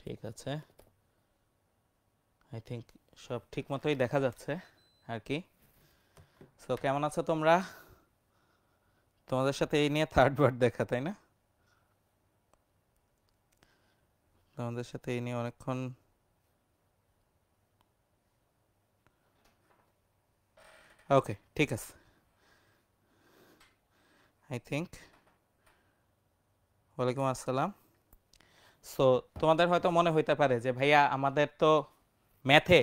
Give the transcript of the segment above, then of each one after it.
ঠিক আছে, I think সব ঠিক মতোই দেখা যাচ্ছে আর কি। সো কেমন আছো তোমরা? তোমাদের সাথে এই নিয়ে থার্ড বার দেখা, তাই না? তোমাদের সাথে এই নিয়ে অনেকক্ষণ ওকে, ঠিক আছে। আই থিঙ্ক ওয়ালাইকুম আসসালাম। সো তোমাদের হয়তো মনে হইতে পারে যে ভাইয়া আমাদের তো ম্যাথে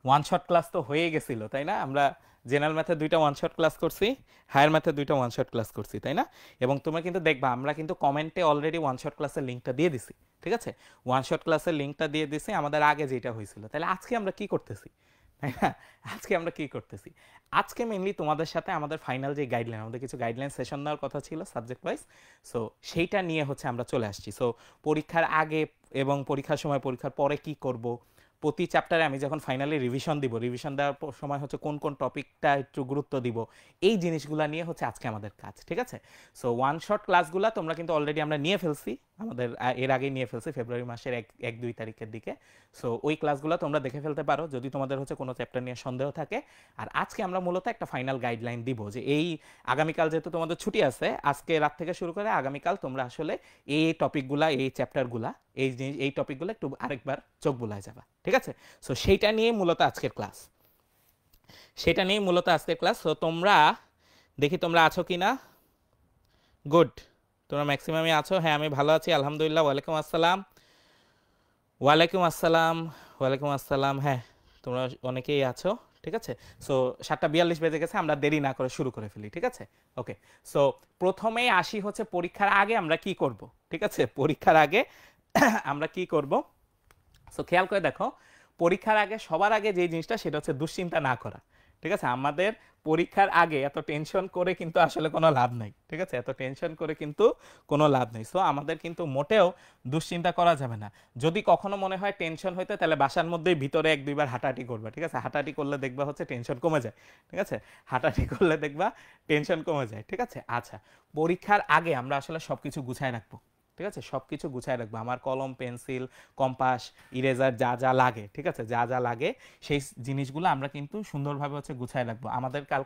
ওয়ান শট ক্লাস তো হয়ে গেছিল, তাই না? আমরা জেনারেল ম্যাথে 2টা ওয়ান শট ক্লাস করছি, হায়ার ম্যাথে 2টা ওয়ান শট ক্লাস করছি, তাই না? এবং তোমরা কিন্তু দেখবা আমরা কিন্তু কমেন্টে অলরেডি ওয়ান শট ক্লাসের লিঙ্কটা দিয়ে দিছি, ঠিক আছে? ওয়ান শট ক্লাসের লিঙ্কটা দিয়ে দিছি আমাদের আগে যেটা হয়েছিল। তাহলে আজকে আমরা কি করতেছি, তাই না? আজকে আমরা কি করতেছি? আজকে মেইনলি তোমাদের সাথে আমাদের ফাইনাল যে গাইডলাইন, আমাদের কিছু গাইডলাইন সেশন নেওয়ার কথা ছিল সাবজেক্ট ওয়াইজ। সো সেইটা নিয়ে হচ্ছে আমরা চলে আসছি। সো পরীক্ষার আগে এবং পরীক্ষার সময়, পরীক্ষার পরে কি করব, প্রতি চ্যাপ্টারে আমি যখন ফাইনালি রিভিশন দিব, রিভিশন দেওয়ার সময় হচ্ছে কোন কোন টপিকটা একটু গুরুত্ব দিব, এই জিনিসগুলো নিয়ে হচ্ছে আজকে আমাদের কাজ, ঠিক আছে? সো ওয়ান শট ক্লাসগুলো তোমরা কিন্তু অলরেডি আমরা নিয়ে ফেলছি, আমাদের এর আগেই নিয়ে ফেলছি ফেব্রুয়ারি মাসের 1-2 তারিখের দিকে। সো ওই ক্লাসগুলো তোমরা দেখে ফেলতে পারো যদি তোমাদের হচ্ছে কোনো চ্যাপ্টার নিয়ে সন্দেহ থাকে। আর আজকে আমরা মূলত একটা ফাইনাল গাইডলাইন দিব যে এই আগামীকাল যেহেতু তোমাদের ছুটি আছে, আজকে রাত থেকে শুরু করে আগামীকাল তোমরা আসলে এই টপিকগুলা, এই চ্যাপ্টারগুলা, এই টপিকগুলো একটু আরেকবার চোখ বুলায় যাবা, ঠিক আছে? সো সেইটা নিয়ে মূলত আজকের ক্লাস, সেটা নিয়ে মূলত আজকের ক্লাস। সো তোমরা দেখি তোমরা আছো কি না। গুড, তোমরা ম্যাক্সিমামই আছো। হ্যাঁ, আমি ভালো আছি আলহামদুলিল্লাহ। ওয়ালাইকুম আসসালাম, ওয়ালাইকুম আসসালাম, ওয়ালাইকুম আসসালাম। হ্যাঁ, তোমরা অনেকেই আছো, ঠিক আছে? সো 7:42 বেজে গেছে, আমরা দেরি না করে শুরু করে ফেলি, ঠিক আছে? ওকে, সো প্রথমেই আসি হচ্ছে পরীক্ষার আগে আমরা কি করব, ঠিক আছে? পরীক্ষার আগে আমরা কি করব। সো খেয়াল করে দেখো, পরীক্ষার আগে সবার আগে যে জিনিসটা সেটা হচ্ছে দুশ্চিন্তা না করা, ঠিক আছে? আমাদের পরীক্ষার আগে এত টেনশন করে কিন্তু আসলে কোনো লাভ নাই, ঠিক আছে? এত টেনশন করে কিন্তু কোনো লাভ নেই। সো আমাদের কিন্তু মোটেও দুশ্চিন্তা করা যাবে না। যদি কখনো মনে হয় টেনশন হইতে, তাহলে বাসার মধ্যেই ভিতরে 1-2 বার হাঁটাহাঁটি করবে, ঠিক আছে? হাঁটাহাঁটি করলে দেখবা হচ্ছে টেনশন কমে যায়, ঠিক আছে? হাঁটাহাঁটি করলে দেখবা টেনশন কমে যায়, ঠিক আছে? আচ্ছা, পরীক্ষার আগে আমরা আসলে সব কিছু গুছায় রাখবো, ঠিক আছে? সব কিছু গুছায় রাখবো, আমার কলম, পেন্সিল, কম্পাস, ইরেজার, যা যা লাগে, ঠিক আছে? যা যা লাগে সেই জিনিসগুলো আমরা কিন্তু সুন্দরভাবে হচ্ছে গুছায় রাখবো। আমাদের কাল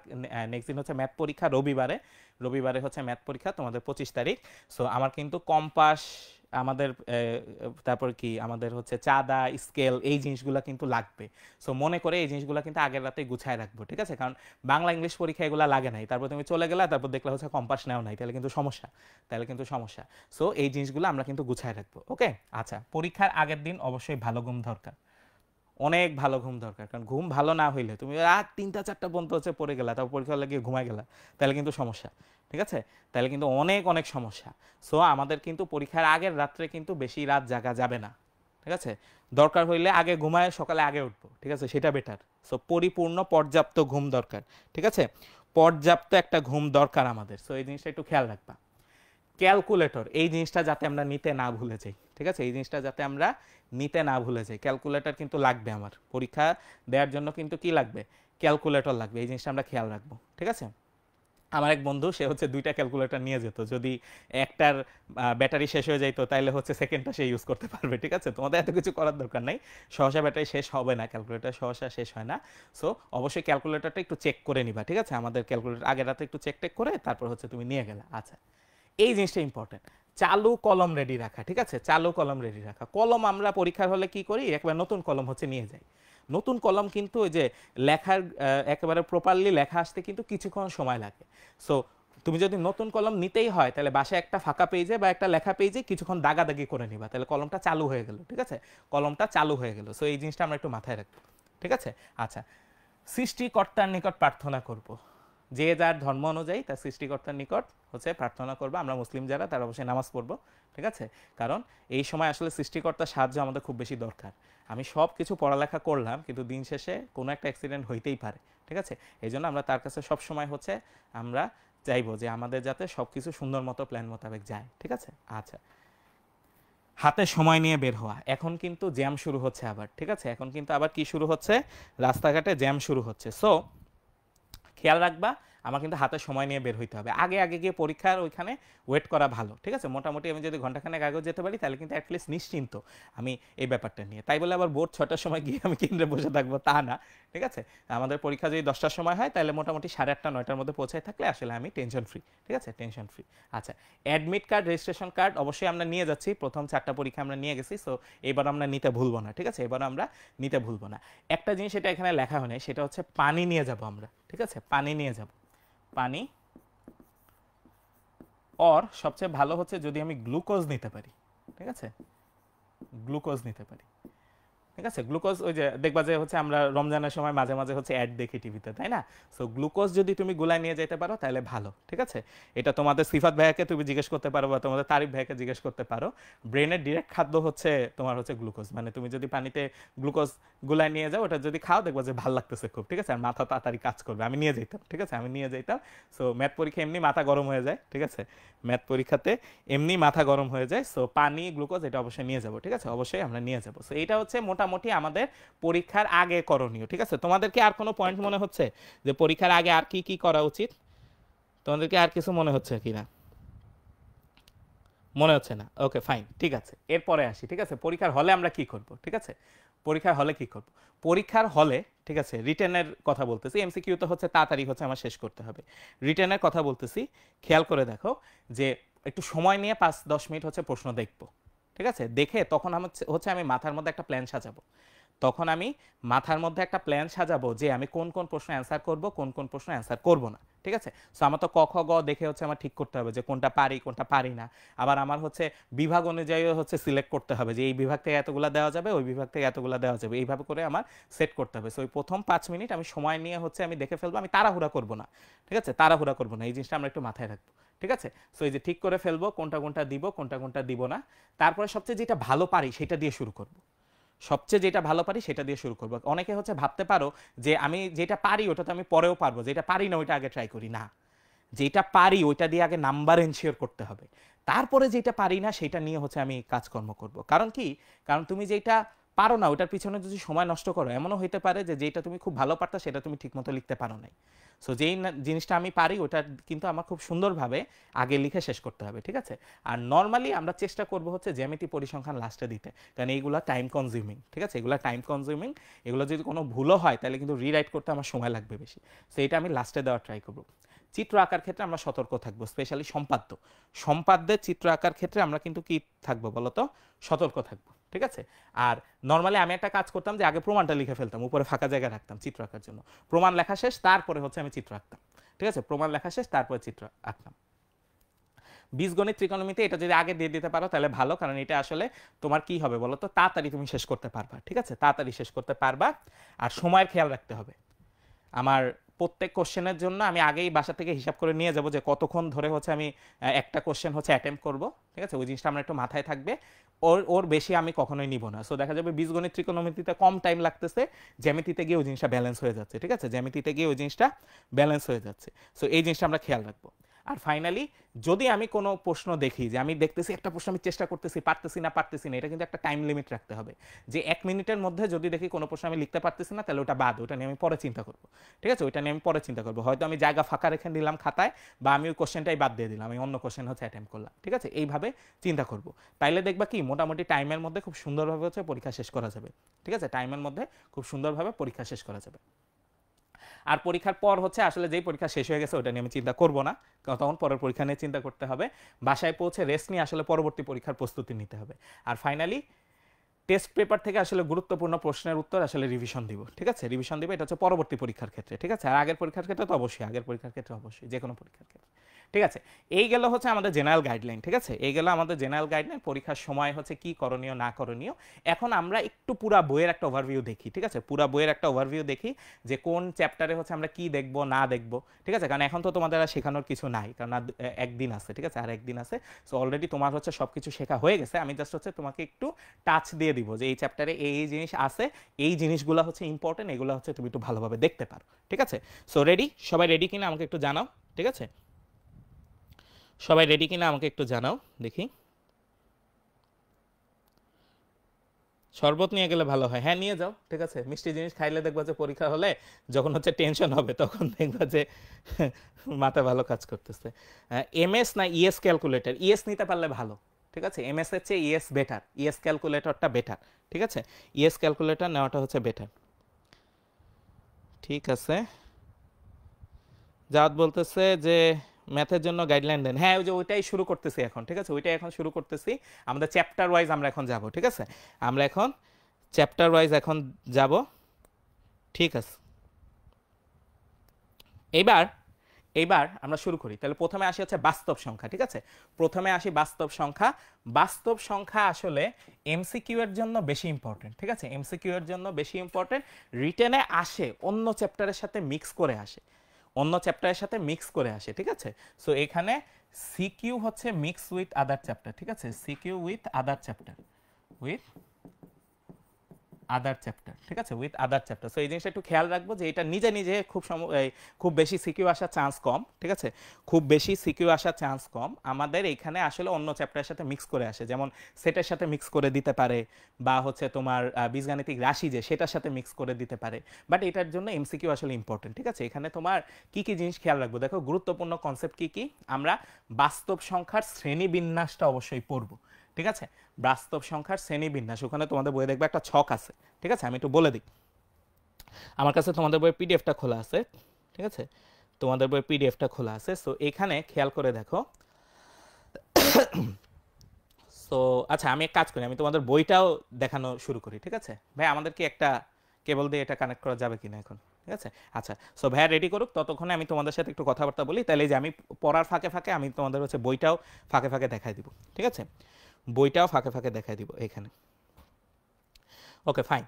নেক্সট দিন হচ্ছে ম্যাথ পরীক্ষা, রবিবারে। রবিবারে হচ্ছে ম্যাথ পরীক্ষা তোমাদের 25 তারিখ। সো আমার কিন্তু কম্পাস, আমাদের তারপর কি আমাদের হচ্ছে চাঁদা, স্কেল, এই জিনিসগুলো কিন্তু লাগবে। সো মনে করে এই জিনিসগুলো কিন্তু আগের রাতে গুছায় রাখবো, ঠিক আছে? কারণ বাংলা ইংলিশ পরীক্ষা এগুলো লাগে নাই, তারপর তুমি চলে গেলা, তারপর দেখলা হচ্ছে কম্পাস নেও নাই, তাহলে কিন্তু সমস্যা, তাহলে কিন্তু সমস্যা। সো এই জিনিসগুলো আমরা কিন্তু গুছায় রাখবো, ওকে? আচ্ছা, পরীক্ষার আগের দিন অবশ্যই ভালো ঘুম দরকার, অনেক ভালো ঘুম দরকার। কারণ ঘুম ভালো না হইলে তুমি রাত 3টা 4টা পর্যন্ত হচ্ছে পড়ে গেলা, তারপর পরীক্ষা হলে গিয়ে ঘুমায় গেলা, তাহলে কিন্তু সমস্যা, ঠিক আছে? তাহলে কিন্তু অনেক অনেক সমস্যা। সো আমাদের কিন্তু পরীক্ষার আগের রাত্রে কিন্তু বেশি রাত জাগা যাবে না, ঠিক আছে? দরকার হইলে আগে ঘুমায় সকালে আগে উঠবো, ঠিক আছে? সেটা বেটার। সো পরিপূর্ণ পর্যাপ্ত ঘুম দরকার, ঠিক আছে? পর্যাপ্ত একটা ঘুম দরকার আমাদের। সো এই জিনিসটা একটু খেয়াল রাখবা। ক্যালকুলেটর, এই জিনিসটা যাতে আমরা নিতে না ভুলে যাই, ঠিক আছে? এই জিনিসটা যাতে আমরা নিতে না ভুলে যাই। ক্যালকুলেটর কিন্তু লাগবে, আমার পরীক্ষা দেওয়ার জন্য কিন্তু কি লাগবে? ক্যালকুলেটর লাগবে। এই জিনিসটা আমরা খেয়াল রাখবো, ঠিক আছে? আমার এক বন্ধু, সে হচ্ছে 2টা ক্যালকুলেটর নিয়ে যেত, যদি একটার ব্যাটারি শেষ হয়ে যাইতো তাহলে হচ্ছে সেকেন্ডটা সে ইউজ করতে পারবে, ঠিক আছে? তোমাদের এত কিছু করার দরকার নাই, সহসা ব্যাটারি শেষ হবে না, ক্যালকুলেটর সহসা শেষ হয় না। সো অবশ্যই ক্যালকুলেটরটা একটু চেক করে নিবা, ঠিক আছে? আমাদের ক্যালকুলেটর আগের রাতে একটু চেক টেক করে তারপর হচ্ছে তুমি নিয়ে গেলা। আচ্ছা, এই জিনিসটা ইম্পর্টেন্ট। চালু কলম রেডি রাখা, ঠিক আছে? চালু কলম রেডি রাখা। কলম আমরা পরীক্ষার হলে কি করি, একবার নতুন কলম হচ্ছে নিয়ে যাই। নতুন কলম কিন্তু ওই যে লেখার একেবারে প্রপারলি লেখা আসতে কিন্তু কিছুক্ষণ সময় লাগে। সো তুমি যদি নতুন কলম নিতেই হয়, তাহলে বাসায় একটা ফাঁকা পেজে বা একটা লেখা পেজে কিছুক্ষণ দাগাদাগি করে নিবা, তাহলে কলমটা চালু হয়ে গেল, ঠিক আছে? কলমটা চালু হয়ে গেল। সো এই জিনিসটা আমরা একটু মাথায় রাখবো, ঠিক আছে? আচ্ছা, সৃষ্টিকর্তার নিকট প্রার্থনা করব। যে যার ধর্ম অনুযায়ী তার সৃষ্টিকর্তার নিকট হচ্ছে প্রার্থনা করবো। আমরা মুসলিম যারা, তারা অবশ্যই নামাজ পড়বো, ঠিক আছে? কারণ এই সময় আসলে সৃষ্টিকর্তার সাহায্য আমাদের খুব বেশি দরকার। আমি সব কিছু পড়ালেখা করলাম, কিন্তু দিন শেষে কোনো একটা অ্যাক্সিডেন্ট হইতেই পারে, ঠিক আছে? এই জন্য আমরা তার কাছে সব সময় হচ্ছে আমরা চাইবো যে আমাদের যাতে সব কিছু সুন্দর মতো প্ল্যান মোতাবেক যায়, ঠিক আছে? আচ্ছা, হাতে সময় নিয়ে বের হওয়া। এখন কিন্তু জ্যাম শুরু হচ্ছে আবার, ঠিক আছে? এখন কিন্তু আবার কি শুরু হচ্ছে? রাস্তাঘাটে জ্যাম শুরু হচ্ছে। সো খেয়াল রাখবা, আমার কিন্তু হাতে সময় নিয়ে বের হইতে হবে, আগে আগে গিয়ে পরীক্ষার ওইখানে ওয়েট করা ভালো, ঠিক আছে। মোটামুটি আমি যদি ঘন্টাখানেক আগেও যেতে পারি তাহলে কিন্তু অ্যাটলিস্ট নিশ্চিন্ত আমি এই ব্যাপারটা নিয়ে। তাই বলে আবার ভোর 6টার সময় গিয়ে আমি কেন্দ্রে বসে থাকবো তা না, ঠিক আছে। আমাদের পরীক্ষা যদি 10টার সময় হয় তাহলে মোটামুটি 8:30 9টার মধ্যে পৌঁছায় থাকলে আসলে আমি টেনশন ফ্রি, ঠিক আছে, টেনশন ফ্রি। আচ্ছা, অ্যাডমিট কার্ড, রেজিস্ট্রেশন কার্ড অবশ্যই আমরা নিয়ে যাচ্ছি, প্রথম 4টা পরীক্ষা আমরা নিয়ে গেছি, সো এবার আমরা নিতে ভুলবো না, ঠিক আছে, এবার আমরা নিতে ভুলবো না। একটা জিনিস এটা এখানে লেখা হয় না, সেটা হচ্ছে পানি নিয়ে যাব আমরা, ঠিক আছে, পানি নিয়ে যাব, পানি। আর সবচেয়ে ভালো হচ্ছে যদি আমি গ্লুকোজ নিতে পারি, ঠিক আছে, গ্লুকোজ নিতে পারি, ঠিক আছে। গ্লুকোজ ওই যে দেখবা যে হচ্ছে আমরা রমজানের সময় মাঝে মাঝে হচ্ছে অ্যাড দেখি টিভিতে, তাই না। সো গ্লুকোজ যদি তুমি গুলায় নিয়ে যেতে পারো তাহলে ভালো, ঠিক আছে। এটা তোমাদের সিফাত ভাইয়াকে তুমি জিজ্ঞেস করতে পারো বা তোমাদের তারিফ ভাইয়াকে জিজ্ঞেস করতে পারো। ব্রেনের ডিরেক্ট খাদ্য হচ্ছে তোমার হচ্ছে গ্লুকোজ, মানে তুমি যদি পানিতে গ্লুকোজ গুলায় নিয়ে যাও ওটা যদি খাও দেখবো যে ভালো লাগতেছে খুব, ঠিক আছে, আর মাথা তাড়াতাড়ি কাজ করবে। আমি নিয়ে যেতাম, ঠিক আছে, আমি নিয়ে যেতাম। সো ম্যাথ পরীক্ষা এমনি মাথা গরম হয়ে যায়, ঠিক আছে, ম্যাথ পরীক্ষাতে এমনি মাথা গরম হয়ে যায়। সো পানি, গ্লুকোজ এটা অবশ্যই নিয়ে যাবো, ঠিক আছে, অবশ্যই আমরা নিয়ে যাবো। সো এটা হচ্ছে মোটামুটি আমাদের পরীক্ষার আগে করণীয়, ঠিক আছে। তোমাদেরকে আর কোনো পয়েন্ট মনে হচ্ছে যে পরীক্ষার আগে আর কি কি করা উচিত? তোমাদেরকে আর কিছু মনে হচ্ছে কিনা? মনে হচ্ছে না, ওকে ফাইন, ঠিক আছে। এরপরে আসি, ঠিক আছে, পরীক্ষার হলে আমরা কি করব, ঠিক আছে। পরীক্ষার হলে কি করব? পরীক্ষার হলে, ঠিক আছে, রিটেনের কথা বলতেছি, এমসিকিউ তো হচ্ছে তাড়াতাড়ি হচ্ছে আমার শেষ করতে হবে। রিটেনের কথা বলতেছি, খেয়াল করে দেখো যে একটু সময় নিয়ে 5-10 মিনিট হচ্ছে প্রশ্ন দেখবো, ঠিক আছে। দেখে তখন হচ্ছে আমি মাথার মধ্যে একটা প্ল্যান সাজাবো, তখন আমি মাথার মধ্যে একটা প্ল্যান সাজাবো যে আমি কোন কোন প্রশ্ন অ্যান্সার করব, কোন কোন প্রশ্ন অ্যান্সার করব না, ঠিক আছে। সো আমার তো ক খ গ দেখে হচ্ছে আমার ঠিক করতে হবে যে কোনটা পারি কোনটা পারি না। আবার আমার হচ্ছে বিভাগ অনুযায়ী হচ্ছে সিলেক্ট করতে হবে যে এই বিভাগ থেকে এতগুলো দেওয়া যাবে, ওই বিভাগ থেকে এতগুলো দেওয়া যাবে, এইভাবে করে আমার সেট করতে হবে। সো ওই প্রথম 5 মিনিট আমি সময় নিয়ে হচ্ছে আমি দেখে ফেলবো, আমি তাড়াহুড়া করব না, ঠিক আছে, তাড়াহুড়া করব না, এই জিনিসটা আমরা একটু মাথায় রাখবো, ঠিক আছে। সো এই যে ঠিক করে ফেলবো কোনটা কোনটা দিব, কোনটা কোনটা দিব না। তারপরে সবচেয়ে যেটা ভালো পারি সেটা দিয়ে শুরু করব, সবচেয়ে যেটা ভালো পারি সেটা দিয়ে শুরু করবো। অনেকে হচ্ছে ভাবতে পারো যে আমি যেটা পারি ওটা তো আমি পরেও পারবো, যেটা পারি না ওইটা আগে ট্রাই করি না, যেটা পারি ওইটা দিয়ে আগে নাম্বার এনশিওর করতে হবে, তারপরে যেটা পারি না সেটা নিয়ে হচ্ছে আমি কাজকর্ম করব। কারণ কি, কারণ তুমি যেটা পারো না ওটার পিছনে যদি সময় নষ্ট করো এমনও হইতে পারে যে যেটা তুমি খুব ভালো পারতা সেটা তুমি ঠিকমতো লিখতে পারো নাই। সো যেই জিনিসটা আমি পারি ওটা কিন্তু আমার খুব সুন্দরভাবে আগে লিখে শেষ করতে হবে, ঠিক আছে। আর নর্মালি আমরা চেষ্টা করব হচ্ছে জ্যামিতি পরিসংখ্যান লাস্টে দিতে, কারণ এইগুলো টাইম কনজিউমিং, ঠিক আছে, এগুলো টাইম কনজিউমিং, এগুলো যদি কোনো ভুলও হয় তাহলে কিন্তু রিরাইট করতে আমার সময় লাগবে বেশি। সো এটা আমি লাস্টে দেওয়ার ট্রাই করবো। চিত্র আঁকার ক্ষেত্রে আমরা সতর্ক থাকবো, স্পেশালি সম্পাদ্যের চিত্র আঁকার ক্ষেত্রে আমরা কিন্তু কি থাকবো বলতো, সতর্ক থাকবো, ঠিক আছে। আর নর্মালি আমি একটা কাজ করতাম যে আগে প্রমাণটা লিখে ফেলতাম, উপরে ফাঁকা জায়গা রাখতাম চিত্র আঁকার জন্য, প্রমাণ লেখা শেষ তারপরে হচ্ছে আমি চিত্র আঁকতাম, ঠিক আছে, প্রমাণ লেখা শেষ তারপরে চিত্র আঁকতাম। বীজগণিত ত্রিকোণমিতি এটা যদি আগে দিয়ে দিতে পারো তাহলে ভালো, কারণ এটা আসলে তোমার কি হবে বলো তো, তাড়াতাড়ি তুমি শেষ করতে পারবা, ঠিক আছে, তাড়াতাড়ি শেষ করতে পারবা। আর সময়ের খেয়াল রাখতে হবে। আমার প্রত্যেক কোশ্চেনের জন্য আমি আগেই বাসা থেকে হিসাব করে নিয়ে যাব যে কতক্ষণ ধরে হচ্ছে আমি একটা কোশ্চেন হচ্ছে অ্যাটেম্প করব, ঠিক আছে, ওই জিনিসটা আমার একটু মাথায় থাকবে। ওর বেশি আমি কখনোই নিব না। সো দেখা যাবে বীজগণিত ত্রিকোণমিতিতে কম টাইম লাগতেছে, জ্যামিতিতে গিয়ে ওই জিনিসটা ব্যালেন্স হয়ে যাচ্ছে, ঠিক আছে, জ্যামিতিতে গিয়ে ওই জিনিসটা ব্যালেন্স হয়ে যাচ্ছে। সো এই জিনিসটা আমরা খেয়াল রাখবো। আর ফাইনালি যদি আমি কোনো প্রশ্ন দেখি যে আমি দেখতেছি একটা প্রশ্ন আমি চেষ্টা করতেছি পারতেছি না, এটা কিন্তু একটা টাইম লিমিট রাখতে হবে, যে 1 মিনিটের মধ্যে যদি দেখি কোনো প্রশ্ন আমি লিখতে পারতেছি না তাহলে ওটা বাদ, ওটা নিয়ে আমি পরে চিন্তা করবো, ঠিক আছে, ওইটা নিয়ে আমি পরে চিন্তা করবো। হয়তো আমি জায়গা ফাঁকা রেখে দিলাম খাতায়, বা আমি ওই কোশ্চেনটাই বাদ দিয়ে দিলাম, আমি অন্য কোশ্চেন হচ্ছে অ্যাটেম্প করলাম, ঠিক আছে, এইভাবে চিন্তা করবো। তাইলে দেখবা কি মোটামুটি টাইমের মধ্যে খুব সুন্দরভাবে হচ্ছে পরীক্ষা শেষ করা যাবে, ঠিক আছে, টাইমের মধ্যে খুব সুন্দরভাবে পরীক্ষা শেষ করা যাবে। আর পরীক্ষার পর হচ্ছে আসলে যেই পরীক্ষা শেষ হয়ে গেছে ওটা নিয়ে আমি চিন্তা করব না, কারণ তখন পরের পরীক্ষা নিয়ে চিন্তা করতে হবে। বাসায় পৌঁছে রেস্ট নিয়ে আসলে পরবর্তী পরীক্ষার প্রস্তুতি নিতে হবে। আর ফাইনালি টেস্ট পেপার থেকে আসলে গুরুত্বপূর্ণ প্রশ্নের উত্তর আসলে রিভিশন দিব, ঠিক আছে, রিভিশন দিব, এটা হচ্ছে পরবর্তী পরীক্ষার ক্ষেত্রে, ঠিক আছে। আর আগের পরীক্ষার ক্ষেত্রে তো অবশ্যই, আগের পরীক্ষার ক্ষেত্রে অবশ্যই, যে কোনো পরীক্ষার ক্ষেত্রে, ঠিক আছে। এই গেল হচ্ছে আমাদের জেনারেল গাইডলাইন, ঠিক আছে, এই গেল আমাদের জেনারেল গাইডলাইন পরীক্ষার সময় হচ্ছে কি করণীয় না করণীয়। এখন আমরা একটু পুরা বইয়ের একটা ওভারভিউ দেখি, ঠিক আছে, পুরা বইয়ের একটা ওভারভিউ দেখি যে কোন চ্যাপ্টারে হচ্ছে আমরা কি দেখব না দেখব, ঠিক আছে, কারণ এখন তো তোমাদের আর শেখানোর কিছু নাই, কারণ একদিন আছে, ঠিক আছে, আর একদিন আছে। সো অলরেডি তোমার হচ্ছে সব কিছু শেখা হয়ে গেছে, আমি জাস্ট হচ্ছে তোমাকে একটু টাচ দিয়ে দিব যে এই চ্যাপ্টারে এই জিনিস আছে, এই জিনিসগুলো হচ্ছে ইম্পর্টেন্ট, এগুলো হচ্ছে তুমি একটু ভালোভাবে দেখতে পারো, ঠিক আছে। সো রেডি, সবাই রেডি কিনা আমাকে একটু জানাও, ঠিক আছে, সবাই রেডি কিনা আমাকে একটু জানাও দেখি। শরবত নিয়ে গেলে ভালো হয়, হ্যাঁ নিয়ে যাও, ঠিক আছে। মিষ্টি জিনিস খাইলে দেখবা যে পরীক্ষা হলে যখন হচ্ছে টেনশন হবে তখন দেখবা যে মাথা ভালো কাজ করতেছে। এমএস না ইএস ক্যালকুলেটর, ইএস নিতে পারলে ভালো, ঠিক আছে। এমএস এর চেয়ে ইএস বেটার, ইএস ক্যালকুলেটরটা বেটার, ঠিক আছে। ইএস ক্যালকুলেটর নেওয়াটা হচ্ছে বেটার, ঠিক আছে। জাওয়াত বলতেছে যে ম্যাথের জন্য গাইডলাইন দেন, হ্যাঁ ওই যে ওইটাই শুরু করতেছি এখন, ঠিক আছে, ওইটাই এখন শুরু করতেছি। আমাদের চ্যাপ্টার ওয়াইজ আমরা এখন যাব, ঠিক আছে, আমরা এখন চ্যাপ্টার ওয়াইজ এখন যাব, ঠিক আছে। এইবার এইবার আমরা শুরু করি, তাহলে প্রথমে আসি হচ্ছে বাস্তব সংখ্যা, ঠিক আছে। প্রথমে আসি বাস্তব সংখ্যা। বাস্তব সংখ্যা আসলে এমসিকিউ এর জন্য বেশি ইম্পর্টেন্ট, ঠিক আছে, এমসিকিউ এর জন্য বেশি ইম্পর্টেন্ট। রিটেনে আসে অন্য চ্যাপ্টারের সাথে মিক্স করে আসে, অন্য চ্যাপ্টারের সাথে মিক্স করে আসে, ঠিক আছে। সো এখানে সিকিউ হচ্ছে মিক্স উইথ আদার চ্যাপ্টার, ঠিক আছে, CQ with other chapter, with other chapter, ঠিক আছে, উইথ আদার চ্যাপ্টার। সো এই জিনিসটা একটু খেয়াল রাখবো যে এটা নিজে নিজে খুব বেশি সিকিউ আসার চান্স কম, ঠিক আছে, খুব বেশি সিকিউ আসার চান্স কম। আমাদের এখানে আসলে অন্য চ্যাপ্টারের সাথে মিক্স করে আসে, যেমন সেটের সাথে মিক্স করে দিতে পারে, বা হচ্ছে তোমার বীজগাণিতিক রাশি যে সেটার সাথে মিক্স করে দিতে পারে। বাট এটার জন্য এমসিকিউ আসলে ইম্পর্টেন্ট, ঠিক আছে। এখানে তোমার কি কি জিনিস খেয়াল রাখবো, দেখো গুরুত্বপূর্ণ কনসেপ্ট কি কি। আমরা বাস্তব সংখ্যার শ্রেণীবিন্যাসটা অবশ্যই পড়বো, ঠিক আছে। বাস্তব সংখ্যার শ্রেণীবিন্যাস, ওখানে তোমাদের বইয়ে দেখবে একটা ছক আছে, ঠিক আছে। আমি একটু বলে দিই, আমার কাছে তোমাদের বইয়ের পিডিএফটা খোলা আছে, ঠিক আছে, তোমাদের বইয়ের পিডিএফটা খোলা আছে। সো এখানে খেয়াল করে দেখো। সো আচ্ছা আমি এক কাজ করি, আমি তোমাদের বইটাও দেখানো শুরু করি, ঠিক আছে। ভাই আমাদের কি একটা কেবল দিয়ে এটা কানেক্ট করা যাবে কিনা এখন, ঠিক আছে। আচ্ছা সো ভাইয়া রেডি করুক, ততক্ষণে আমি তোমাদের সাথে একটু কথাবার্তা বলি। তাহলে এই যে আমি পড়ার ফাঁকে ফাঁকে আমি তোমাদের হচ্ছে বইটাও ফাঁকে ফাঁকে দেখাই দিব, ঠিক আছে, বইটাও ফাঁকে ফাঁকে দেখাই দিব এখানে। Okay fine.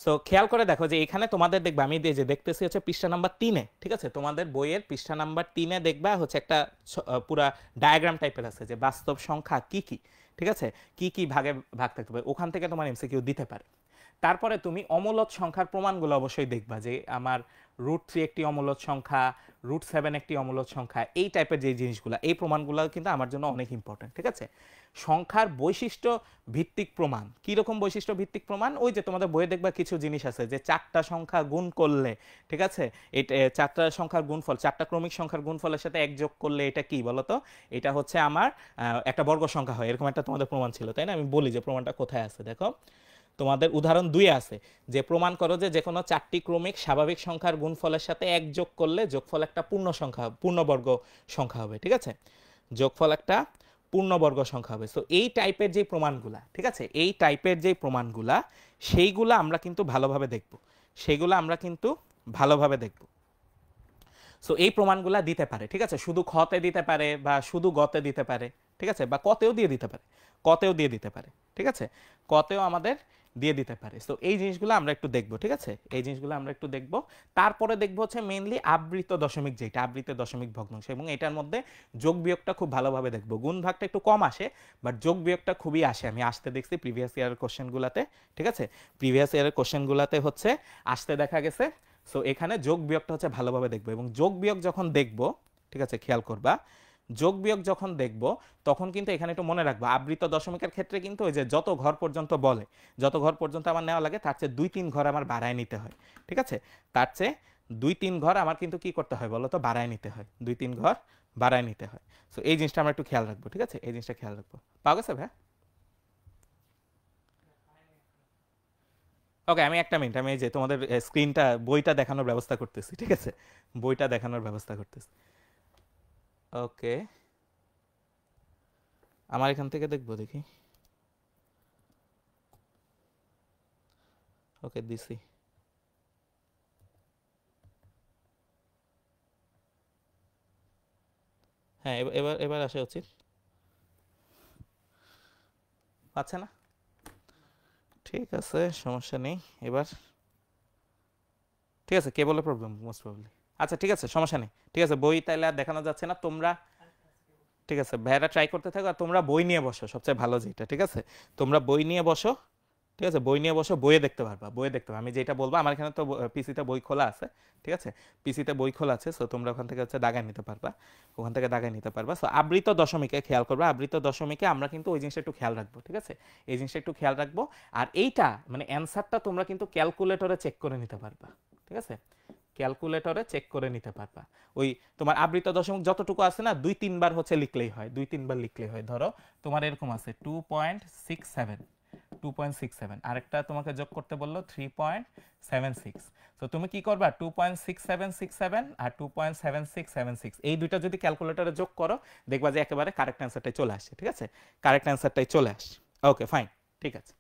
সো খেয়াল করে দেখো যে এখানে তোমাদের দেখবে আমি যে দেখতেছি হচ্ছে পৃষ্ঠা নাম্বার 3-এ, ঠিক আছে, তোমাদের বইয়ের পৃষ্ঠা নাম্বার 3-এ দেখবা হচ্ছে একটা পুরা ডায়াগ্রাম টাইপের আছে যে বাস্তব সংখ্যা কি কি, ঠিক আছে, কি কি ভাগে ভাগ থাকতে পারে, ওখান থেকে তোমার এমসিকিউ দিতে পারে। তারপরে তুমি অমূলদ সংখ্যার প্রমাণগুলো অবশ্যই দেখবা, যে আমার √3 একটি অমূলদ সংখ্যা, √7 একটি অমূলদ সংখ্যা, এই টাইপের যে জিনিসগুলো, এই প্রমাণগুলো কিন্তু আমার জন্য অনেক ইম্পর্টেন্ট, ঠিক আছে। সংখ্যার বৈশিষ্ট্য ভিত্তিক প্রমাণ, কীরকম বৈশিষ্ট্য ভিত্তিক প্রমাণ, ওই যে তোমাদের বইয়ে দেখবা কিছু জিনিস আছে যে 4টা সংখ্যা গুণ করলে, ঠিক আছে, এটা 4টা সংখ্যার গুণফল, 4টা ক্রমিক সংখ্যার গুণফলের সাথে 1 যোগ করলে এটা কি বলতো, এটা হচ্ছে আমার একটা বর্গ সংখ্যা হয়, এরকম একটা তোমাদের প্রমাণ ছিল, তাই না। আমি বলি যে প্রমাণটা কোথায় আছে, দেখো তোমাদের উদাহরণ 2-এ আছে যে প্রমাণ করো যে কোনো 4টি ক্রমিক স্বাভাবিক সংখ্যার গুণফলের সাথে 1 যোগ করলে যোগফল একটা পূর্ণ সংখ্যা, পূর্ণবর্গ সংখ্যা হবে, ঠিক আছে, যোগফল একটা পূর্ণবর্গ সংখ্যা হবে। সো এই টাইপের যে প্রমাণগুলা, ঠিক আছে, এই টাইপের যে প্রমাণগুলা, সেইগুলা আমরা কিন্তু ভালোভাবে দেখব, সেইগুলা আমরা কিন্তু ভালোভাবে দেখব। সো এই প্রমাণগুলা দিতে পারে, ঠিক আছে, শুধু খতে দিতে পারে বা শুধু গতে দিতে পারে, ঠিক আছে, বা কতেও দিয়ে দিতে পারে, কতেও দিয়ে দিতে পারে, ঠিক আছে, কতেও আমাদের দিয়ে দিতে পারে। সো এই জিনিসগুলো আমরা একটু দেখবো, ঠিক আছে, এই জিনিসগুলো আমরা একটু দেখবো। তারপরে দেখবো হচ্ছে মেইনলি আবৃত দশমিক, যেটা আবৃত দশমিক ভগ্নাংশ, এবং এটার মধ্যে যোগ বিয়োগটা খুব ভালোভাবে দেখবো। গুণ ভাগটা একটু কম আসে, বাট যোগ বিয়োগটা খুবই আসে, আমি আসতে দেখছি প্রিভিয়াস ইয়ারের কোশ্চেনগুলোতে, ঠিক আছে, প্রিভিয়াস ইয়ারের কোশ্চেনগুলোতে হচ্ছে আসতে দেখা গেছে। সো এখানে যোগ বিয়োগটা হচ্ছে ভালোভাবে দেখবো, এবং যোগ বিয়োগ যখন দেখবো, ঠিক আছে, খেয়াল করবা, যোগ বিয়োগ যখন দেখব তখন কিন্তু এখানে একটু মনে রাখবো আবৃত দশমিকের ক্ষেত্রে কিন্তু ওই যে যত ঘর পর্যন্ত বলে, যত ঘর পর্যন্ত আমার নেওয়া লাগে তার চেয়ে 2-3 ঘর আমার বাড়ায় নিতে হয়, ঠিক আছে, তার চেয়ে 2-3 ঘর আমার কিন্তু কি করতে হয় বলো তো, বাড়ায় নিতে হয়, 2-3 ঘর বাড়ায় নিতে হয়। সো এই জিনিসটা আমরা একটু খেয়াল রাখবো, ঠিক আছে, এই জিনিসটা খেয়াল রাখবো। পাওয়া গেছে ভাই? ওকে আমি একটা মিনিট, আমি এই যে তোমাদের স্ক্রিনটা বইটা দেখানোর ব্যবস্থা করতেছি, ঠিক আছে, বইটা দেখানোর ব্যবস্থা করতেছি। ওকে আমার এখান থেকে দেখবো দেখি। ওকে দিছি। হ্যাঁ এবার এবার এবার আসা উচিত, পাচ্ছে না, ঠিক আছে সমস্যা নেই। এবার ঠিক আছে, কেবলের প্রবলেম মোস্ট প্রবলি। আচ্ছা ঠিক আছে সমস্যা নেই, ঠিক আছে, বই তাইলে আর দেখানো যাচ্ছে না, তোমরা ঠিক আছে ভাইয়ারা ট্রাই করতে থাকো, আর তোমরা বই নিয়ে বসো, সবচেয়ে ভালো যেটা, ঠিক আছে, তোমরা বই নিয়ে বসো, ঠিক আছে, বই নিয়ে বসে বইয়ে দেখতে পারবা, বইয়ে দেখতে পারবা। আমি যেটা বলবো, আমার এখানে তো পিসিতে বই খোলা আছে, ঠিক আছে, পিসিতে বই খোলা আছে, সো তোমরা ওখান থেকে হচ্ছে দাগায় নিতে পারবা, ওখান থেকে দাগায় নিতে পারবা। সো আবৃত দশমিকে খেয়াল করবা, আবৃত দশমিকে আমরা কিন্তু ওই জিনিসটা একটু খেয়াল রাখবো, ঠিক আছে, এই জিনিসটা একটু খেয়াল রাখবো। আর এইটা মানে অ্যান্সারটা তোমরা কিন্তু ক্যালকুলেটরে চেক করে নিতে পারবা, ঠিক আছে, ক্যালকুলেটরে চেক করে নিতে পারবা। ওই তোমার আবৃত দশমিক যতটুকু আছে না, 2-3 বার হচ্ছে লিখলেই হয়, 2-3 বার লিখলেই হয়। ধরো তোমার এরকম আছে 2.67, 2.67, আরেকটা তোমাকে যোগ করতে বললো 3.76। তো তুমি কি করবা, 2.6767 আর 2.7676 এই দুইটা যদি ক্যালকুলেটরে যোগ করো, দেখবা যে একেবারে কারেক্ট অ্যান্সারটাই চলে আসছে, ঠিক আছে, কারেক্ট অ্যান্সারটাই চলে আসছে। ওকে ফাইন, ঠিক আছে।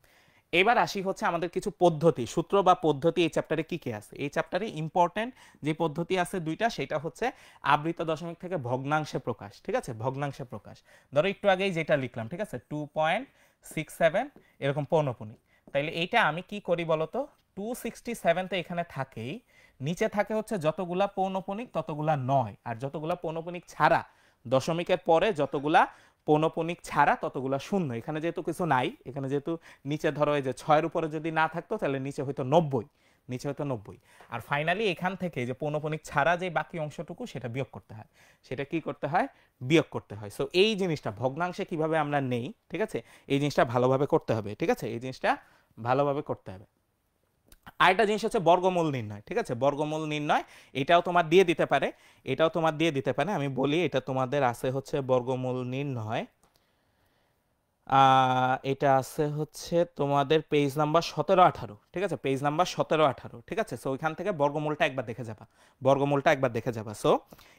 এবার আসি হচ্ছে আমাদের কিছু পদ্ধতি, সূত্র বা পদ্ধতি এই চ্যাপ্টারে কি কি আছে। এই চ্যাপ্টারে ইম্পর্টেন্ট যে পদ্ধতি আছে দুইটা, সেটা হচ্ছে আবৃত দশমিক থেকে ভগ্নাংশে প্রকাশ, ঠিক আছে, ভগ্নাংশে প্রকাশ। ধরো একটু আগেই যেটা লিখলাম, ঠিক আছে, 2.67 এরকম পৌনপুনিক, তাইলে এইটা আমি কি করি বলতো, 267 তো এখানে থাকেই, নিচে থাকে হচ্ছে যতগুলা পৌনপুনিক ততগুলা 9, আর যতগুলা পৌনপুনিক ছাড়া, দশমিকের পরে যতগুলা পৌনপুনিক ছাড়া ততগুলা শূন্য। এখানে যেহেতু কিছু নাই, এখানে যেহেতু নিচে ধরো এই যে 6-এর উপরে যদি না থাকতো তাহলে নিচে হয়তো 90, নিচে হয়তো 90। আর ফাইনালি এখান থেকে যে পৌনপুনিক ছাড়া যে বাকি অংশটুকু সেটা বিয়োগ করতে হয়, সেটা কি করতে হয়, বিয়োগ করতে হয়। সো এই জিনিসটা ভগ্নাংশে কিভাবে আমরা নেই, ঠিক আছে, এই জিনিসটা ভালোভাবে করতে হবে, ঠিক আছে, এই জিনিসটা ভালোভাবে করতে হবে। আরেকটা জিনিস হচ্ছে বর্গমূল নির্ণয়, ঠিক আছে, বর্গমূল নির্ণয়, এটাও তোমার দিয়ে দিতে পারে, এটাও তোমার দিয়ে দিতে পারে। আমি বলি এটা তোমাদের আছে হচ্ছে বর্গমূল নির্ণয়, এটা আছে হচ্ছে তোমাদের পেজ নাম্বার 17-18, ঠিক আছে, পেজ নাম্বার 17-18, ঠিক আছে। সো ওইখান থেকে বর্গমূলটা একবার দেখে যাবা, বর্গমূলটা একবার দেখে যাবা। সো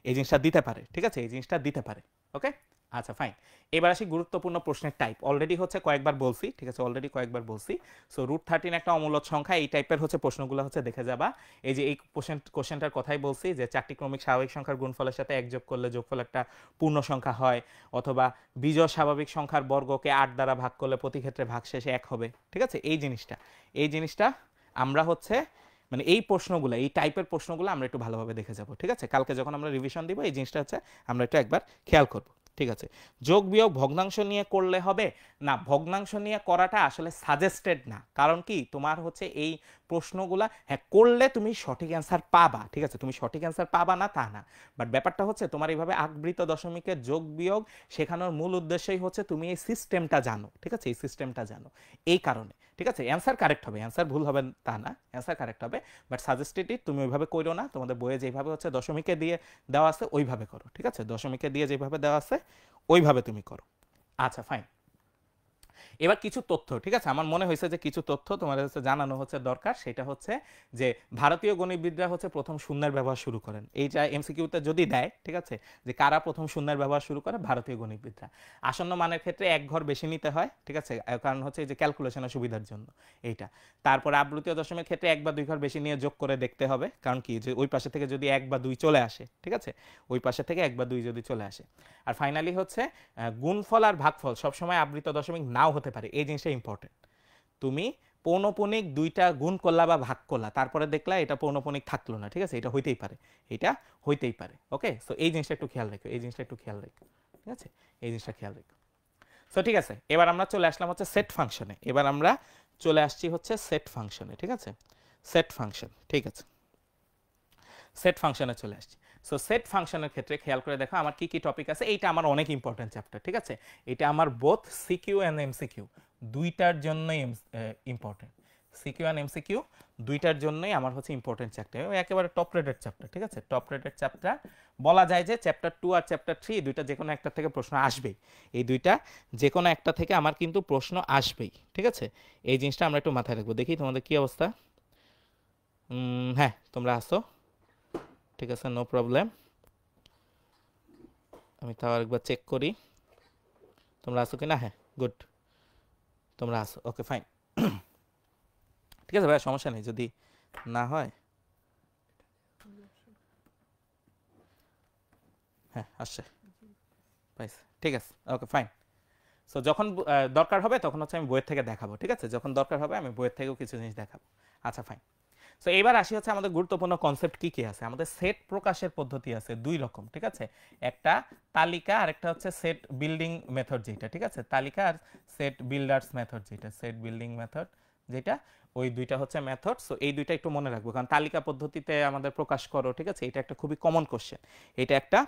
এই জিনিসটা দিতে পারে, ঠিক আছে, এই জিনিসটা দিতে পারে। ওকে, আচ্ছা ফাইন। এবার আসি গুরুত্বপূর্ণ প্রশ্নের টাইপ, অলরেডি হচ্ছে কয়েকবার বলছি, ঠিক আছে, অলরেডি কয়েকবার বলছি। সো √13 একটা অমূলদ সংখ্যা, এই টাইপের হচ্ছে প্রশ্নগুলো হচ্ছে দেখে যাবা। এই যে এই কোশ্চেনটার কথাই বলছি যে 4টি ক্রমিক স্বাভাবিক সংখ্যার গুণফলের সাথে 1 যোগ করলে যোগফল একটা পূর্ণ সংখ্যা হয়, অথবা বিজোড় স্বাভাবিক সংখ্যার বর্গকে 8 দ্বারা ভাগ করলে প্রতি ক্ষেত্রে ভাগশেষে 1 হবে, ঠিক আছে, এই জিনিসটা, এই জিনিসটা আমরা হচ্ছে মানে এই প্রশ্নগুলো, এই টাইপের প্রশ্নগুলো আমরা একটু ভালোভাবে দেখে যাব, ঠিক আছে, কালকে যখন আমরা রিভিশন দিব এই জিনিসটা হচ্ছে আমরা একটু একবার খেয়াল করব, ঠিক আছে। যোগ বিয়োগ ভগ্নাংশ নিয়ে করলে হবে না, ভগ্নাংশ নিয়ে করাটা আসলে সাজেস্টেড না, কারণ কি তোমার হচ্ছে এই প্রশ্নগুলা হ্যাঁ করলে তুমি সঠিক অ্যান্সার পাবা, ঠিক আছে, তুমি সঠিক অ্যান্সার পাবা না তা না, বাট ব্যাপারটা হচ্ছে তোমার এইভাবে আবৃত দশমিকের যোগ বিয়োগ শেখানোর মূল উদ্দেশ্যই হচ্ছে তুমি এই সিস্টেমটা জানো, ঠিক আছে, এই সিস্টেমটা জানো, এই কারণে, ঠিক আছে। অ্যান্সার কারেক্ট হবে, অ্যান্সার ভুল হবে তা না, অ্যান্সার কারেক্ট হবে, বাট সাজেস্টেড তুমি ওইভাবে করো না, তোমাদের বইয়ে যেভাবে হচ্ছে দশমিকে দিয়ে দেওয়া আছে ওইভাবে করো, ঠিক আছে, দশমিকে দিয়ে যেভাবে দেওয়া আছে ওইভাবে তুমি করো। আচ্ছা ফাইন। এবার কিছু তথ্য, ঠিক আছে, আমার মনে হয়েছে যে কিছু তথ্য তোমাদের হচ্ছে জানানো হচ্ছে দরকার, সেটা হচ্ছে যে ভারতীয় গণিতবিদরা হচ্ছে প্রথম শূন্যের ব্যবহার শুরু করেন, এইটা এমসিকিউতে যদি দেয়, ঠিক আছে, যে কারা প্রথম শূন্যের ব্যবহার শুরু করে, ভারতীয় গণিতবিদরা। আসন্ন মানের ক্ষেত্রে 1 ঘর বেশি নিতে হয়, ঠিক আছে, কারণ হচ্ছে এই যে ক্যালকুলেশনের সুবিধার জন্য এইটা। তারপরে আবৃতীয় দশমিকের ক্ষেত্রে 1 বা 2 ঘর বেশি নিয়ে যোগ করে দেখতে হবে, কারণ কি যে ওই পাশে থেকে যদি 1 বা 2 চলে আসে, ঠিক আছে, ওই পাশে থেকে 1 বা 2 যদি চলে আসে। আর ফাইনালি হচ্ছে গুণফল আর ভাগফল সবসময় আবৃত দশমিক নাও হতে পারে, এই জিনিসটা ইম্পর্টেন্ট। তুমি পৌনপুনিক দুইটা গুণ করলা বা ভাগ করলা, তারপরে দেখলা এটা পৌনপুনিক থাকলো না, ঠিক আছে, এটা হইতেই পারে, এটা হইতেই পারে। ওকে, সো এই জিনিসটা একটু খেয়াল রেখো, এই জিনিসটা একটু খেয়াল রেখো, ঠিক আছে, এই জিনিসটা খেয়াল রেখো। সো ঠিক আছে, এবার আমরা চলে আসলাম হচ্ছে সেট ফাংশনে, এবার আমরা চলে আসছি হচ্ছে সেট ফাংশনে, ঠিক আছে, সেট ফাংশন, ঠিক আছে, সেট ফাংশনে চলে আসছি। সো সেট ফাংশনের ক্ষেত্রে খেয়াল করে দেখো আমার কি কি টপিক আছে, এইটা আমার অনেক ইম্পর্টেন্ট চ্যাপ্টার, ঠিক আছে, এটা আমার বোথ সিকিউ অ্যান্ড এমসিকিউ দুইটার জন্যই ইম্পর্টেন্ট, সিকিউ অ্যান্ড এমসিকিউ দুইটার জন্যই আমার হচ্ছে ইম্পর্টেন্ট চ্যাপ্টার, একেবারে টপ রেটেড চ্যাপ্টার, ঠিক আছে, টপ রেটেড চ্যাপ্টার। বলা যায় যে চ্যাপ্টার 2 আর চ্যাপ্টার 3 দুইটা যে কোনো একটা থেকে প্রশ্ন আসবেই, এই দুইটা যে কোনো একটা থেকে আমার কিন্তু প্রশ্ন আসবেই, ঠিক আছে, এই জিনিসটা আমরা একটু মাথায় রাখবো। দেখি তোমাদের কি অবস্থা, হ্যাঁ তোমরা আসো, ঠিক আছে, নো প্রবলেম, আমি তাও আরেকবার চেক করি তোমরা আসো কি না, হ্যাঁ গুড, তোমরা আসো, ওকে ফাইন, ঠিক আছে ভাই, সমস্যা নেই, যদি না হয় হ্যাঁ আসছে পাইছে, ঠিক আছে, ওকে ফাইন। সো যখন দরকার হবে তখন হচ্ছে আমি বইয়ের থেকে দেখাবো, ঠিক আছে, যখন দরকার হবে আমি বইয়ের থেকেও কিছু জিনিস দেখাবো। আচ্ছা ফাইন। সো এবার আসি হচ্ছে আমাদের গুরুত্বপূর্ণ কনসেপ্ট কি কি আছে। আমাদের সেট প্রকাশের পদ্ধতি আছে দুই রকম, ঠিক আছে, একটা তালিকা আর একটা হচ্ছে সেট বিল্ডিং মেথড যেটা, ঠিক আছে, তালিকা আর সেট বিল্ডার্স মেথড যেটা, সেট বিল্ডিং মেথড, যেটা ওই দুইটা হচ্ছে মেথড। সো এই দুইটা একটু মনে রাখবো, কারণ তালিকা পদ্ধতিতে আমাদের প্রকাশ করো, ঠিক আছে, এটা একটা খুবই কমন কোশ্চেন, এটা একটা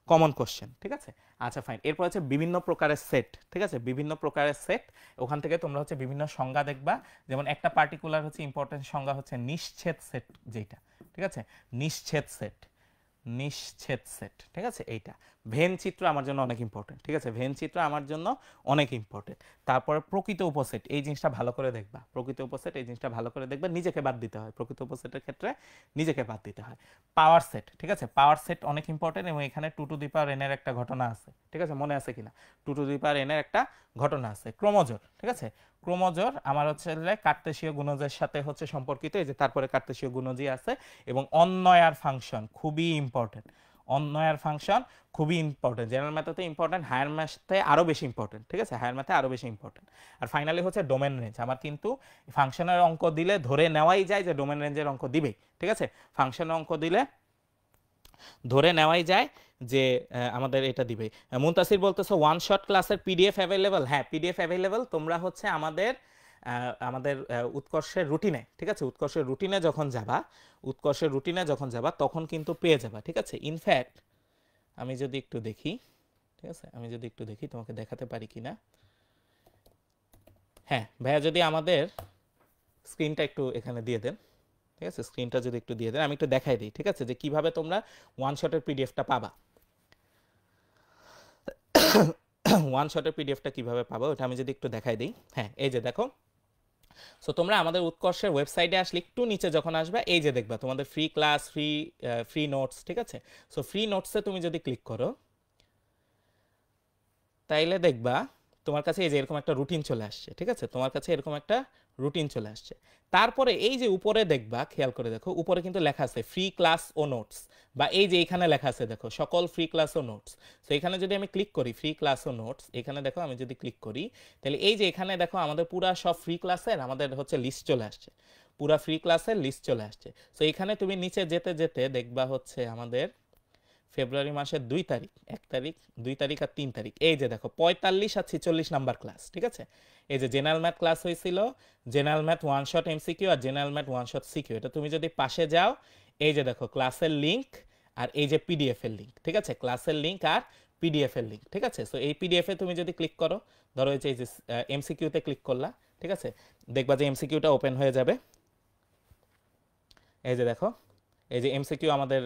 কমন কোশ্চেন, ঠিক আছে। আচ্ছা ফাইন, এরপর হচ্ছে বিভিন্ন প্রকারের সেট, ঠিক আছে, বিভিন্ন প্রকারের সেট। ওখান থেকে তোমরা হচ্ছে বিভিন্ন সংজ্ঞা দেখবা, যেমন একটা পার্টিকুলার হচ্ছে ইম্পর্টেন্ট সংজ্ঞা হচ্ছে নিশ্ছেদ সেট, যেটা, ঠিক আছে, নিশ্ছেদ সেট, নিশ্ছেদ সেট, ঠিক আছে। এইটা ভেন চিত্র আমার জন্য অনেক ইম্পর্টেন্ট, ঠিক আছে, ভেন চিত্র আমার জন্য অনেক ইম্পর্টেন্ট। তারপরে প্রকৃত উপসেট, এই জিনিসটা ভালো করে দেখবা, প্রকৃত উপসেট এই জিনিসটা ভালো করে দেখবা, নিজেকে বাদ দিতে হয় প্রকৃত উপসেটের ক্ষেত্রে, নিজেকে বাদ দিতে হয়। পাওয়ার সেট, ঠিক আছে, পাওয়ার সেট অনেক ইম্পর্টেন্ট, এবং এখানে 2n এর একটা ঘটনা আছে, ঠিক আছে, মনে আছে কিনা, 2n এর একটা ঘটনা আছে। ক্রোমোজোর, ঠিক আছে, ক্রোমোজোর আমার হচ্ছে কার্তেশীয় গুণজের সাথে হচ্ছে সম্পর্কিত, এই যে তারপরে কার্তেশীয় গুণজই আছে। এবং অন্বয়ার ফাংশন খুবই ইম্পর্টেন্ট, অন্বয়ার ফাংশন খুবই ইম্পর্টেন্ট, জেনারেল ম্যাথে ইম্পর্টেন্ট, হায়ার ম্যাথে আরও বেশি ইম্পর্টেন্ট, ঠিক আছে, হায়ার ম্যাথে আরও বেশি ইম্পর্টেন্ট। আর ফাইনালি হচ্ছে ডোমেন রেঞ্জ, আমার কিন্তু ফাংশনের অঙ্ক দিলে ধরে নেওয়াই যায় যে ডোমেন রেঞ্জের অঙ্ক দিবেই, ঠিক আছে, ফাংশনের অঙ্ক দিলে ধরে নেওয়াই যায় যে আমাদের এটা দিবে। মুনতাসির বলতেছো ওয়ান শট ক্লাসের পিডিএফ অ্যাভেলেবল, হ্যাঁ পিডিএফ অ্যাভেলেবল, তোমরা হচ্ছে আমাদের আমাদের উৎকর্ষের রুটিনে, ঠিক আছে, উৎকর্ষের রুটিনে যখন যাবা, উৎকর্ষের রুটিনে যখন যাবা তখন কিন্তু পেয়ে যাবা, ঠিক আছে। ইনফ্যাক্ট আমি যদি একটু দেখি, ঠিক আছে, আমি যদি একটু দেখি তোমাকে দেখাতে পারি কিনা, হ্যাঁ ভাইয়া যদি আমাদের স্ক্রিনটা একটু এখানে দিয়ে দেন, ঠিক আছে, স্ক্রিনটা যদি একটু দিয়ে দেন আমি একটু দেখাই দিই, ঠিক আছে, যে কিভাবে তোমরা ওয়ান শটের পিডিএফটা পাবা, ওয়ান শটের পিডিএফটা কিভাবে পাবো ওটা আমি যদি একটু দেখাই দিই। হ্যাঁ এই যে দেখো, সো তোমরা আমাদের উৎকর্ষের ওয়েবসাইটে আসলে একটু নিচে যখন আসবে এই যে দেখবা তোমাদের ফ্রি ক্লাস, ফ্রি নোটস, ঠিক আছে। সো ফ্রি নোটসে তুমি যদি ক্লিক করো তাইলে দেখবা তোমার কাছে এই যে এরকম একটা রুটিন চলে আসছে, ঠিক আছে, তোমার কাছে এরকম একটা রুটিন চলে আসছে। তারপরে এই যে উপরে দেখবা, খেয়াল করে দেখো উপরে কিন্তু লেখা আছে ফ্রি ক্লাস ও নোটস, বা এই যে এখানে লেখা আছে দেখো সকল ফ্রি ক্লাস ও নোটস। তো এখানে যদি আমি ক্লিক করি ফ্রি ক্লাস ও নোটস, এখানে দেখো আমি যদি ক্লিক করি তাহলে এই যে এখানে দেখো আমাদের পুরা সব ফ্রি ক্লাসের আমাদের হচ্ছে লিস্ট চলে আসছে, পুরা ফ্রি ক্লাসের লিস্ট চলে আসছে। তো এখানে তুমি নিচে যেতে যেতে দেখবা হচ্ছে আমাদের ফেব্রুয়ারি মাসের 2 তারিখ, 1 তারিখ, 2 তারিখ আর 3 তারিখ, এই যে দেখো 45 আর 46 নাম্বার ক্লাস, ঠিক আছে। এই যে জেনারেল ম্যাথ ক্লাস হয়েছিল, general math one shot MCQ আর general math one shot CQ, এটা তুমি যদি পাশে যাও এই যে দেখো ক্লাসের লিঙ্ক আর এই যে পিডিএফ এর লিঙ্ক, ঠিক আছে, ক্লাসের লিঙ্ক আর পিডিএফ এর লিঙ্ক, ঠিক আছে। সো এই পিডিএফ এ তুমি যদি ক্লিক করো, ধরো এই যে এমসিকিউতে ক্লিক করলা, ঠিক আছে, দেখবা যে এমসিকিউটা ওপেন হয়ে যাবে, এই যে দেখো এই যে এমসিকিউ আমাদের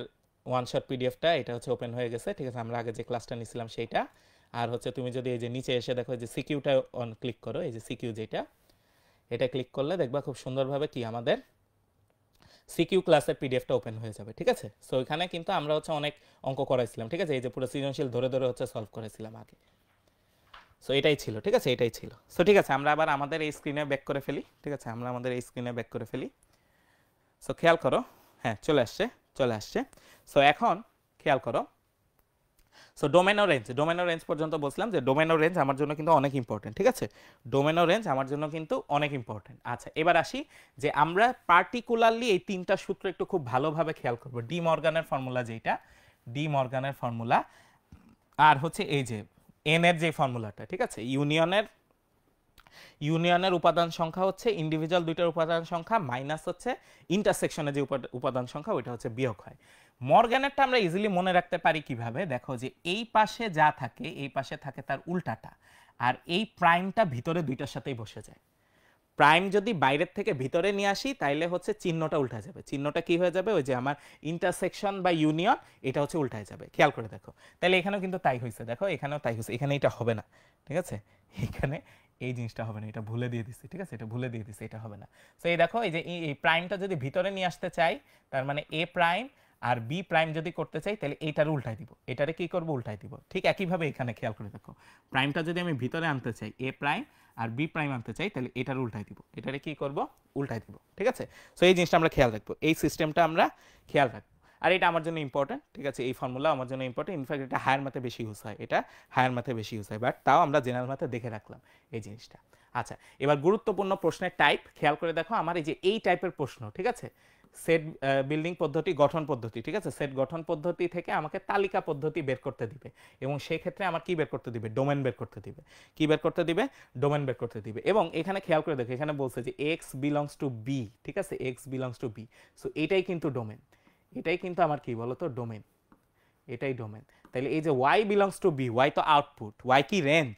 ওয়ান শট পিডিএফটা এটা হচ্ছে ওপেন হয়ে গেছে, ঠিক আছে, আমরা আগে যে ক্লাসটা নিছিলাম সেইটা। আর হচ্ছে তুমি যদি এই যে নিচে এসে দেখো যে সিকিউটা অন ক্লিক করো, এই যে সিকিউ যেটা, এটা ক্লিক করলে দেখবা খুব সুন্দরভাবে কি আমাদের সিকিউ ক্লাসের পিডিএফটা ওপেন হয়ে যাবে, ঠিক আছে। সো এখানে কিন্তু আমরা হচ্ছে অনেক অঙ্ক করাইছিলাম, ঠিক আছে, এই যে পুরো সৃজনশীল ধরে ধরে হচ্ছে সলভ করেছিলাম আগে। সো এটাই ছিল, ঠিক আছে, এটাই ছিল। সো ঠিক আছে আমরা আবার আমাদের এই স্ক্রিনে ব্যাক করে ফেলি, ঠিক আছে, আমরা আমাদের এই স্ক্রিনে ব্যাক করে ফেলি। সো খেয়াল করো, হ্যাঁ চলে আসছে, চলে আসছে। সো এখন খেয়াল করো, সো ডোমেন ও রেঞ্জ, ডোমেন ও রেঞ্জ পর্যন্ত বলছিলাম যে ডোমেন ও রেঞ্জ আমার জন্য কিন্তু অনেক ইম্পর্টেন্ট, ঠিক আছে, ডোমেন ও রেঞ্জ আমার জন্য কিন্তু অনেক ইম্পর্টেন্ট। আচ্ছা এবার আসি যে আমরা পার্টিকুলারলি এই তিনটা সূত্র একটু খুব ভালোভাবে খেয়াল করবো, ডি মর্গানের ফর্মুলা যেটা, ডি মর্গানের ফর্মুলা, আর হচ্ছে এই যে এন এর যে ফর্মুলাটা, ঠিক আছে, ইউনিয়নের উপাদান সংখ্যা হচ্ছে ইন্ডিভিজুয়াল দুইটার উপাদান সংখ্যা মাইনাস হচ্ছে ইন্টারসেকশনে যে উপাদান সংখ্যা ওইটা হচ্ছে বিয়োগ হয়। মর্গ্যানেরটা আমরা ইজিলি মনে রাখতে পারি কিভাবে, দেখো যে এই পাশে যা থাকে এই পাশে থাকে তার উল্টাটা, আর এই প্রাইমটা ভিতরে দুইটার সাথেই বসে যায়। প্রাইম যদি বাইরের থেকে ভিতরে নিয়ে আসি তাইলে হচ্ছে চিহ্নটা উল্টা যাবে, চিহ্নটা কি হয়ে যাবে, ওই যে আমার ইন্টারসেকশন বা ইউনিয়ন এটা হচ্ছে উল্টায় যাবে, খেয়াল করে দেখো। তাহলে এখানেও কিন্তু তাই হয়েছে, দেখো এখানেও তাই হয়েছে, এখানে এটা হবে না, ঠিক আছে, এখানে এই জিনিসটা হবে না, এটা ভুলে দিয়ে দিচ্ছি, ঠিক আছে, এটা ভুলে দিয়ে দিচ্ছি, এটা হবে না। সো এই দেখো এই যে এই প্রাইমটা যদি ভিতরে নিয়ে আসতে চাই তার মানে এ প্রাইম আর বি প্রাইম যদি করতে চাই তাহলে এইটার উল্টাই দিব, এটারে কি করব উল্টাই দিব। ঠিক একইভাবে এখানে খেয়াল করে দেখো, প্রাইমটা যদি আমি ভিতরে আনতে চাই এ প্রাইম আর বি প্রাইম আনতে চাই তাহলে এটার উল্টাই দিব, এটারে কি করব উল্টাই দিব, ঠিক আছে। সো এই জিনিসটা আমরা খেয়াল রাখবো, এই সিস্টেমটা আমরা খেয়াল রাখবো। আর এটা আমার জন্য ইম্পর্টেন্ট, ঠিক আছে, এই ফর্মুলা আমার জন্য ইম্পর্টেন্ট, ইনফ্যাক্ট এটা হায়ার ম্যাথে বেশি ইউজ হয়, এটা হায়ার ম্যাথে বেশি ইউজ হয়, বাট তাও আমরা জেনারেল ম্যাথে দেখে রাখলাম এই জিনিসটা। আচ্ছা, এবার গুরুত্বপূর্ণ প্রশ্নের টাইপ খেয়াল করে দেখো। আমার এই টাইপের প্রশ্ন, ঠিক আছে, সেট বিল্ডিং পদ্ধতি, গঠন পদ্ধতি, ঠিক আছে, সেট গঠন পদ্ধতি থেকে আমাকে তালিকা পদ্ধতি বের করতে দিবে, এবং সেই ক্ষেত্রে আমার কি বের করতে দিবে, ডোমেন বের করতে দিবে। কি বের করতে দিবে, ডোমেন বের করতে দিবে। এবং এখানে খেয়াল করে দেখো, এখানে বলছে যে এক্স বিলংস টু বি, ঠিক আছে, x belongs to b. So এটাই কিন্তু ডোমেন, এটাই কিন্তু আমার কি বলতো ডোমেন, এটাই ডোমেন। তাহলে এই যে y belongs to b, y তো আউটপুট, ওয়াই কি রেঞ্জ,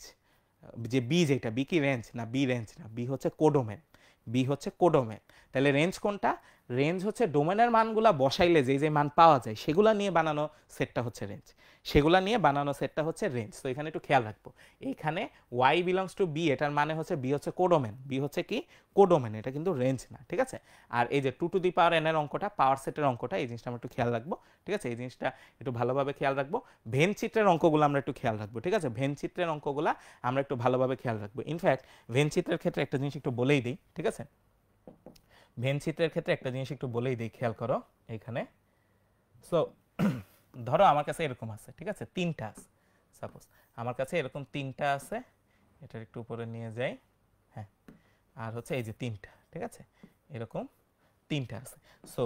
যে বি, যেটা বি কি রেঞ্জ না, বি রেঞ্জ না, বি হচ্ছে কোডোমেন, বি হচ্ছে কোডোমেন। তাহলে রেঞ্জ কোনটা, রেঞ্জ হচ্ছে ডোমেনের মানগুলা বসাইলে যে যে মান পাওয়া যায় সেগুলা নিয়ে বানানো সেটটা হচ্ছে রেঞ্জ, সেগুলা নিয়ে বানানো সেটটা হচ্ছে রেঞ্জ। তো এখানে একটু খেয়াল রাখবো, এখানে ওয়াই বিলংস টু বি, এটার মানে হচ্ছে বি হচ্ছে কোডোমেন, বি হচ্ছে কি কোডোমেন, এটা কিন্তু রেঞ্জ না, ঠিক আছে। আর এই যে 2 টু দি পাওয়ার এন এর অঙ্কটা, পাওয়ার সেটের অঙ্কটা, এই জিনিসটা আমরা একটু খেয়াল রাখবো, ঠিক আছে, এই জিনিসটা একটু ভালোভাবে খেয়াল রাখবো। ভেন চিত্রের অঙ্কগুলো আমরা একটু খেয়াল রাখবো, ঠিক আছে, ভেন চিত্রের অঙ্কগুলা আমরা একটু ভালোভাবে খেয়াল রাখবো। ইনফ্যাক্ট ভেন চিত্রের ক্ষেত্রে একটা জিনিস একটু বলেই দিই, ঠিক আছে, ভেন চিত্রের ক্ষেত্রে একটা জিনিস একটু বলেই দিই, খেয়াল করো এখানে। সো ধরো আমার কাছে এরকম আছে, ঠিক আছে, তিনটা আছে, সাপোজ আমার কাছে এরকম তিনটা আছে, এটার একটু উপরে নিয়ে যাই, হ্যাঁ, আর হচ্ছে এই যে তিনটা, ঠিক আছে, এরকম তিনটা আছে। সো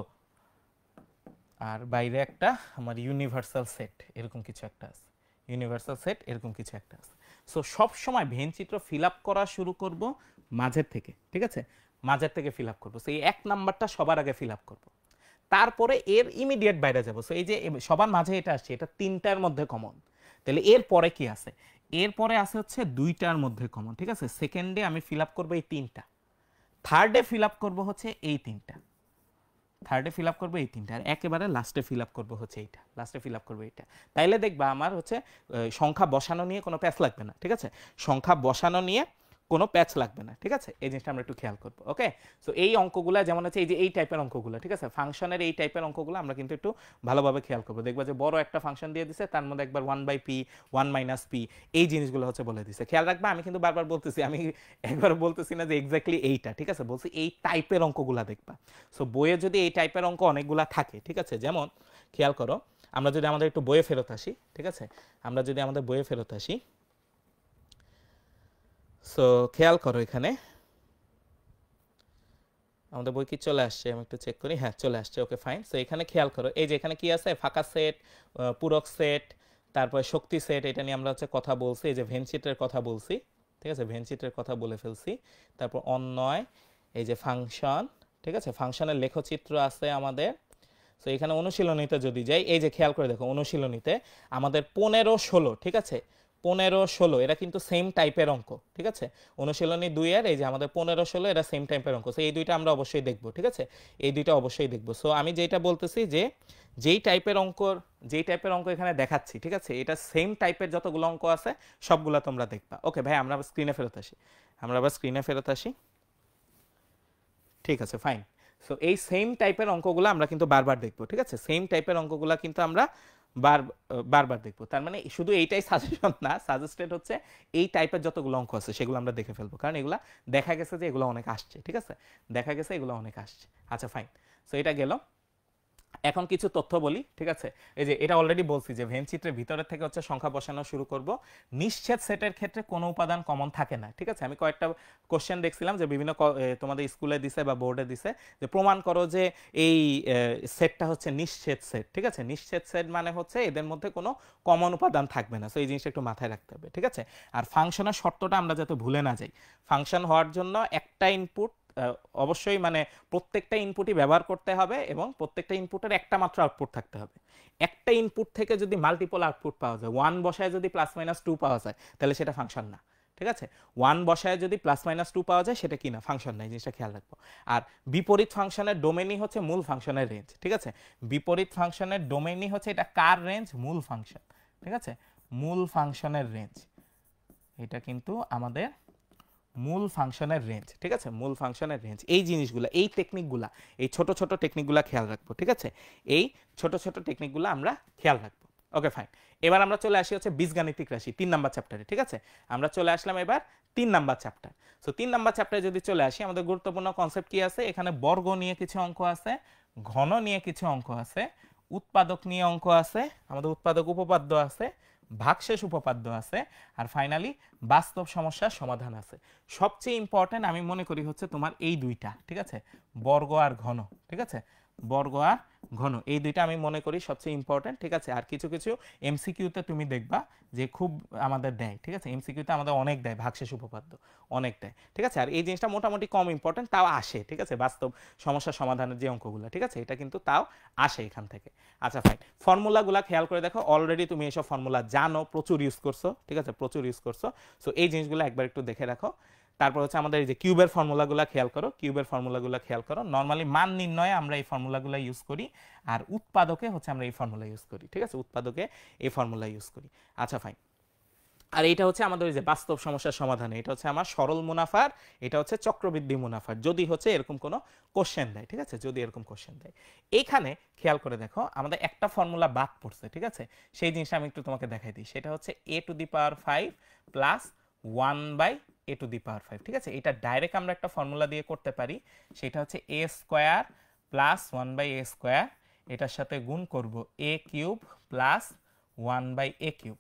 আর বাইরে একটা আমার ইউনিভার্সাল সেট এরকম কিছু একটা আছে, ইউনিভার্সাল সেট এরকম কিছু একটা আছে। সো সব সময় ভেন চিত্র ফিল আপ করা শুরু করব মাঝের থেকে, ঠিক আছে, মাঝের থেকে ফিল আপ করবো। সেই এক নাম্বারটা সবার আগে ফিল আপ করবো, তারপরে এর ইমিডিয়েট বাইরে যাবো। সো এই যে সবার মাঝে এটা আসছে, এটা তিনটার মধ্যে কমন, তাহলে এর পরে কি আছে, এরপরে আছে হচ্ছে দুইটার মধ্যে কমন, ঠিক আছে, সেকেন্ডে আমি ফিল আপ করবো এই তিনটা, থার্ডে ফিল আপ করবো হচ্ছে এই তিনটা, থার্ডে ফিল আপ করবো এই তিনটা, আর একেবারে লাস্টে ফিল আপ করবো হচ্ছে এইটা, লাস্টে ফিল আপ করবো এইটা। তাইলে দেখবা আমার হচ্ছে সংখ্যা বসানো নিয়ে কোনো প্যাচ লাগবে না, ঠিক আছে, সংখ্যা বসানো নিয়ে কোনো প্যাচ লাগবে না, ঠিক আছে, এই জিনিসটা আমরা একটু খেয়াল করবো। ওকে, সো এই অঙ্কগুলো যেমন হচ্ছে এই যে এই টাইপের অঙ্কগুলো, ঠিক আছে, ফাংশনের এই টাইপের অঙ্কগুলো আমরা কিন্তু একটু ভালোভাবে খেয়াল করবো। দেখবা যে বড় একটা ফাংশন দিয়ে দিছে, তার মধ্যে একবার 1/p 1 - p এই জিনিসগুলো হচ্ছে বলে দিছে, খেয়াল রাখবা। আমি কিন্তু বারবার বলতেছি, আমি একবার বলতেছি না যে এক্স্যাক্টলি এইটা, ঠিক আছে, বলছি এই টাইপের অঙ্কগুলো দেখবা। সো বইয়ে যদি এই টাইপের অঙ্ক অনেকগুলা থাকে, ঠিক আছে, যেমন খেয়াল করো, আমরা যদি আমাদের একটু বইয়ে ফেরত আসি, ঠিক আছে, আমরা যদি আমাদের বইয়ে ফেরত আসি, সো খেয়াল করো এখানে আমাদের বই কি চলে আসছে, আমি একটু চেক করি, হ্যাঁ চলে আসছে, ওকে ফাইন। সো এখানে খেয়াল করো, এই যে এখানে কি আছে, ফাঁকা সেট, পূরক সেট, তারপরে শক্তি সেট, এটা নিয়ে আমরা হচ্ছে কথা বলছি, এই যে ভেন চিত্রের কথা বলছি, ঠিক আছে, ভেন চিত্রের কথা বলে ফেলছি। তারপর অন্যয়, এই যে ফাংশন, ঠিক আছে, ফাংশনের লেখচিত্র আছে আমাদের। সো এখানে অনুশীলনীতে যদি যাই, এই যে খেয়াল করে দেখো অনুশীলনীতে আমাদের 15 16, ঠিক আছে, 15 16 এরা কিন্তু সেম টাইপের অঙ্ক, ঠিক আছে, অনুশীলনী 2 এর এই যে আমাদের 15 16 এরা সেম টাইপের অঙ্ক। সো এই দুইটা আমরা অবশ্যই দেখবো, ঠিক আছে, এই দুইটা অবশ্যই দেখবো। সো আমি যেটা বলতেছি যে যেই টাইপের অঙ্ক এখানে দেখাচ্ছি, ঠিক আছে, এটা সেম টাইপের যতগুলো অঙ্ক আছে সবগুলো তোমরা দেখবা। ওকে ভাই, আমরা আবার স্ক্রিনে ফেরত আসি, আমরা আবার স্ক্রিনে ফেরত আসি, ঠিক আছে ফাইন। সো এই সেম টাইপের অঙ্কগুলো আমরা কিন্তু বারবার দেখবো, ঠিক আছে, সেম টাইপের অঙ্কগুলো কিন্তু আমরা বারবার দেখবো। তার মানে শুধু এইটাই সাজেশন না, সাজেস্টেড হচ্ছে এই টাইপের যতগুলো অঙ্ক আছে সেগুলো আমরা দেখে ফেলবো, কারণ এগুলা দেখা গেছে যে এগুলো অনেক আসছে, ঠিক আছে, দেখা গেছে এগুলো অনেক আসছে। আচ্ছা ফাইন, সো এটা গেল। এখন কিছু তথ্য বলি, ঠিক আছে, এই যে এটা অলরেডি বলছি যে ভেন চিত্রের ভিতরে থেকে হচ্ছে সংখ্যা বসানো শুরু করব। নিশ্চিত সেটের ক্ষেত্রে কোনো উপাদান কমন থাকে না, ঠিক আছে, আমি কয়েকটা কোশ্চেন দেখছিলাম যে বিভিন্ন তোমাদের স্কুলে দিছে বা বোর্ডে দিছে, যে প্রমাণ করো যে এই সেটটা হচ্ছে নিশ্চিত সেট, ঠিক আছে, নিশ্চিত সেট মানে হচ্ছে এদের মধ্যে কোনো কমন উপাদান থাকবে না। সো এই জিনিসটা একটু মাথায় রাখতে হবে, ঠিক আছে। আর ফাংশনের শর্তটা আমরা যাতে ভুলে না যাই, ফাংশন হওয়ার জন্য একটা ইনপুট অবশ্যই, মানে প্রত্যেকটা ইনপুটই ব্যবহার করতে হবে এবং প্রত্যেকটা ইনপুটের একটা মাত্র আউটপুট থাকতে হবে। একটা ইনপুট থেকে যদি মাল্টিপল আউটপুট পাওয়া যায়, 1 বসায় যদি +-2 পাওয়া যায়, তাহলে সেটা ফাংশন না, ঠিক আছে, 1 বসায় যদি +-2 পাওয়া যায় সেটা কি না, ফাংশন না, এই জিনিসটা খেয়াল রাখবো। আর বিপরীত ফাংশনের ডোমেইনই হচ্ছে মূল ফাংশনের রেঞ্জ, ঠিক আছে, বিপরীত ফাংশনের ডোমেইনই হচ্ছে এটা কার রেঞ্জ, মূল ফাংশন, ঠিক আছে, মূল ফাংশনের রেঞ্জ, এটা কিন্তু আমাদের মূল ফাংশনের রেঞ্জ, ঠিক আছে, মূল ফাংশনের রেঞ্জ। এই জিনিসগুলো, এই টেকনিকগুলা, এই ছোট ছোট টেকনিকগুলা খেয়াল রাখবো, ঠিক আছে, এই ছোট ছোট টেকনিকগুলো আমরা খেয়াল রাখবো। ওকে ফাইন, এবার আমরা চলে আসি হচ্ছে বীজগাণিতিক রাশি 3 নাম্বার চ্যাপ্টারে, ঠিক আছে, আমরা চলে আসলাম এবার 3 নাম্বার চ্যাপ্টার। সো 3 নাম্বার চ্যাপ্টারে যদি চলে আসি, আমাদের গুরুত্বপূর্ণ কনসেপ্ট কি আছে, এখানে বর্গ নিয়ে কিছু অঙ্ক আছে, ঘন নিয়ে কিছু অঙ্ক আছে, উৎপাদক নিয়ে অঙ্ক আছে, আমাদের উৎপাদক উপপাদ্য আছে, ভাগশেষ উপপাদ্য আছে, আর ফাইনালি বাস্তব সমস্যার সমাধান আছে। সবচেয়ে ইম্পর্টেন্ট আমি মনে করি হচ্ছে তোমার এই দুইটা, ঠিক আছে, বর্গ আর ঘন, ঠিক আছে, বর্গ আর ঘন, এই দুইটা আমি মনে করি সবচেয়ে ইম্পর্টেন্ট, ঠিক আছে। আর কিছু কিছু এমসিকিউতে তুমি দেখবা যে খুব আমাদের দেয়, ঠিক আছে, এমসিকিউতে আমাদের অনেক দেয় ভাগশেষ উপপাদ্য, অনেক দেয়, ঠিক আছে। আর এই জিনিসটা মোটামুটি কম ইম্পর্টেন্ট, তাও আসে, ঠিক আছে, বাস্তব সমস্যা সমাধানের যে অঙ্কগুলো, ঠিক আছে, এটা কিন্তু তাও আসে এখান থেকে। আচ্ছা ফাইন, ফর্মুলাগুলো খেয়াল করে দেখো, অলরেডি তুমি এইসব ফর্মুলা জানো, প্রচুর ইউজ করছো, ঠিক আছে, প্রচুর ইউজ করছো। সো এই জিনিসগুলো একবার একটু দেখে রাখো। তারপর হচ্ছে আমাদের এই যে কিউবের ফর্মুলাগুলো খেয়াল করো, কিউবের ফর্মুলাগুলো খেয়াল করো। নর্মালি মান নির্ণয়ে আমরা এই ফর্মুলাগুলো ইউজ করি, আর উৎপাদকে হচ্ছে আমরা এই ফর্মুলা ইউজ করি, ঠিক আছে, উৎপাদকে এই ফর্মুলা ইউজ করি। আচ্ছা ফাইন, আর এটা হচ্ছে আমাদের যে বাস্তব সমস্যার সমাধানে, এটা হচ্ছে আমার সরল মুনাফার, এটা হচ্ছে চক্রবৃদ্ধি মুনাফার, যদি হচ্ছে এরকম কোনো কোশ্চেন দেয়, ঠিক আছে, যদি এরকম কোশ্চেন দেয়। এইখানে খেয়াল করে দেখো আমাদের একটা ফর্মুলা বাদ পড়ছে, ঠিক আছে, সেই জিনিসটা আমি একটু তোমাকে দেখাই দিই। সেটা হচ্ছে a⁵ প্লাস 1 a⁵, ঠিক আছে। এটা ডাইরেক্ট আমরা একটা ফর্মুলা দিয়ে করতে পারি, সেটা হচ্ছে a² প্লাস 1/a², এটার সাথে গুণ করব a³ প্লাস 1/a³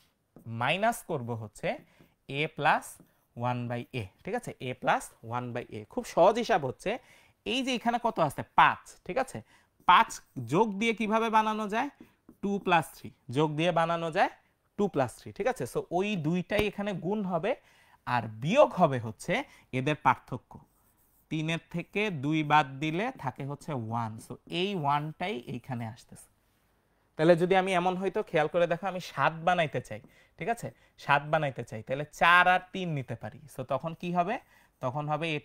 মাইনাস করব হচ্ছে a প্লাস 1/a, ঠিক আছে, a প্লাস 1/a। খুব সহজ হিসাব হচ্ছে, এই যে এখানে কত আছে 5, ঠিক আছে, 5 যোগ দিয়ে কিভাবে বানানো যায় 2 + 3, যোগ দিয়ে বানানো যায় 2 + 3, ঠিক আছে। সো ওই দুইটাই এখানে গুণ হবে, আর বিয়োগ হবে হচ্ছে এদের পার্থক্য। 3 থেকে 2 বাদ দিলে থাকে হচ্ছে 1, সো এই 1টাই এইখানে আসতেছে। তাহলে যদি আমি এমন হয়তো খেয়াল করে দেখো, আমি 7 বানাইতে চাই, ঠিক আছে, 7 বানাইতে চাই, তাহলে 4 আর 3 নিতে পারি। সো তখন কি হবে, তখন হবে a⁴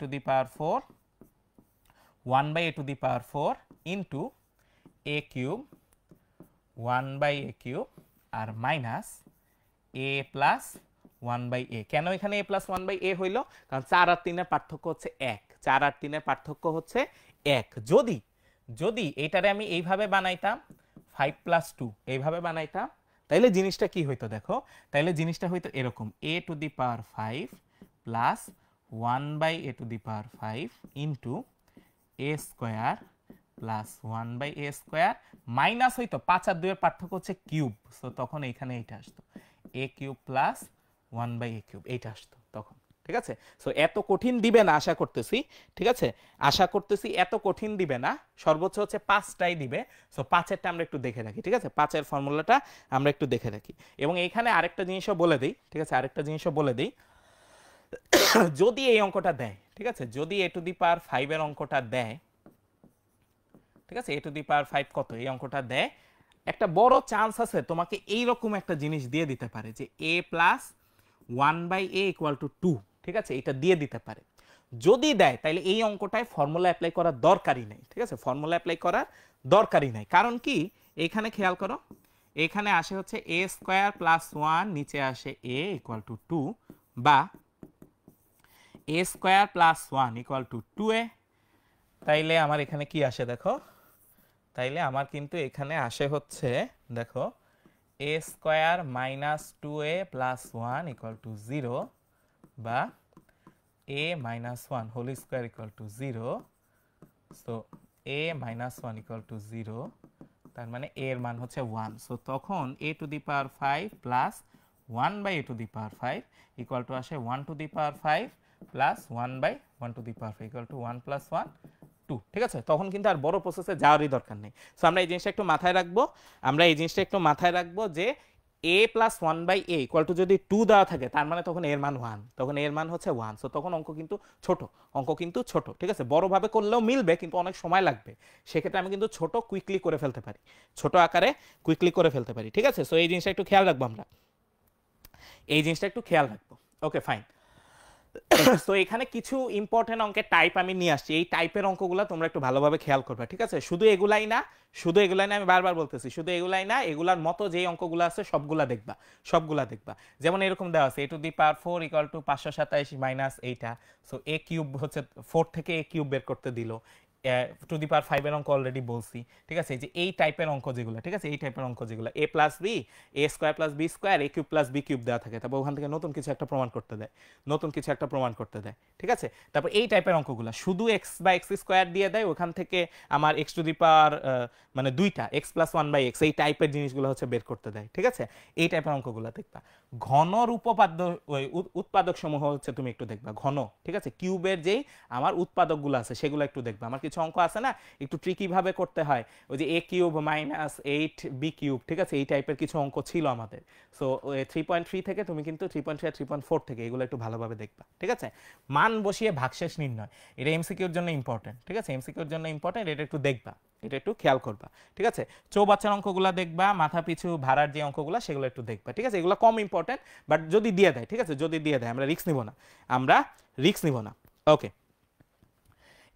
1/a⁴ into a³ 1/a³ আর মাইনাস a প্লাস 1/a। কেন এখানে a প্লাস 1/a হইল, কারণ 4 আর 3 এর পার্থক্য হচ্ছে 1, 4 আর 3 এর পার্থক্য হচ্ছে 1। যদি যদি এটারে আমি এইভাবে বানাইতাম 5 + 2, এইভাবে বানাইতাম, তাইলে জিনিসটা কি হইতো দেখো, তাইলে জিনিসটা হইতো এরকম a⁵ plus 1/a⁵ into a² plus 1/a² minus হইতো 5 আর 2 এর পার্থক্য হচ্ছে কিউব, সো তখন এইখানে এইটা আসতো a³ প্লাস 1/a³, এইটা আসতো তখন, ঠিক আছে। সো এত কঠিন দিবে না আশা করতেছি, ঠিক আছে, আশা করতেছি এত কঠিন দিবে না, সর্বোচ্চ হচ্ছে 5টাই দিবে। সো 5এরটা আমরা একটু দেখে রাখি, ঠিক আছে, 5এর ফর্মুলাটা আমরা একটু দেখে রাখি। এবং এইখানে আরেকটা জিনিসও বলে দিই, ঠিক আছে, আরেকটা জিনিসও বলে দিই, যদি এই অঙ্কটা দেয়, ঠিক আছে, যদি a⁵ এর অঙ্কটা দেয়, ঠিক আছে, a⁵ কত এই অঙ্কটা দেয়, একটা বড় চান্স আছে তোমাকে এইরকম একটা জিনিস দিয়ে দিতে পারে যে a প্লাস 1/a = 2, ঠিক আছে, এটা দিয়ে দিতে পারে। যদি দেয় তাহলে এই অঙ্কটায় ফর্মুলা অ্যাপ্লাই করার দরকারই নাই, ঠিক আছে, ফর্মুলা অ্যাপ্লাই করার দরকারই নাই। কারণ কি, এইখানে খেয়াল করো, এখানে আসে হচ্ছে a² প্লাস 1, নিচে আসে a = 2, বা a² প্লাস 1 = 2a। তাইলে আমার এখানে কি আসে দেখো, তাইলে আমার কিন্তু এখানে আসে হচ্ছে দেখো a² মাইনাস 2a প্লাস 1 = 0, বা a minus 1 whole square = 0। So a minus 1 = 0, তার মানে a এর মান হচ্ছে 1। সো তখন a⁵ plus 1/a⁵ equal to আসে 1⁵ প্লাস 1/1⁵ = 1 + 1 2, ঠিক আছে। তখন কিন্তু আর বড় প্রসেসে যাওয়ারই দরকার নেই। সো আমরা এই জিনিসটা একটু মাথায় রাখবো, আমরা এই জিনিসটা একটু মাথায় রাখবো যে a প্লাস 1/a = যদি 2 দেওয়া থাকে, তার মানে তখন এর মান 1, তখন এর মান হচ্ছে 1। সো তখন অঙ্ক কিন্তু ছোট, অঙ্ক কিন্তু ছোট, ঠিক আছে, বড়ভাবে করলেও মিলবে কিন্তু অনেক সময় লাগবে, সেক্ষেত্রে আমি কিন্তু ছোট কুইকলি করে ফেলতে পারি, ছোট আকারে কুইকলি করে ফেলতে পারি, ঠিক আছে। সো এই জিনিসটা একটু খেয়াল রাখবো, আমরা এই জিনিসটা একটু খেয়াল রাখবো। Okay fine. সো এখানে কিছু ইম্পর্টেন্ট অঙ্কের টাইপ আমি নিয়ে আসছি, এই টাইপের অঙ্কগুলো তোমরা একটু ভালোভাবে খেয়াল করবে, ঠিক আছে। শুধু এগুলাই না, শুধু এগুলাই না, আমি বারবার বলতেছি, শুধু এগুলাই না, এগুলার মতো যেই অঙ্কগুলো আছে সবগুলা দেখবা, সবগুলা দেখবা। যেমন এরকম দেওয়া আছে a⁴ = 527 মাইনাস এইটা, সো a³ হচ্ছে 4 থেকে a³ বের করতে দিল, টু দি পাওয়ার 5 এর অঙ্ক অলরেডি বলছি, ঠিক আছে। এই যে এই টাইপের অঙ্ক যেগুলো, ঠিক আছে, এই টাইপের অঙ্ক যেগুলো a plus B, A square plus B square, A cube plus B cube দেওয়া থাকে, তারপর ওখান থেকে নতুন কিছু একটা প্রমাণ করতে দেয়, নতুন কিছু একটা প্রমাণ করতে দেয়, ঠিক আছে। তারপর এই টাইপের অঙ্কগুলো শুধু এক্স বা এক্স স্কোয়ার দিয়ে দেয়, ওখান থেকে আমার এক্স টু দি পাওয়ার মানে দুইটা x plus one by x, এই টাইপের জিনিসগুলো হচ্ছে বের করতে দেয়, ঠিক আছে। এই টাইপের অঙ্কগুলো দেখবা। ঘনর উপপাদ্য ওই উৎপাদক সমূহ হচ্ছে তুমি একটু দেখবা ঘন, ঠিক আছে। কিউবের যেই আমার উৎপাদকগুলো আছে সেগুলো একটু দেখবা। আমার কিছু অঙ্ক আছে না একটু ট্রিকি ভাবে করতে হয়, ওই যে এ কিউব মাইনাস 8b কিউব, ঠিক আছে, এই টাইপের কিছু অঙ্ক ছিল আমাদের। সো 3.3 থেকে তুমি কিন্তু 3.3 আর 3.4 থেকে এগুলো একটু ভালোভাবে দেখবা, ঠিক আছে। মান বসিয়ে ভাগশেষ নির্ণয়, এটা এমসিকিউর জন্য ইম্পর্টেন্ট, ঠিক আছে, এমসিকিউর জন্য ইম্পর্টেন্ট, এটা একটু দেখবা, এটা একটু খেয়াল করবা, ঠিক আছে। চৌবাচ্চার অঙ্কগুলো দেখবা, মাথা পিছু ভাড়ার যে অঙ্কগুলো সেগুলো একটু দেখবা, ঠিক আছে। এগুলো কম ইম্পর্টেন্ট, বাট যদি দিয়ে দেয়, ঠিক আছে, যদি দিয়ে দেয় আমরা রিস্ক নিব না, আমরা রিস্ক নিব না। ওকে,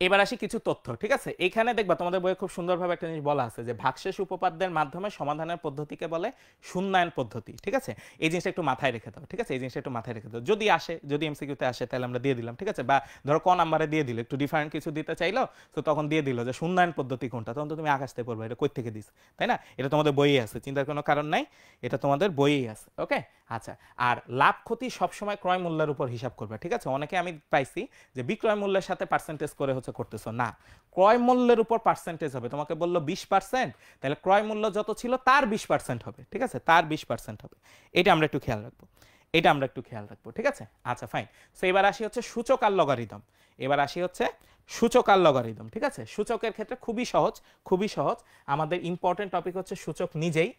এবার আসি কিছু তথ্য, ঠিক আছে। এখানে দেখবা তোমাদের বইয়ে খুব সুন্দরভাবে একটা জিনিস বলা আছে যে ভাগশেষ উপপাদ্যের মাধ্যমে সমাধানের পদ্ধতিকে বলে শূন্যায়ন পদ্ধতি, ঠিক আছে। এই জিনিসটা একটু মাথায় রেখে দাও, ঠিক আছে, এই জিনিসটা একটু মাথায় রেখে দাও। যদি আসে, যদি এমসিকিউতে আসে তাহলে আমরা দিয়ে দিলাম, ঠিক আছে, বা ধরো ক নাম্বারে দিয়ে দিল, একটু ডিফারেন্ট কিছু দিতে চাইলো, তো তখন দিয়ে দিল যে শূন্যায়ন পদ্ধতি কোনটা, তখন তো তুমি আকাশ থেকে পড়বে এটা কই থেকে দিস, তাই না। এটা তোমাদের বইয়ে আছে, চিন্তার কোনো কারণ নাই, এটা তোমাদের বইয়েই আছে। ওকে, আচ্ছা। আর লাভ ক্ষতি সবসময় ক্রয় মূল্যের উপর হিসাব করবে, ঠিক আছে। অনেকে আমি পাইছি যে বিক্রয় মূল্যের সাথে পার্সেন্টেজ করে হচ্ছে করতেছো, না, ক্রয় মূল্যের উপর পার্সেন্টেজ হবে। তোমাকে বললো 20%, তাহলে ক্রয় মূল্য যত ছিল তার 20% হবে, ঠিক আছে, তার 20% হবে। এটা আমরা একটু খেয়াল রাখবো, এটা আমরা একটু খেয়াল রাখবো, ঠিক আছে। আচ্ছা ফাইন। সো এবার আসি হচ্ছে সূচক আর লগারিদম, এবার আসি হচ্ছে সূচক আর লগারিদম, ঠিক আছে। সূচকের ক্ষেত্রে খুবই সহজ, খুবই সহজ। আমাদের ইম্পর্টেন্ট টপিক হচ্ছে সূচক নিজেই,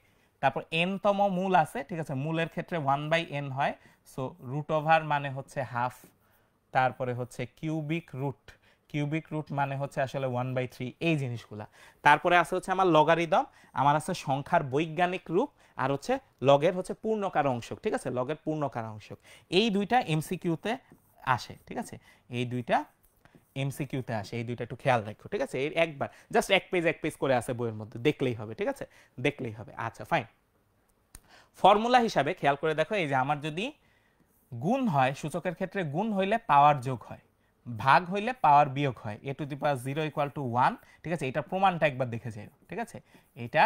তারপর n তম মূল আছে, ঠিক আছে, মূলের ক্ষেত্রে 1/n হয়, সো রুট ওভার মানে হচ্ছে হাফ, তারপরে হচ্ছে কিউবিক রুট, কিউবিক রুট মানে হচ্ছে আসলে 1/3, এই জিনিসগুলা। তারপরে আছে হচ্ছে আমার লগারিদম, আমার আছে সংখ্যার বৈজ্ঞানিক রূপ, আর হচ্ছে লগের হচ্ছে পূর্ণকার অংশক, ঠিক আছে, লগের পূর্ণকার অংশক। এই দুইটা এমসিকিউতে আসে, ঠিক আছে, এই দুইটা এমসিকিউতে আসে, এই দুইটা একটু খেয়াল রাখো, ঠিক আছে। এর একবার জাস্ট এক পেজ করে আছে বইয়ের মধ্যে, দেখলেই হবে, ঠিক আছে, দেখলেই হবে। আচ্ছা ফাইন। ফর্মুলা হিসাবে খেয়াল করে দেখো, এই যে আমার যদি গুণ হয়, সূচকের ক্ষেত্রে গুণ হইলে পাওয়ার যোগ হয়, ভাগ হইলে পাওয়ার বিয়োগ হয়, a টু দি পাওয়ার 0 = 1, ঠিক আছে। এটা প্রমাণটা একবার দেখে যাও, ঠিক আছে, এটা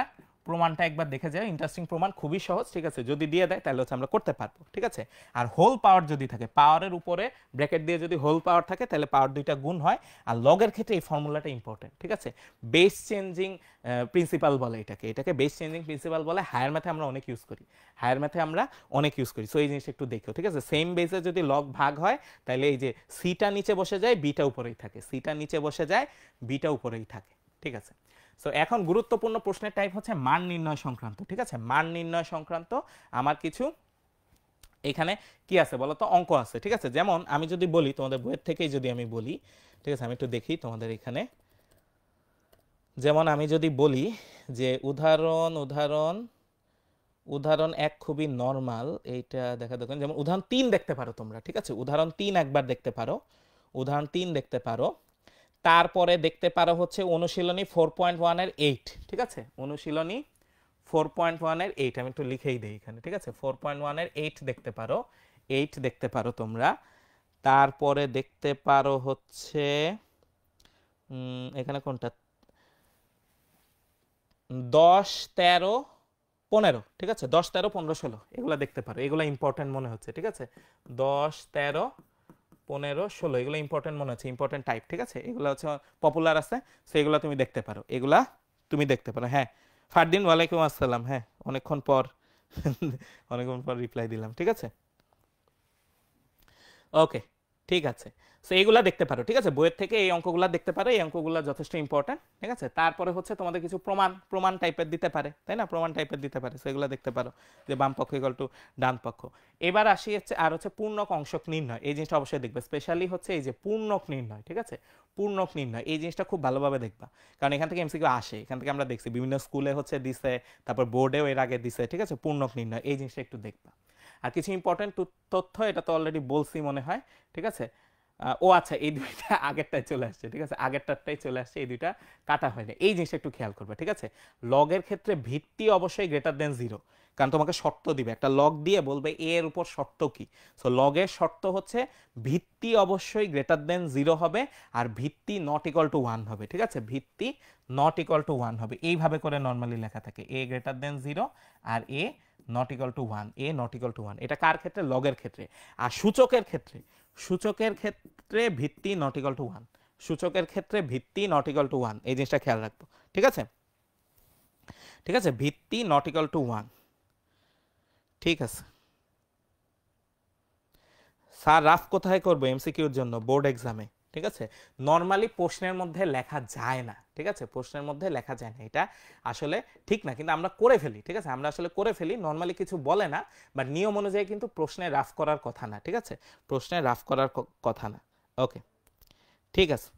প্রমাণটা একবার দেখে যাও, ইন্টারেস্টিং প্রমাণ, খুবই সহজ, ঠিক আছে। যদি দিয়ে দেয় তাহলে হচ্ছে আমরা করতে পারবো, ঠিক আছে। আর হোল পাওয়ার যদি থাকে, পাওয়ারের উপরে ব্র্যাকেট দিয়ে যদি হোল পাওয়ার থাকে তাহলে পাওয়ার দুইটা গুণ হয়। আর লগের ক্ষেত্রে এই ফর্মুলাটা ইম্পর্টেন্ট, ঠিক আছে। বেস চেঞ্জিং প্রিন্সিপাল বলে এটাকে, এটাকে বেস চেঞ্জিং প্রিন্সিপাল বলে। হায়ার ম্যাথে আমরা অনেক ইউজ করি, হায়ার ম্যাথে আমরা অনেক ইউজ করি। সো এই জিনিসটা একটু দেখো, ঠিক আছে। সেম বেসে যদি লগ ভাগ হয় তাহলে এই যে সিটা নিচে বসে যায়, বিটা উপরেই থাকে, সিটা নিচে বসে যায়, বিটা উপরেই থাকে, ঠিক আছে। সো এখন গুরুত্বপূর্ণ প্রশ্নের টাইপ হচ্ছে মান নির্ণয় সংক্রান্ত, ঠিক আছে। মান নির্ণয় সংক্রান্ত আমার কিছু এখানে কি আছে বলো তো, অঙ্ক আছে, ঠিক আছে। যেমন আমি যদি বলি তোমাদের বইয়ের থেকেই যদি আমি বলি, ঠিক আছে, আমি একটু দেখি তোমাদের এখানে, যেমন আমি যদি বলি যে উদাহরণ উদাহরণ উদাহরণ 1 খুবই নরমাল, এইটা দেখা দেখুন, যেমন উদাহরণ 3 দেখতে পারো তোমরা, ঠিক আছে, উদাহরণ 3 একবার দেখতে পারো, উদাহরণ 3 দেখতে পারো। তারপরে দেখতে পারো হচ্ছে অনুশীলনী 4.1 এর 8, ঠিক আছে, অনুশীলনী 4.1 এর 8, আমি একটু লিখেই দেই এখানে, ঠিক আছে, 4.1 এর 8 দেখতে পারো, 8 দেখতে পারো তোমরা। তারপরে দেখতে পারো হচ্ছে এখানে কোনটা, 10, 13, 15, ঠিক আছে, 10, 13, 15, 16 এগুলো দেখতে পারো, এগুলো ইম্পর্টেন্ট মনে হচ্ছে, ঠিক আছে, 10, 13, 15, 16 এগুলো ইম্পর্টেন্ট মনে হচ্ছে, ইম্পর্টেন্ট টাইপ, ঠিক আছে, এগুলো হচ্ছে পপুলার আছে, সেগুলো তুমি দেখতে পারো, এগুলা তুমি দেখতে পারো। হ্যাঁ ফারদিন, ওয়ালাইকুম আসসালাম, হ্যাঁ অনেকক্ষণ পর অনেকক্ষণ পর রিপ্লাই দিলাম, ঠিক আছে। ওকে, ঠিক আছে। সো এইগুলা দেখতে পারো, ঠিক আছে, বইয়ের থেকে এই অঙ্কগুলা দেখতে পারো, এই অঙ্কগুলা যথেষ্ট ইম্পর্টেন্ট, ঠিক আছে। তারপরে হচ্ছে তোমাদের কিছু প্রমাণ প্রমাণ টাইপের দিতে পারে, তাই না, প্রমাণ টাইপের দিতে পারে, সেগুলো দেখতে পারো, যে বাম পক্ষ ইকুয়াল টু ডান পক্ষ। এবার আসি হচ্ছে আর হচ্ছে পূর্ণক অংশক নির্ণয়, এই জিনিসটা অবশ্যই দেখবে, স্পেশালি হচ্ছে এই যে পূর্ণক নির্ণয়, ঠিক আছে, পূর্ণক নির্ণয়, এই জিনিসটা খুব ভালোভাবে দেখবা, কারণ এখান থেকে এমসিকিউ আসে, এখান থেকে আমরা দেখছি বিভিন্ন স্কুলে হচ্ছে দিছে, তারপর বোর্ডেও এর আগে দিছে, ঠিক আছে, পূর্ণক নির্ণয়, এই জিনিসটা একটু দেখবা। আর কিছু ইম্পর্টেন্ট তথ্য, এটা তো অলরেডি বলছি মনে হয়, ঠিক আছে। ও আচ্ছা, এই দুইটা আগেরটাই চলে আসছে, ঠিক আছে, আগেরটারটাই চলে আসছে, এই দুইটা কাটা হয়নি, এই জিনিসটা একটু খেয়াল করবে, ঠিক আছে। লগের ক্ষেত্রে ভিত্তি অবশ্যই গ্রেটার দেন জিরো, কারণ তোমাকে শর্ত দিবে, একটা লগ দিয়ে বলবে এ এর উপর শর্ত কি। সো লগের শর্ত হচ্ছে ভিত্তি অবশ্যই গ্রেটার দেন জিরো হবে, আর ভিত্তি নট ইকুয়াল টু ওয়ান হবে, ঠিক আছে, ভিত্তি নট ইকুয়াল টু ওয়ান হবে, এইভাবে করে নর্মালি লেখা থাকে, এ গ্রেটার দেন জিরো আর a not equal to one, a not equal to one. এটা কার ক্ষেত্রে? লগের ক্ষেত্রে। আর সূচকের ক্ষেত্রে, সূচকের ক্ষেত্রে ভিত্তি নট ইকুয়াল টু ওয়ান, সূচকের ক্ষেত্রে ভিত্তি নট ইকুয়াল টু ওয়ান, এই জিনিসটা খেয়াল রাখবো, ঠিক আছে, ঠিক আছে, ভিত্তি নট ইকুয়াল টু ওয়ান, ঠিক আছে। স্যার রাফ কোথায় করবো এমসিকিউর জন্য? বোর্ড এক্সামে, ঠিক আছে। নর্মালি প্রশ্নের মধ্যে লেখা যায় না, ঠিক আছে, প্রশ্নের মধ্যে লেখা যায় না, এটা আসলে ঠিক না, কিন্তু আমরা করে ফেলি, ঠিক আছে, আমরা আসলে করে ফেলি, নর্মালি কিছু বলে না, বাট নিয়ম অনুযায়ী কিন্তু প্রশ্নে রাফ করার কথা না, ঠিক আছে, প্রশ্নে রাফ করার কথা না। ওকে, ঠিক আছে,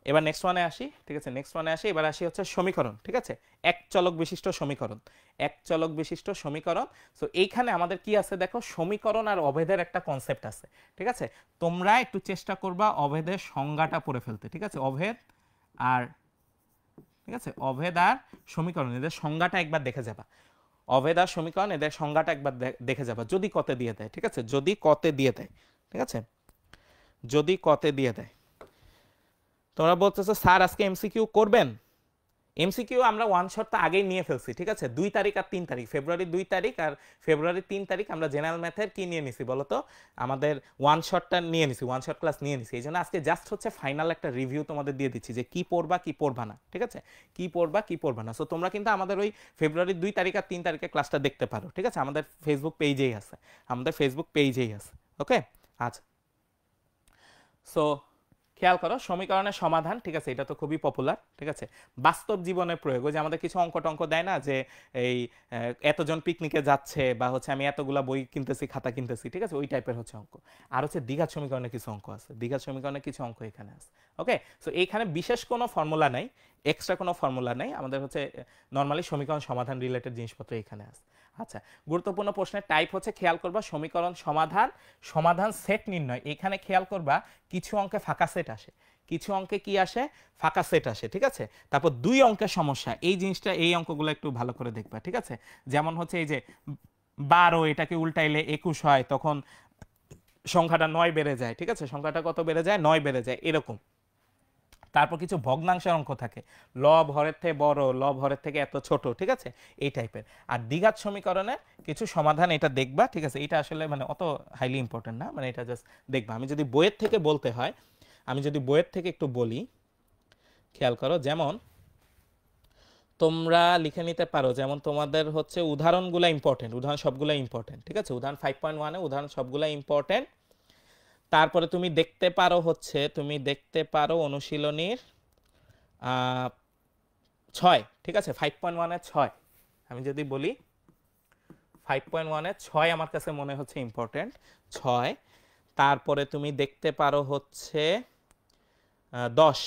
এবার নেক্সট ওয়ানে আসি, ঠিক আছে, নেক্সট ওয়ানে আসি, এবার আসি হচ্ছে সমীকরণ, ঠিক আছে, এক চলক বিশিষ্ট সমীকরণ, এক চলক বিশিষ্ট সমীকরণ। সো এইখানে আমাদের কি আছে দেখো, সমীকরণ আর অভেদের একটা কনসেপ্ট আছে, ঠিক আছে, তোমরা একটু চেষ্টা করবা অভেদের সংজ্ঞাটা পড়ে ফেলতে, ঠিক আছে, অভেদ আর, ঠিক আছে, অভেদ আর সমীকরণ এদের সংজ্ঞাটা একবার দেখে যাবা, অভেদ আর সমীকরণ এদের সংজ্ঞাটা একবার দেখে যাবা, যদি কতে দিয়ে দেয়, ঠিক আছে, যদি কতে দিয়ে দেয়, ঠিক আছে, যদি কতে দিয়ে দেয়। তোমরা বলতেছো স্যার আজকে এমসিকিউ করবেন, এমসিকিউ আমরা ওয়ান শটটা আগেই নিয়ে ফেলছি, ঠিক আছে, 2 তারিখ আর 3 তারিখ, ফেব্রুয়ারি 2 তারিখ আর ফেব্রুয়ারি 3 তারিখ আমরা জেনারেল ম্যাথের কি নিয়ে নিছি বলো তো, আমাদের ওয়ান শটটা নিয়ে নিছি, ওয়ান শট ক্লাস নিয়ে নিছি, এই জন্য আজকে জাস্ট হচ্ছে ফাইনাল একটা রিভিউ তোমাদের দিয়ে দিচ্ছি যে কি পড়বা কি পড়বা না, ঠিক আছে, কি পড়বা কি পড়বা না। সো তোমরা কিন্তু আমাদের ওই ফেব্রুয়ারি 2 তারিখ আর 3 তারিখে ক্লাসটা দেখতে পারো, ঠিক আছে, আমাদের ফেসবুক পেজেই আছে, আমাদের ফেসবুক পেজেই আছে। ওকে, আচ্ছা, সো খেয়াল করো সমীকরণের সমাধান, ঠিক আছে, এটা তো খুবই পপুলার, ঠিক আছে, বাস্তব জীবনের প্রয়োগ, ওই যে আমাদের কিছু অঙ্ক টঙ্ক দেয় না যে এই এতজন পিকনিকে যাচ্ছে, বা হচ্ছে আমি এতগুলা বই কিনতেছি, খাতা কিনতেছি, ঠিক আছে, ওই টাইপের হচ্ছে অঙ্ক। আর হচ্ছে দ্বিঘাত সমীকরণে কিছু অঙ্ক আছে, দ্বিঘাত সমীকরণে কিছু অঙ্ক এখানে আছে। ওকে, সো এইখানে বিশেষ কোনো ফর্মুলা নাই, এক্সট্রা কোনো ফর্মুলা নাই, আমাদের হচ্ছে নর্মালি সমীকরণ সমাধান রিলেটেড জিনিসপত্র এখানে আছে। আচ্ছা, গুরুত্বপূর্ণ প্রশ্নের টাইপ হচ্ছে খেয়াল করবা সমীকরণ সমাধান, সমাধান সেট নির্ণয়, এখানে খেয়াল করবা কিছু অঙ্কে ফাঁকা সেট আসে, কিছু অঙ্কে কি আসে, ফাঁকা সেট আসে, ঠিক আছে। তারপর 2 অঙ্কের সমস্যা, এই জিনিসটা, এই অঙ্কগুলো একটু ভালো করে দেখবা, ঠিক আছে, যেমন হচ্ছে এই যে 12 এটাকে উল্টাইলে 21 হয়, তখন সংখ্যাটা 9 বেড়ে যায়, ঠিক আছে, সংখ্যাটা কত বেড়ে যায়, 9 বেড়ে যায়, এরকম। তারপর কিছু ভগ্নাংশের অঙ্ক থাকে, লব হরের থেকে বড়, লব হরের থেকে এত ছোট, ঠিক আছে, এই টাইপের। আর দ্বিঘাত সমীকরণের কিছু সমাধান, এটা দেখবা, ঠিক আছে, এটা আসলে মানে অত হাইলি ইম্পর্টেন্ট না, মানে এটা জাস্ট দেখবা। আমি যদি বইয়ের থেকে বলতে হয়, আমি যদি বইয়ের থেকে একটু বলি, খেয়াল করো, যেমন তোমরা লিখে নিতে পারো, যেমন তোমাদের হচ্ছে উদাহরণগুলো ইম্পর্টেন্ট, উদাহরণ সবগুলো ইম্পর্টেন্ট, ঠিক আছে, উদাহরণ 5.1 উদাহরণ সবগুলো ইম্পর্টেন্ট। তারপরে তুমি দেখতে পারো হচ্ছে, তুমি দেখতে পারো অনুশীলনীর 6, ঠিক আছে, 5.1-এর 6, আমি যদি বলি 5.1-এর 6 আমার কাছে মনে হচ্ছে ইম্পর্টেন্ট, 6। তারপরে তুমি দেখতে পারো হচ্ছে 10,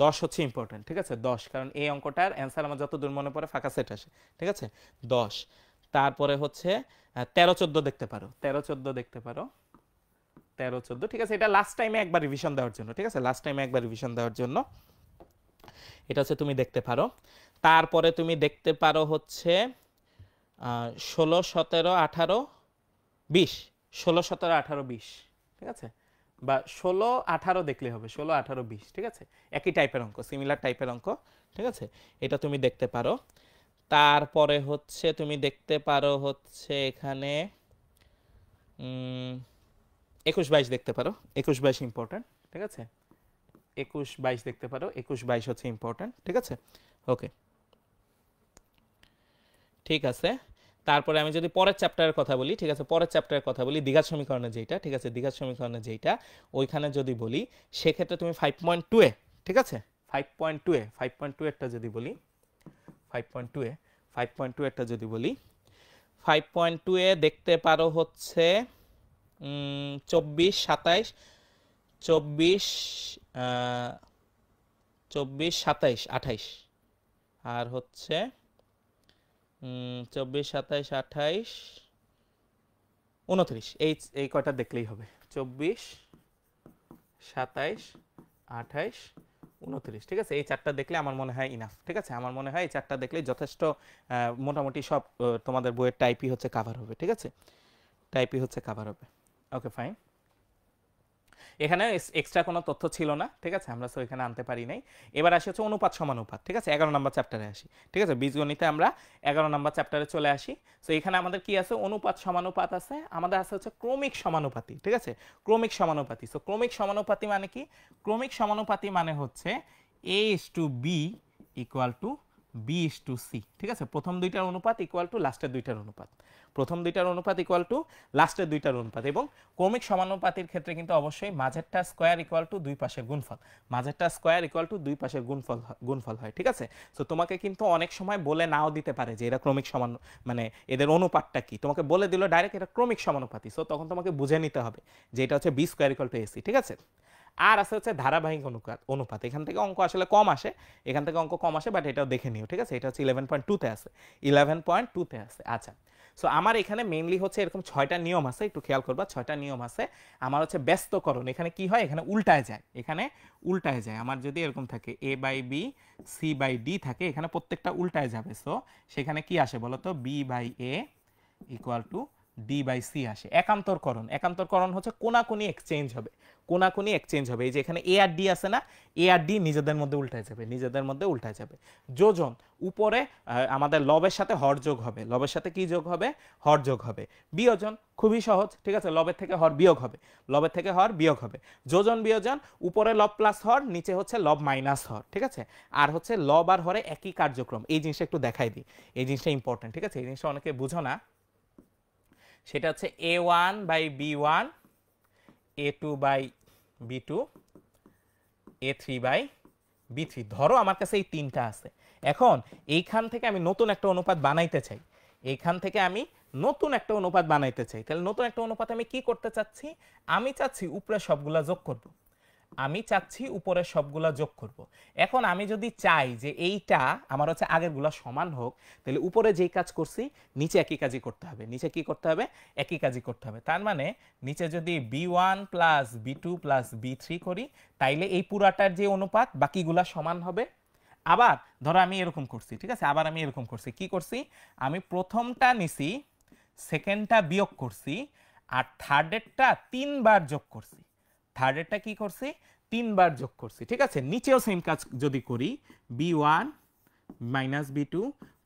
10 হচ্ছে ইম্পর্টেন্ট, ঠিক আছে, 10, কারণ এই অঙ্কটার অ্যান্সার আমার যত দূর মনে পড়ে ফাঁকা সেট আসে, ঠিক আছে, 10। তারপরে হচ্ছে 13-14 দেখতে পারো, 13-14 দেখতে পারো, 13-14, ঠিক আছে, এটা লাস্ট টাইমে একবার রিভিশন দেওয়ার জন্য, ঠিক আছে, লাস্ট টাইমে একবার রিভিশন দেওয়ার জন্য এটা হচ্ছে তুমি দেখতে পারো। তারপরে তুমি দেখতে পারো হচ্ছে 16, 17, 18, 20, 16, 17, 18, 20, ঠিক আছে, বা 16, 18 দেখলে হবে, 16, 18, 20, ঠিক আছে, একই টাইপের অঙ্ক, সিমিলার টাইপের অঙ্ক, ঠিক আছে, এটা তুমি দেখতে পারো। তারপরে হচ্ছে তুমি দেখতে পারো হচ্ছে এখানে 21, 22 দেখতে পারো, 21, 22 ইম্পর্টেন্ট, ঠিক আছে, 21, 22 দেখতে পারো, 21, 22 হচ্ছে ইম্পর্টেন্ট, ঠিক আছে। ওকে, ঠিক আছে। তারপরে আমি যদি পরের চ্যাপ্টারের কথা বলি, ঠিক আছে, পরের চ্যাপ্টারের কথা বলি, দ্বিঘাত সমীকরণের যেটা, ঠিক আছে, দ্বিঘাত সমীকরণের যেটা, ওইখানে যদি বলি সেক্ষেত্রে তুমি 5.2-এ, ঠিক আছে, 5.2-এ, 5.2-এরটা যদি বলি, 5.2-এ, 5.2-এরটা যদি বলি, 5.2-এ দেখতে পারো হচ্ছে 24, 27, 24, 24, 27, 28, আর হচ্ছে 24, 27, 28, 29, এই কয়টা দেখলেই হবে, 24, 27, 28, 29, ঠিক আছে? এই চারটা দেখলে আমার মনে হয় ইনাফ, ঠিক আছে? আমার মনে হয় এই চারটা দেখলেই যথেষ্ট, মোটামুটি সব তোমাদের বইয়ের টাইপই হচ্ছে কাভার হবে, ঠিক আছে? টাইপই হচ্ছে কাভার হবে। Okay fine. এখানে এক্সট্রা কোনো তথ্য ছিল না, ঠিক আছে? আমরা সো এখানে আনতে পারি নাই। এবার আসি হচ্ছে অনুপাত সমানুপাত, ঠিক আছে? 11 নম্বর চ্যাপ্টারে আসি, ঠিক আছে? বীজগণিতে আমরা 11 নম্বর চ্যাপ্টারে চলে আসি। সো এখানে আমাদের কি আছে? অনুপাত সমানুপাত আছে, আমাদের আছে হচ্ছে ক্রমিক সমানুপাতি, ঠিক আছে? ক্রমিক সমানুপাতি। সো ক্রমিক সমানুপাতি মানে কি? ক্রমিক সমানুপাতি মানে হচ্ছে a is to b equal to b is to c, ঠিক আছে? প্রথম দুইটার অনুপাত ইকুয়াল টু লাস্টের দুইটার অনুপাত, প্রথম দুইটার অনুপাত ইকুয়াল টু লাস্টের দুইটার অনুপাত। এবং ক্রমিক সমানুপাতির ক্ষেত্রে কিন্তু অবশ্যই মাঝেরটা স্কোয়ার ইকুয়াল টু দুই পাশের গুণফল, মাঝেরটা স্কোয়ার ইকুয়াল টু দুই পাশের গুণফল হয়, ঠিক আছে? সো তোমাকে কিন্তু অনেক সময় বলে নাও দিতে পারে যে এরা ক্রমিক সমান, মানে এদের অনুপাতটা কি, তোমাকে বলে দিল ডাইরেক্ট এটা ক্রমিক সমানুপাতি। সো তখন তোমাকে বুঝে নিতে হবে যে এটা হচ্ছে B square equal to AC, ঠিক আছে? আর আছে হচ্ছে ধারাবাহিক অনুপাত। এখান থেকে অঙ্ক আসলে কম আসে, এখান থেকে অঙ্ক কম আসে, বাট এটাও দেখে নিও, ঠিক আছে? এটা হচ্ছে 11.2-তে আছে, 11.2-তে আছে। আচ্ছা, সো আমার এখানে মেইনলি হচ্ছে এরকম 6টা নিয়ম আছে, একটু খেয়াল করবা, 6টা নিয়ম আছে। আমার হচ্ছে ব্যস্তকরণ, এখানে কি হয়? এখানে উল্টায় যায়, এখানে উল্টায় যায়। আমার যদি এরকম থাকে a by B C by D থাকে, এখানে প্রত্যেকটা উল্টায় যাবে। সো সেখানে কি আসে বলো তো? B by A equal to D by C আসে। একান্তরকরণ, একান্তরকরণ হচ্ছে কোনাকুনি এক্সচেঞ্জ হবে, কোনাকুনি এক্সচেঞ্জ হবে। এই যে এখানে এ আর ডি আছে না, এ আর ডি নিজেদের মধ্যে উল্টায় যাবে, নিজেদের মধ্যে উল্টায় যাবে। যোজন, উপরে আমাদের লবের সাথে হর যোগ হবে, লবের সাথে কি যোগ হবে? হর যোগ হবে। বিয়োজন খুবই সহজ, ঠিক আছে? লবের থেকে হর বিয়োগ হবে, লবের থেকে হর বিয়োগ হবে। যোজন বিয়োজন, উপরে লব প্লাস হর, নিচে হচ্ছে লব মাইনাস হর, ঠিক আছে? আর হচ্ছে লব আর হরে একই কার্যক্রম। এই জিনিসটা একটু দেখাই দিই, এই জিনিসটা ইম্পর্টেন্ট, ঠিক আছে? এই জিনিসটা অনেকে বুঝো না। সেটা হচ্ছে a1 by b1, a2 by b2, a3 by b3। ধরো আমার কাছে এই তিনটা আছে। এখন এইখান থেকে আমি নতুন একটা অনুপাত বানাইতে চাই, এইখান থেকে আমি নতুন একটা অনুপাত বানাইতে চাই। তাহলে নতুন একটা অনুপাত আমি কি করতে চাচ্ছি? আমি চাচ্ছি উপরে সবগুলা যোগ করব, আমি চাচ্ছি উপরের সবগুলা যোগ করব। এখন আমি যদি চাই যে এইটা আমার হচ্ছে আগেরগুলা সমান হোক, তাহলে উপরে যেই কাজ করছি নিচে একই কাজই করতে হবে, নিচে কি করতে হবে? একই কাজই করতে হবে। তার মানে নিচে যদি b1 plus b2 plus b3 করি, তাইলে এই পুরাটার যে অনুপাত বাকিগুলা সমান হবে। আবার ধরো আমি এরকম করছি, ঠিক আছে? আবার আমি এরকম করছি, কি করছি? আমি প্রথমটা নিছি, সেকেন্ডটা বিয়োগ করছি, আর থার্ডেরটা 3বার যোগ করছি, থার্ডেরটা কি করছি? 3বার যোগ করছি, ঠিক আছে? নিচেও সেম কাজ যদি করি, b1 minus b2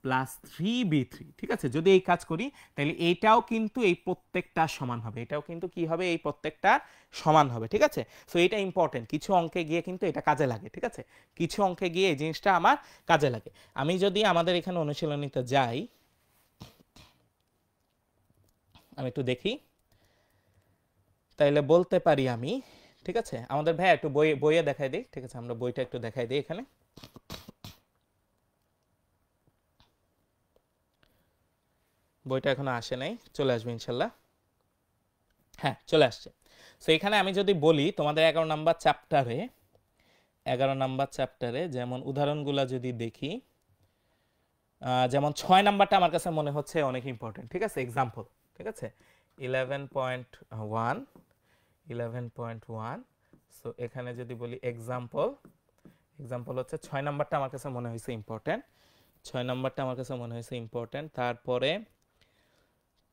plus 3b3, ঠিক আছে? যদি এই কাজ করি, তাহলে এইটাও কিন্তু এই প্রত্যেকটা সমান হবে, এটাও কিন্তু কি হবে? এই প্রত্যেকটা সমান হবে, ঠিক আছে? সো এটা ইম্পর্টেন্ট, কিছু অঙ্কে গিয়ে কিন্তু এটা কাজে লাগে, ঠিক আছে? কিছু অঙ্কে গিয়ে এই জিনিসটা আমার কাজে লাগে। আমি যদি আমাদের এখানে অনুশীলনীতে যাই, আমি একটু দেখি, তাইলে বলতে পারি আমি, ঠিক আছে? আমাদের ভাই একটু বইয়ে দেখাই দিই, ঠিক আছে? আমরা বইটা একটু দেখাই দিই এখানে। বইটা এখনো আসে নাই, চলে আসবে ইনশাল্লাহ। হ্যাঁ, চলে আসছে। সো এখানে আমি যদি বলি তোমাদের 11 নাম্বার চ্যাপ্টারে, 11 নাম্বার চ্যাপ্টারে যেমন উদাহরণগুলো যদি দেখি, যেমন 6 নাম্বারটা আমার কাছে মনে হচ্ছে অনেক ইম্পর্টেন্ট, ঠিক আছে? এক্সাম্পল, ঠিক আছে? 11.1, 11.1। সো এখানে যদি বলি এক্সাম্পল, এক্সাম্পল হচ্ছে 6 নাম্বারটা আমার কাছে মনে হয়েছে ইম্পর্টেন্ট, 6 নাম্বারটা আমার কাছে মনে হয়েছে ইম্পর্টেন্ট। তারপরে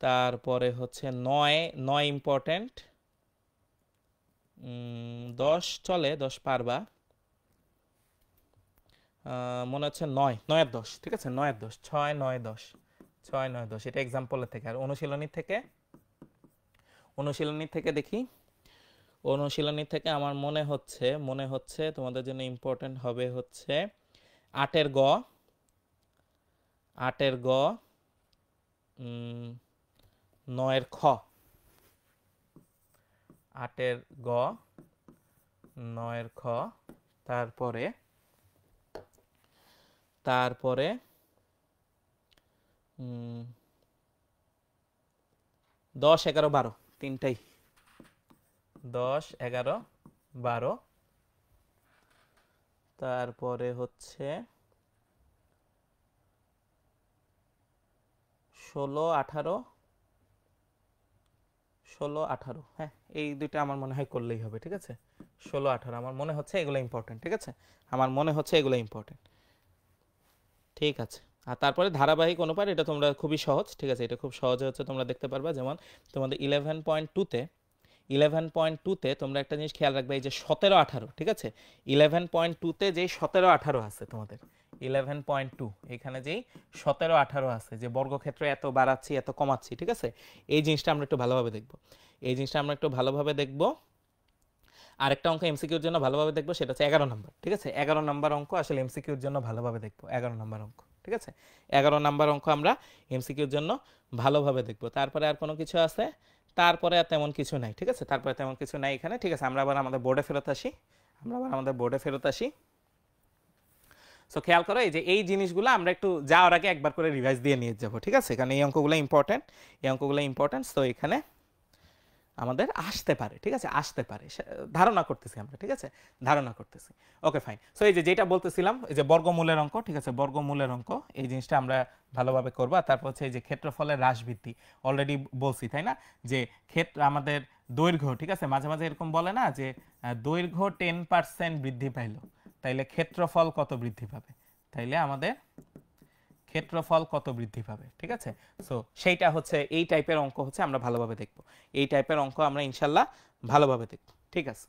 তারপরে হচ্ছে 9 ইম্পর্টেন্ট, 10 চলে, 10 পারবা, মনে হচ্ছে 9 এর 10, ঠিক আছে? 9 এর 10, 6 9 10, 6 9 10, এটা এক্সাম্পলের থেকে। আর অনুশীলনীর থেকে, অনুশীলনীর থেকে দেখি, অনুশীলনী থেকে আমার মনে হচ্ছে তোমাদের জন্য ইম্পর্টেন্ট হবে হচ্ছে 8 এর গ, 8 এর গ, 9 এর খ, 8 এর গ, 9 এর খ, তারপরে তারপরে 10 11 12, তিনটাই 10 11 12। তারপরে হচ্ছে 16 18, 16 18, হ্যাঁ এই দুইটা আমার মনে হয় করলেই হবে, ঠিক আছে 16 18 আমার মনে হচ্ছে এগুলো ইম্পর্টেন্ট, ঠিক আছে আমার মনে হচ্ছে এগুলো ইম্পর্টেন্ট, ঠিক আছে। আর তারপরে ধারাবাহিক অনুপাত, এটা তোমরা খুবই সহজ, ঠিক আছে এটা খুব সহজে হচ্ছে তোমরা দেখতে পারবা। যেমন তোমাদের 11.2তে তোমরা একটা জিনিস খেয়াল রাখবে, এই যে 17 18, ঠিক আছে 11.2তে যেই 17 18 আছে তোমাদের 11.2, এখানে যেই 17 18 আছে, যে বর্গক্ষেত্র এত বাড়াচ্ছি এত কমাচ্ছি, ঠিক আছে এই জিনিসটা আমরা একটু ভালোভাবে দেখব, এই জিনিসটা আমরা একটু ভালোভাবে দেখব। আরেকটা অঙ্ক এমসিকিউর জন্য ভালোভাবে দেখবো, সেটা হচ্ছে 11 নম্বর, ঠিক আছে 11 নম্বর অঙ্ক আসলে এমসিকিউর জন্য ভালোভাবে দেখবো, 11 নম্বর অঙ্ক, ঠিক আছে 11 নম্বর অঙ্ক আমরা এমসিকিউর জন্য ভালোভাবে দেখবো। তারপরে আর কোনো কিছু আছে? তারপরে আর তেমন কিছু নাই, ঠিক আছে তারপরে তেমন কিছু নাই এখানে, ঠিক আছে আমরা আবার আমাদের বোর্ডে ফেরত আসি। সো খেয়াল করো এই যে এই জিনিসগুলো আমরা একটু যাওয়ার আগে একবার করে রিভাইজ দিয়ে নিয়ে যাবো, ঠিক আছে কারণ এই অঙ্কগুলো ইম্পর্টেন্ট, তো এখানে আমাদের আসতে পারে, ঠিক আছে আসতে পারে, ধারণা করতেছি আমরা, ঠিক আছে ধারণা করতেছি। Okay fine. সো এই যে যেটা বলতেছিলাম, এই যে বর্গমূলের অঙ্ক, ঠিক আছে বর্গমূলের অঙ্ক, এই জিনিসটা আমরা ভালোভাবে করবো। আর তারপর হচ্ছে এই যে ক্ষেত্রফলের হ্রাস বৃদ্ধি, অলরেডি বলছি তাই না, যে ক্ষেত্র আমাদের দৈর্ঘ্য, ঠিক আছে মাঝে মাঝে এরকম বলে না যে দৈর্ঘ্য 10% বৃদ্ধি পাইলো, তাইলে ক্ষেত্রফল কত বৃদ্ধি পাবে, তাইলে আমাদের ক্ষেত্রফল কত বৃদ্ধি পাবে, ঠিক আছে। সো সেইটা হচ্ছে এই টাইপের অঙ্ক হচ্ছে আমরা ভালোভাবে দেখব, এই টাইপের অঙ্ক আমরা ইনশাল্লাহ ভালোভাবে দেখব, ঠিক আছে।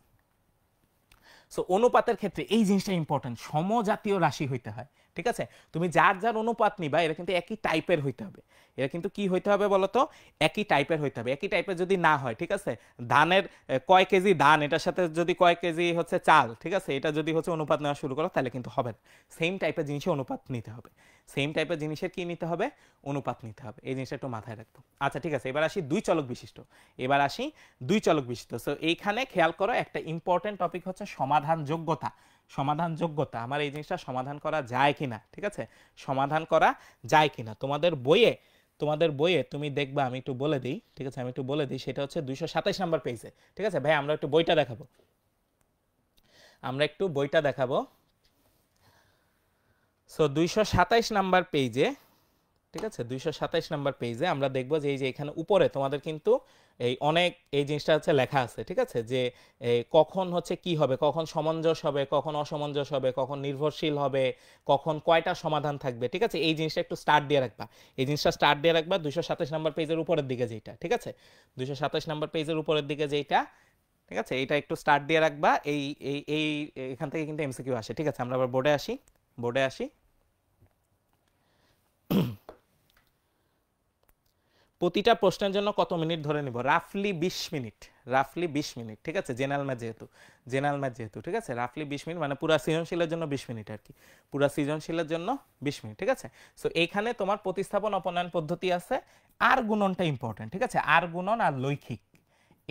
সো অনুপাতের ক্ষেত্রে এই জিনিসটা ইম্পর্টেন্ট, সমজাতীয় রাশি হইতে হয়, ঠিক আছে তুমি যার যার অনুপাত নিবা এরা কিন্তু একই টাইপের হইতে হবে, এরা কিন্তু কি হইতে হবে বলতো, একই টাইপের হইতে হবে। একই টাইপের যদি না হয়, ঠিক আছে ধানের কয় কেজি ধান, এটার সাথে যদি কয় কেজি হচ্ছে চাল, ঠিক আছে এটা যদি হচ্ছে অনুপাত নেওয়া শুরু করো তাহলে কিন্তু হবে না। সেম টাইপের জিনিসের অনুপাত নিতে হবে, সেম টাইপের জিনিসের কি নিতে হবে, অনুপাত নিতে হবে, এই জিনিসটা একটু মাথায় রাখতো। আচ্ছা ঠিক আছে, এবার আসি দুই চলক বিশিষ্ট। সো এইখানে খেয়াল করো একটা ইম্পর্টেন্ট টপিক হচ্ছে সমাধান যোগ্যতা। আমার এই জিনিসটা সমাধান করা যায় কিনা, ঠিক আছে সমাধান করা যায় কিনা। তোমাদের বইয়ে তুমি দেখবা, আমি একটু বলে দিই, ঠিক আছে আমি একটু বলে দিই, সেটা হচ্ছে 227 নম্বর পেজে, ঠিক আছে ভাই আমরা একটু বইটা দেখাবো। সো 227 নাম্বার পেজে, ঠিক আছে 227 নাম্বার পেজে আমরা দেখবো যে এই যে এখানে উপরে তোমাদের কিন্তু এই অনেক এই জিনিসটা হচ্ছে লেখা আছে, ঠিক আছে যে কখন হচ্ছে কি হবে, কখন সমঞ্জস হবে, কখন অসমঞ্জস হবে, কখন নির্ভরশীল হবে, কখন কয়টা সমাধান থাকবে, ঠিক আছে এই জিনিসটা একটু স্টার্ট দিয়ে রাখবা 227 নাম্বার পেজের উপরের দিকে যেটা, ঠিক আছে 227 নাম্বার পেজের উপরের দিকে যেটা, ঠিক আছে এইটা একটু স্টার্ট দিয়ে রাখবা। এই এখান থেকে কিন্তু এমসিকিউ আসে, ঠিক আছে আমরা আবার বোর্ডে আসি। প্রতিটা প্রশ্নের জন্য কত মিনিট ধরে নিব, রাফলি 20 মিনিট, ঠিক আছে জেনারেল ম্যাথ যেহেতু, ঠিক আছে রাফলি 20 মিনিট, মানে পুরা সৃজনশীলের জন্য 20 মিনিট আর কি, পুরা সৃজনশীলের জন্য 20 মিনিট, ঠিক আছে। সো এইখানে তোমার প্রতিস্থাপন অপনয়ন পদ্ধতি আছে, আর গুণনটা ইম্পর্টেন্ট, ঠিক আছে আর গুণন আর লৈখিক,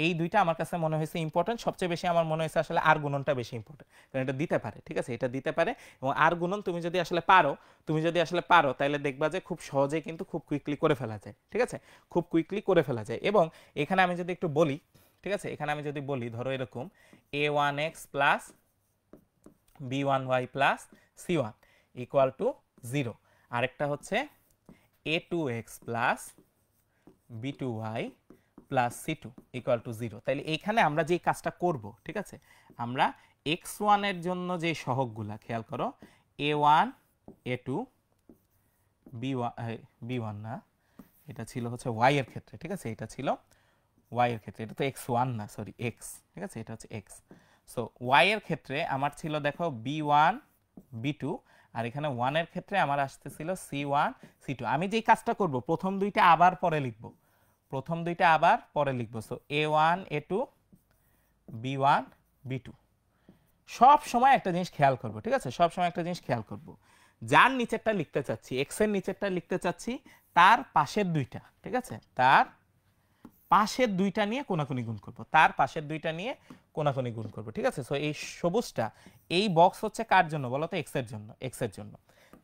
এই দুইটা আমার কাছে মনে হয়েছে ইম্পর্টেন্ট, সবচেয়ে বেশি আমার মনে হয়েছে আসলে আর গুণনটা বেশি ইম্পর্টেন্ট, কারণ এটা দিতে পারে, ঠিক আছে এটা দিতে পারে। এবং আর গুণন তুমি যদি আসলে পারো তাহলে দেখবা যে খুব সহজে কিন্তু খুব কুইকলি করে ফেলা যায়, ঠিক আছে খুব কুইকলি করে ফেলা যায়। এবং এখানে আমি যদি একটু বলি, ঠিক আছে এখানে আমি যদি বলি ধরো এরকম a1x plus b1y plus c1 equal to 0, আরেকটা হচ্ছে a2x plus b2y plus c2 equal to 0। তাইলে এইখানে আমরা যে কাজটা করব, ঠিক আছে আমরা x1 এর জন্য যে সহগগুলা খেয়াল করো, a1 a2 b1 না, এটা ছিল হচ্ছে y এর ক্ষেত্রে, ঠিক আছে এটা ছিল y এর ক্ষেত্রে, এটা তো x1 না সরি x, ঠিক আছে এটা হচ্ছে x। সো y এর ক্ষেত্রে আমার ছিল দেখো b1 b2, আর এখানে 1 এর ক্ষেত্রে আমার আসতেছিল c1 c2। আমি যেই কাজটা করব প্রথম দুইটা আবার পরে লিখব, so a1 a2 b1 b2। সব সময় একটা জিনিস খেয়াল করব, ঠিক আছে সব সময় একটা জিনিস খেয়াল করব, যার নিচেরটা লিখতে চাচ্ছি, x এর নিচেরটা লিখতে চাচ্ছি, তার পাশের দুইটা, ঠিক আছে তার পাশের দুইটা নিয়ে কোনাকুনি গুণ করব, ঠিক আছে। সো এই সবুজটা, এই বক্স হচ্ছে কার জন্য বলো তো, x এর জন্য।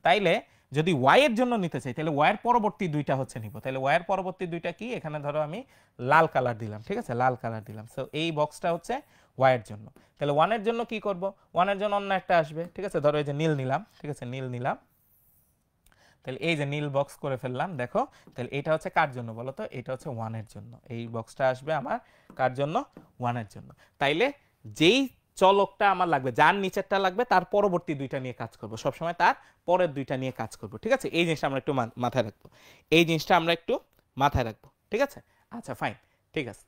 তাইলে যদি y এর জন্য নিতে চাই তাহলে y এর পরবর্তী দুইটা হচ্ছে নিব, তাহলে y এর পরবর্তী দুইটা কি, এখানে ধরো আমি লাল কালার দিলাম, ঠিক আছে লাল কালার দিলাম। সো এই বক্সটা হচ্ছে y এর জন্য। তাহলে 1 এর জন্য কি করব, 1 এর জন্য অন্য একটা আসবে, ঠিক আছে ধরো এই যে নীল নিলাম, ঠিক আছে নীল নিলাম, তাহলে এই যে নীল বক্স করে ফেললাম দেখো, তাহলে এটা হচ্ছে কার জন্য বলো তো, এটা হচ্ছে 1 এর জন্য, এই বক্সটা আসবে আমার কার জন্য, 1 এর জন্য। তাইলে যেই চলকটা আমার লাগবে, যার নিচেরটা লাগবে তার পরবর্তী দুইটা নিয়ে কাজ করব, সবসময় তার পরের দুইটা নিয়ে কাজ করব, ঠিক আছে? এই জিনিসটা আমরা একটু মাথায় রাখবো, এই জিনিসটা আমরা একটু মাথায় রাখবো, ঠিক আছে? আচ্ছা ফাইন, ঠিক আছে।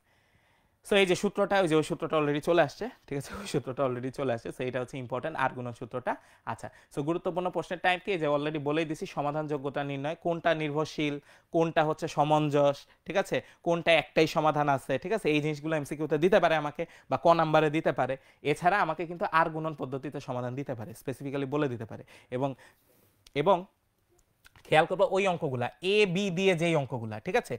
সো এই যে সূত্রটা, ওই যে ওই সূত্রটা অলরেডি চলে আসছে, ঠিক আছে? ওই সূত্রটা অলরেডি চলে আসছে, সো এটা হচ্ছে ইম্পর্টেন্ট আর গুণন সূত্রটা। আচ্ছা, সো গুরুত্বপূর্ণ প্রশ্নের টাইপ কি, যে অলরেডি বলেই দিছি, সমাধান যোগ্যতা নির্ণয়, কোনটা নির্ভরশীল, কোনটা হচ্ছে সমঞ্জস, ঠিক আছে? কোনটা একটাই সমাধান আছে, ঠিক আছে? এই জিনিসগুলো এমসিকিউতে দিতে পারে আমাকে, বা ক নাম্বারে দিতে পারে। এছাড়া আমাকে কিন্তু আর গুণন পদ্ধতিতে সমাধান দিতে পারে, স্পেসিফিক্যালি বলে দিতে পারে। এবং এবং খেয়াল করবো ওই অঙ্কগুলা এ বি দিয়ে যেই অঙ্কগুলা, ঠিক আছে?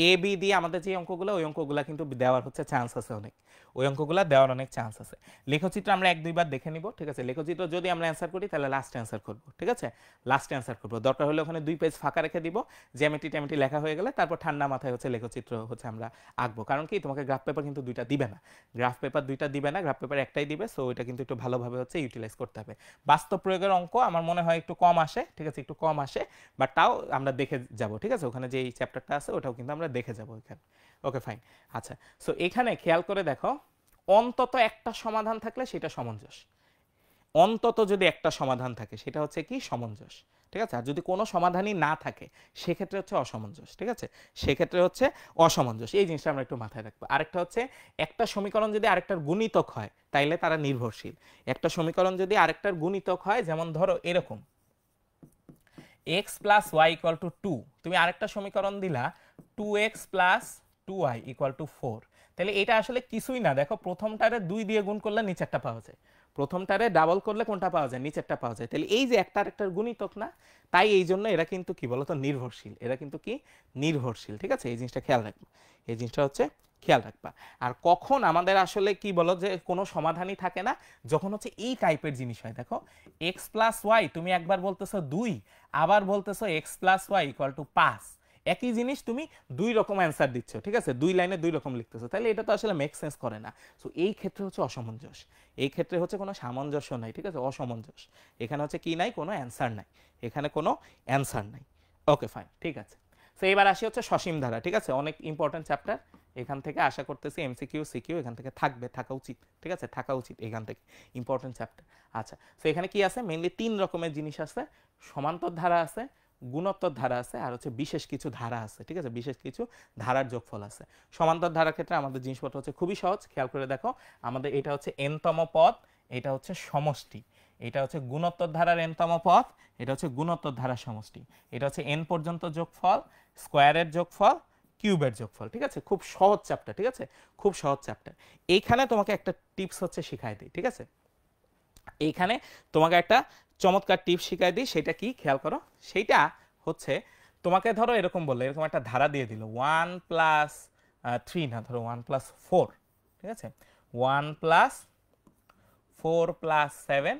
এ বি দিয়ে আমাদের যে অঙ্কগুলো, ওই অঙ্কগুলা কিন্তু দেওয়ার হচ্ছে চান্স আছে অনেক, ওই অঙ্কগুলা দেওয়ার অনেক চান্স আছে। লেখচিত্র আমরা 1-2 বার দেখে নিব, ঠিক আছে? লেখচিত্র যদি আমরা অ্যান্সার করি তাহলে লাস্ট অ্যান্সার করব, ঠিক আছে? লাস্ট অ্যান্সার করব, দরকার হলে ওখানে 2 পেজ ফাঁকা রেখে দিব, জ্যামিতি ট্যামিতি লেখা হয়ে গেলে তারপর ঠান্ডা মাথায় হচ্ছে লেখচিত্র হচ্ছে আমরা আঁকবো। কারণ কি, তোমাকে গ্রাফ পেপার কিন্তু 2টা দিবে না, গ্রাফ পেপার 2টা দিবে না, গ্রাফ পেপার একটাই দিবে। সো ওইটা কিন্তু একটু ভালোভাবে হচ্ছে ইউটিলাইজ করতে হবে। বাস্তব প্রয়োগের অঙ্ক আমার মনে হয় একটু কম আসে, ঠিক আছে? একটু কম আসে, বাট তাও আমরা দেখে যাব, ঠিক আছে? ওখানে যে চ্যাপ্টারটা আছে ওটাও কিন্তু আমরা দেখে যাব ওইখানে। Okay fine. আচ্ছা, সো এখানে খেয়াল করে দেখো, অন্তত একটা সমাধান থাকলে সেটা সমঞ্জস, অন্তত যদি একটা সমাধান থাকে সেটা হচ্ছে কি, সমঞ্জস, ঠিক আছে? আর যদি কোনো সমাধানই না থাকে সেক্ষেত্রে হচ্ছে অসমঞ্জস, ঠিক আছে? সেক্ষেত্রে হচ্ছে অসমঞ্জস, এই জিনিসটা আমরা একটু মাথায় রাখবো। আরেকটা হচ্ছে, একটা সমীকরণ যদি আরেকটার গুণিতক হয় তাইলে তারা নির্ভরশীল। একটা সমীকরণ যদি আরেকটার গুণিতক হয়, যেমন ধরো এরকম x + y = 2, তুমি আরেকটা সমীকরণ দিলা 2x + 2y = 4, তাহলে এটা আসলে কিছুই না। দেখো, প্রথমটারে 2 দিয়ে গুণ করলে নিচেরটা পাওয়া যায়, প্রথমটারে ডাবল করলে কোনটা পাওয়া যায়, নিচেরটা পাওয়া যায়। তাহলে এই যে একটা আরেকটার গুণিতক না, তাই এই জন্য এরা কিন্তু কি বলতো, নির্ভরশীল, এরা কিন্তু কি নির্ভরশীল, ঠিক আছে? এই জিনিসটা খেয়াল রাখবা, এই জিনিসটা হচ্ছে খেয়াল রাখবা। আর কখন আমাদের আসলে কি বলো যে কোনো সমাধানই থাকে না, যখন হচ্ছে এই টাইপের জিনিস হয়। দেখো, x + y তুমি একবার বলতেছো 2, আবার বলতেছো x + y = 5, একই জিনিস তুমি দুই রকম অ্যান্সার দিচ্ছ, ঠিক আছে? দুই লাইনে দুই রকম লিখতেছো, তাহলে এটা তো আসলে মেক সেন্স করে না। সো এই ক্ষেত্রে হচ্ছে অসমঞ্জস, এই ক্ষেত্রে হচ্ছে কোনো সামঞ্জস্য নাই, ঠিক আছে? অসমঞ্জস, এখানে হচ্ছে কি নাই, কোনো অ্যান্সার নাই, এখানে কোনো অ্যান্সার নাই। ওকে ফাইন, ঠিক আছে। সো এবার আসি হচ্ছে সসীম ধারা, ঠিক আছে? অনেক ইম্পর্টেন্ট চ্যাপ্টার, এখান থেকে আশা করতেছি এমসিকিউ সিকিউ এখান থেকে থাকবে, থাকা উচিত, ঠিক আছে? থাকা উচিত এখান থেকে, ইম্পর্টেন্ট চ্যাপ্টার। আচ্ছা, সো এখানে কি আছে, মেইনলি 3 রকমের জিনিস আছে, সমান্তর ধারা আছে, গুণোত্তর ধারা আছে, আর হচ্ছে বিশেষ কিছু ধারা আছে, ঠিক আছে? বিশেষ কিছু ধারার যোগফল আছে। সমান্তর ধারার ক্ষেত্রে আমাদের জিনিসপত্র হচ্ছে খুবই সহজ, খেয়াল করে দেখো, আমাদের এটা হচ্ছে n-তম পদ, এটা হচ্ছে সমষ্টি, এটা হচ্ছে গুণোত্তর ধারার n-তম পদ, এটা হচ্ছে গুণোত্তর ধারার সমষ্টি, এটা হচ্ছে n পর্যন্ত যোগফল, স্কোয়ারের যোগফল, কিউবের যোগফল, ঠিক আছে? খুব সহজ চ্যাপ্টার, ঠিক আছে? খুব সহজ চ্যাপ্টার। এইখানে তোমাকে একটা টিপস হচ্ছে শিখাই দিই, ঠিক আছে? এইখানে তোমাকে একটা চমৎকার টিপস শিখাই দিই, সেটা কি খেয়াল করো, সেইটা হচ্ছে, তোমাকে ধরো এরকম বললো, এরকম একটা ধারা দিয়ে দিল 1 + 3 না, ধরো 1 + 4, ঠিক আছে? 1 + 4 + 7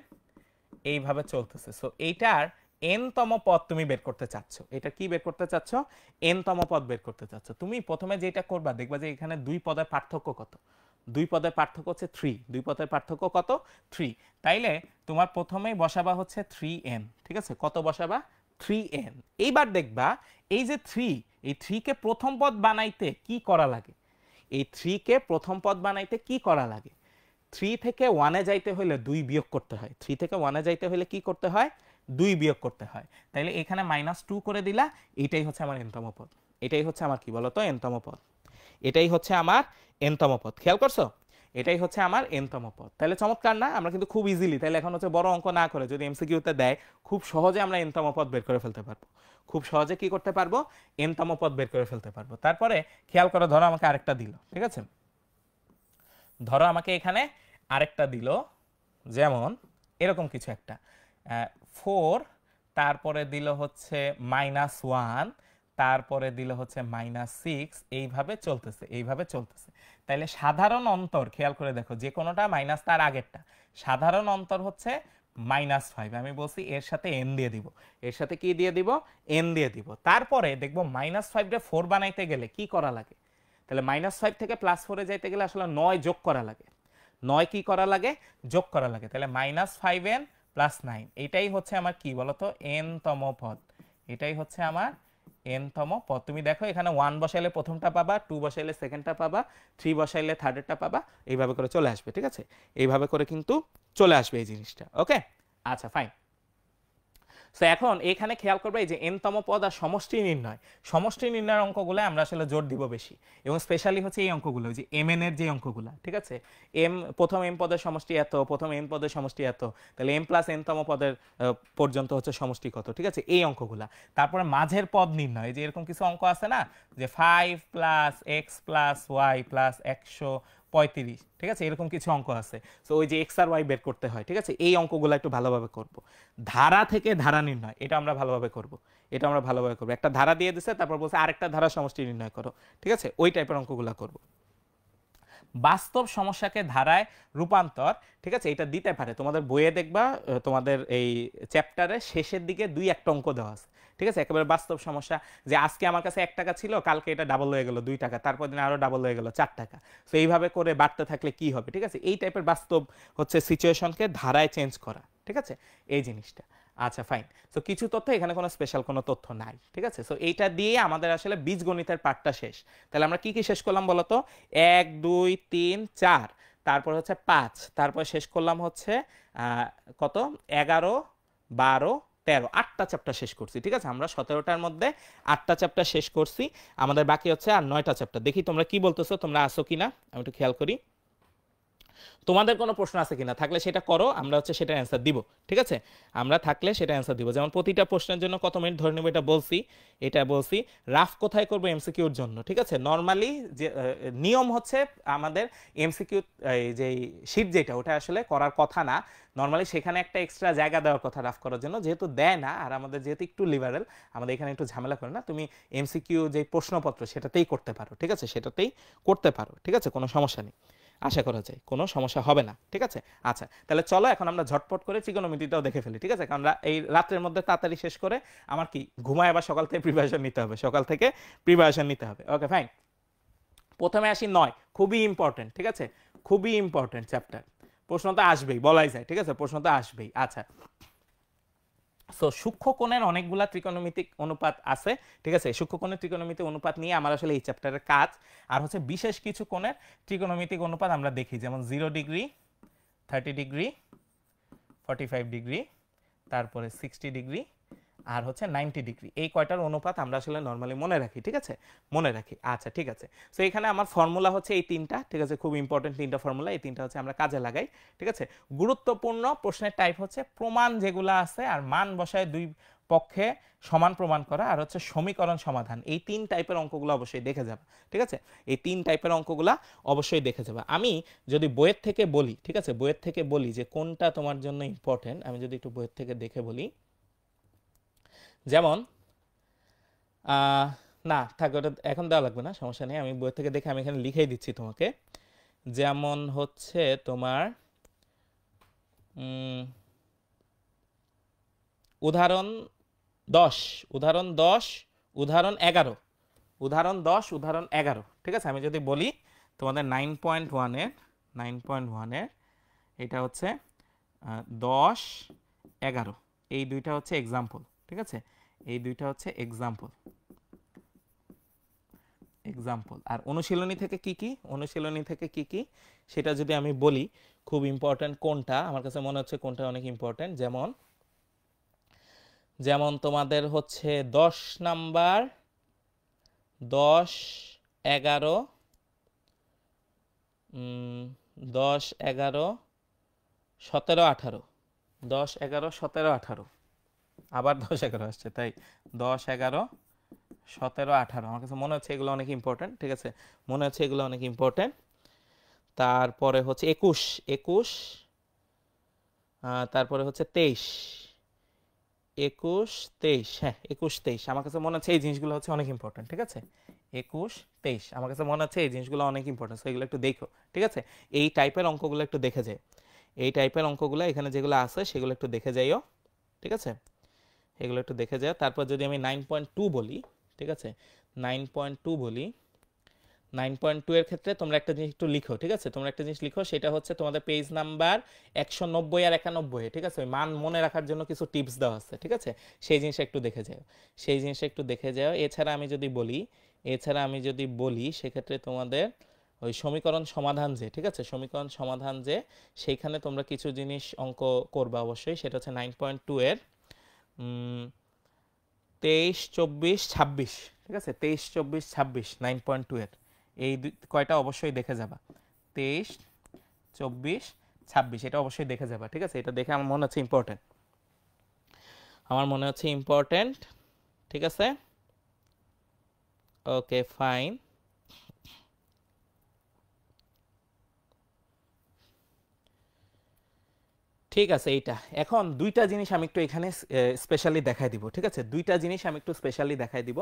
এইভাবে চলতেছে। সো এইটার n-তম পদ তুমি বের করতে চাচ্ছ, এটা কি বের করতে চাচ্ছ, n-তম পদ বের করতে চাচ্ছ। তুমি প্রথমে যেটা করবা, দেখবা যে এখানে দুই পদের পার্থক্য কত, দুই পদের পার্থক্য হচ্ছে 3, দুই পদের পার্থক্য কত, 3। তাইলে তোমার প্রথমেই বসাবা হচ্ছে 3n, ঠিক আছে? কত বসাবা, 3n। এইবার দেখবা এই যে 3, এই 3 কে প্রথম পদ বানাইতে কি করা লাগে, এই 3 কে প্রথম পদ বানাইতে কি করা লাগে, 3 থেকে 1-এ যাইতে হলে 2 বিয়োগ করতে হয়, 3 থেকে 1-এ যাইতে হলে কি করতে হয়, 2 বিয়োগ করতে হয়। তাইলে এখানে -2 করে দিলা, এটাই হচ্ছে আমার n-তম পদ, এটাই হচ্ছে আমার কি বলতো, n-তম পদ, এটাই হচ্ছে আমার n-তম পদ। খেয়াল করছো, এটাই হচ্ছে আমার n-তম পদ। তাহলে চমৎকার না? আমরা কিন্তু খুব ইজিলি, তাহলে এখন হচ্ছে বড় অঙ্ক না করে যদি এমসিকিউতে দেয়, খুব সহজে আমরা n-তম পদ বের করে ফেলতে পারবো, খুব সহজে কি করতে পারবো, n-তম পদ বের করে ফেলতে পারবো। তারপরে খেয়াল করো, ধরো আমাকে আরেকটা দিল, ঠিক আছে? ধরো আমাকে এখানে আরেকটা দিল, যেমন এরকম কিছু একটা 4, তারপরে দিল হচ্ছে -1, তারপরে দিল হচ্ছে -6, এইভাবে চলতেছে, এইভাবে চলতেছে। তাইলে সাধারণ অন্তর খেয়াল করে দেখো, যে কোনোটা মাইনাস তার আগেরটা, সাধারণ অন্তর হচ্ছে -5। আমি বলছি এর সাথে n দিয়ে দিব, এর সাথে কি দিয়ে দিব, n দিয়ে দিব। তারপরে দেখবো -5 রে 4 বানাইতে গেলে কি করা লাগে, তাহলে -5 থেকে +4-এ যাইতে গেলে আসলে 9 যোগ করা লাগে, 9 কি করা লাগে, যোগ করা লাগে। তাহলে -5n + 9, এটাই হচ্ছে আমার কি বলতো, n-তম পদ, এটাই হচ্ছে আমার n তম পদ। তুমি দেখো এখানে 1 বসাইলে প্রথমটা পাবা, 2 বসাইলে সেকেন্ডটা পাবা, 3 বসাইলে থার্ডেরটা পাবা, এইভাবে করে চলে আসবে। ঠিক আছে, এইভাবে করে কিন্তু চলে আসবে এই জিনিসটা। ওকে, আচ্ছা ফাইন। সো এখন এখানে খেয়াল করবে এই যে n-তম পদ আর সমষ্টি নির্ণয়, সমষ্টি নির্ণয়ের অঙ্কগুলো আমরা আসলে জোর দিব বেশি, এবং স্পেশালি হচ্ছে এই অঙ্কগুলো, যে mn এর যে অঙ্কগুলো, ঠিক আছে, প্রথম m পদের সমষ্টি এত, প্রথম n পদের সমষ্টি এত, তাহলে m প্লাস n-তম পদের পর্যন্ত হচ্ছে সমষ্টি কত, ঠিক আছে, এই অঙ্কগুলা। তারপরে মাঝের পদ নির্ণয়, যে এরকম কিছু অঙ্ক আছে না, যে 5 plus x plus y plus 135, ঠিক আছে, এরকম কিছু অঙ্ক আছে। সো ওই যে এক্স আর ওয়াই বের করতে হয়, ঠিক আছে, এই অঙ্কগুলো একটু ভালোভাবে করব। ধারা থেকে ধারা নির্ণয়, এটা আমরা ভালোভাবে করব, এটা আমরা ভালোভাবে করব। একটা ধারা দিয়ে দিছে, তারপর বলছে আরেকটা ধারা সমষ্টি নির্ণয় করো, ঠিক আছে, ওই টাইপের অঙ্কগুলো করব। বাস্তব সমস্যাকে ধারায় রূপান্তর, ঠিক আছে, এটা দিতে পারে তোমাদের বইয়ে, দেখবা তোমাদের এই চ্যাপ্টারের শেষের দিকে 2-1 অঙ্ক দেওয়া আছে, ঠিক আছে, একেবারে বাস্তব সমস্যা, যে আজকে আমার কাছে 1 টাকা ছিল, কালকে এটা ডাবল হয়ে গেল 2 টাকা, তারপর দিন আরো ডাবল হয়ে গেল 4 টাকা। সো এইভাবে করে বাড়তে থাকলে কি হবে, ঠিক আছে, এই টাইপের বাস্তব হচ্ছে সিচুয়েশনকে ধারায় চেঞ্জ করা, ঠিক আছে, এই জিনিসটা। আচ্ছা ফাইন। সো কিছু তথ্য, এখানে কোনো স্পেশাল কোনো তথ্য নাই, ঠিক আছে। সো এইটা দিয়ে আমাদের আসলে বীজগণিতের পার্টটা শেষ। তাহলে আমরা কি কি শেষ করলাম বলো তো? 1 2 3 4, তারপর হচ্ছে 5, তারপর শেষ করলাম হচ্ছে কত, 11 12 13, 8টা চ্যাপ্টার শেষ করছি, ঠিক আছে, আমরা 17টার মধ্যে 8টা চ্যাপ্টার শেষ করছি। আমাদের বাকি হচ্ছে আর 9টা চ্যাপ্টার। দেখি তোমরা কি বলতেছো, তোমরা আসো কিনা, আমি একটু খেয়াল করি। তোমাদের কোনো প্রশ্ন আছে কিনা, থাকলে সেটা করো, আমরা হচ্ছে সেটা অ্যান্সার দিব, ঠিক আছে, আমরা থাকলে সেটা অ্যান্সার দিব। যেমন প্রতিটা প্রশ্নের জন্য কত মিনিট ধরে নেব এটা বলছি, এটা বলছি। রাফ কোথায় করবো, এমসিকিউর জন্য, ঠিক আছে। নর্মালি যে নিয়ম হচ্ছে আমাদের এমসিকিউ যে শীট যেটা, ওটা আসলে করার কথা না, নর্মালি সেখানে একটা এক্সট্রা জায়গা দেওয়ার কথা রাফ করার জন্য, যেহেতু দেয় না, আর আমাদের যেহেতু একটু লিবারেল, আমাদের এখানে একটু ঝামেলা করে না, তুমি এমসিকিউ যে প্রশ্নপত্র সেটাতেই করতে পারো, ঠিক আছে, সেটাতেই করতে পারো, ঠিক আছে, কোনো সমস্যা নেই, আশা করা যায় কোনো সমস্যা হবে না, ঠিক আছে। আচ্ছা তাহলে চলো এখন আমরা ঝটপট করে ত্রিকোণমিতিটাও দেখে ফেলি, ঠিক আছে, কারণ এই রাতের মধ্যে তাড়াতাড়ি শেষ করে আমার কি ঘুমায়, আবার সকাল থেকে প্রিপারেশন নিতে হবে, সকাল থেকে প্রিপারেশন নিতে হবে। Okay fine. প্রথমে আসি 9, খুবই ইম্পর্টেন্ট, ঠিক আছে, খুবই ইম্পর্টেন্ট চ্যাপ্টার, প্রশ্ন তো আসবেই বলাই যায়, ঠিক আছে, প্রশ্ন তো আসবেই। আচ্ছা, সো সূক্ষ্মকোণের অনেকগুলা ত্রিকোণমিতিক অনুপাত আছে, ঠিক আছে, সূক্ষ্মকোণের ত্রিকোণমিতিক অনুপাত নিয়ে আমার আসলে এই চ্যাপ্টারের কাজ। আর হচ্ছে বিশেষ কিছু কোণের ত্রিকোণমিতিক অনুপাত আমরা দেখি, যেমন 0 ডিগ্রি, 30 ডিগ্রি, 45 ডিগ্রি, তারপরে 60 ডিগ্রি, আর হচ্ছে 90 ডিগ্রি, এই কয়টার অনুপাত আমরা আসলে নর্মালি মনে রাখি, ঠিক আছে, মনে রাখি। আচ্ছা ঠিক আছে। সো এখানে আমার ফর্মুলা হচ্ছে এই 3টা, ঠিক আছে, খুব ইম্পর্টেন্ট 3টা ফর্মুলা, এই 3টা হচ্ছে আমরা কাজে লাগাই, ঠিক আছে। গুরুত্বপূর্ণ প্রশ্নের টাইপ হচ্ছে প্রমাণ যেগুলো আছে, আর মান বসায় দুই পক্ষে সমান প্রমাণ করা, আর হচ্ছে সমীকরণ সমাধান, এই 3 টাইপের অঙ্কগুলো অবশ্যই দেখে যাবে, ঠিক আছে, এই 3 টাইপের অঙ্কগুলো অবশ্যই দেখে যাবে। আমি যদি বইয়ের থেকে বলি, ঠিক আছে, বইয়ের থেকে বলি যে কোনটা তোমার জন্য ইম্পর্টেন্ট, আমি যদি একটু বইয়ের থেকে দেখে বলি, যেমন না থাক, ওটা এখন দেওয়া লাগবে না, সমস্যা নেই, আমি বই থেকে দেখে আমি এখানে লিখেই দিচ্ছি তোমাকে। যেমন হচ্ছে তোমার উদাহরণ 10, উদাহরণ 10, উদাহরণ 11, উদাহরণ 10, উদাহরণ 11, ঠিক আছে, আমি যদি বলি তোমাদের 9.1-এর 9.1-এর এটা হচ্ছে 10 11, এই দুইটা হচ্ছে এক্সাম্পল, ঠিক আছে, এই দুইটা হচ্ছে এক্সাম্পল, এক্সাম্পল। আর অনুশীলনী থেকে কি কি, অনুশীলনী থেকে কি কি সেটা যদি আমি বলি, খুব ইম্পর্টেন্ট কোনটা, আমার কাছে মনে হচ্ছে কোনটা অনেক ইম্পর্টেন্ট, যেমন যেমন তোমাদের হচ্ছে 10 নাম্বার, 10 11, 10 11 17 18, 10 11 17 18, আবার 10 11 আসছে, তাই 10 11 17 18, আমার কাছে মনে হচ্ছে এগুলো অনেক ইম্পর্টেন্ট, ঠিক আছে, মনে হচ্ছে এগুলো অনেক ইম্পর্টেন্ট। তারপরে হচ্ছে 21 21, তারপরে হচ্ছে 23 21 23, হ্যাঁ 21 23, আমার কাছে মনে হচ্ছে এই জিনিসগুলো হচ্ছে অনেক ইম্পর্টেন্ট, ঠিক আছে, 21 23, আমার কাছে মনে হচ্ছে এই জিনিসগুলো অনেক ইম্পর্টেন্ট, এগুলো একটু দেখো, ঠিক আছে, এই টাইপের অঙ্কগুলো একটু দেখে যায়, এই টাইপের অঙ্কগুলো এখানে যেগুলো আছে সেগুলো একটু দেখে যাইও, ঠিক আছে, এগুলো একটু দেখে যাও। তারপর যদি আমি 9.2 বলি, ঠিক আছে, 9.2 বলি, 9.2 এর ক্ষেত্রে তোমরা একটা জিনিস একটু লিখো, ঠিক আছে? তোমরা একটা জিনিস লিখো, সেটা হচ্ছে তোমাদের পেজ নাম্বার 190 আর 91, ঠিক আছে? ওই মান মনে রাখার জন্য কিছু টিপস দেওয়া আছে, ঠিক আছে? সেই জিনিসটা একটু দেখে যাও, সেই জিনিসটা একটু দেখে যাও। এছাড়া আমি যদি বলি সেক্ষেত্রে তোমাদের ওই সমীকরণ সমাধান যে, ঠিক আছে, সমীকরণ সমাধান যে, সেইখানে তোমরা কিছু জিনিস অঙ্ক করবা অবশ্যই। সেটা হচ্ছে 9.2 এর 23, 24, 26, ঠিক আছে? 23, 24, 26 9.2 এর এই কয়টা অবশ্যই দেখে যাবা। 23, 24, 26 এটা অবশ্যই দেখে যাবা, ঠিক আছে? এটা দেখে আমার মনে হচ্ছে ইম্পর্টেন্ট, ঠিক আছে? Okay fine. ঠিক আছে, এইটা এখন দুইটা জিনিস আমি একটু এখানে স্পেশালি দেখাই দিব, ঠিক আছে? দুইটা জিনিস আমি একটু স্পেশালি দেখাই দিব।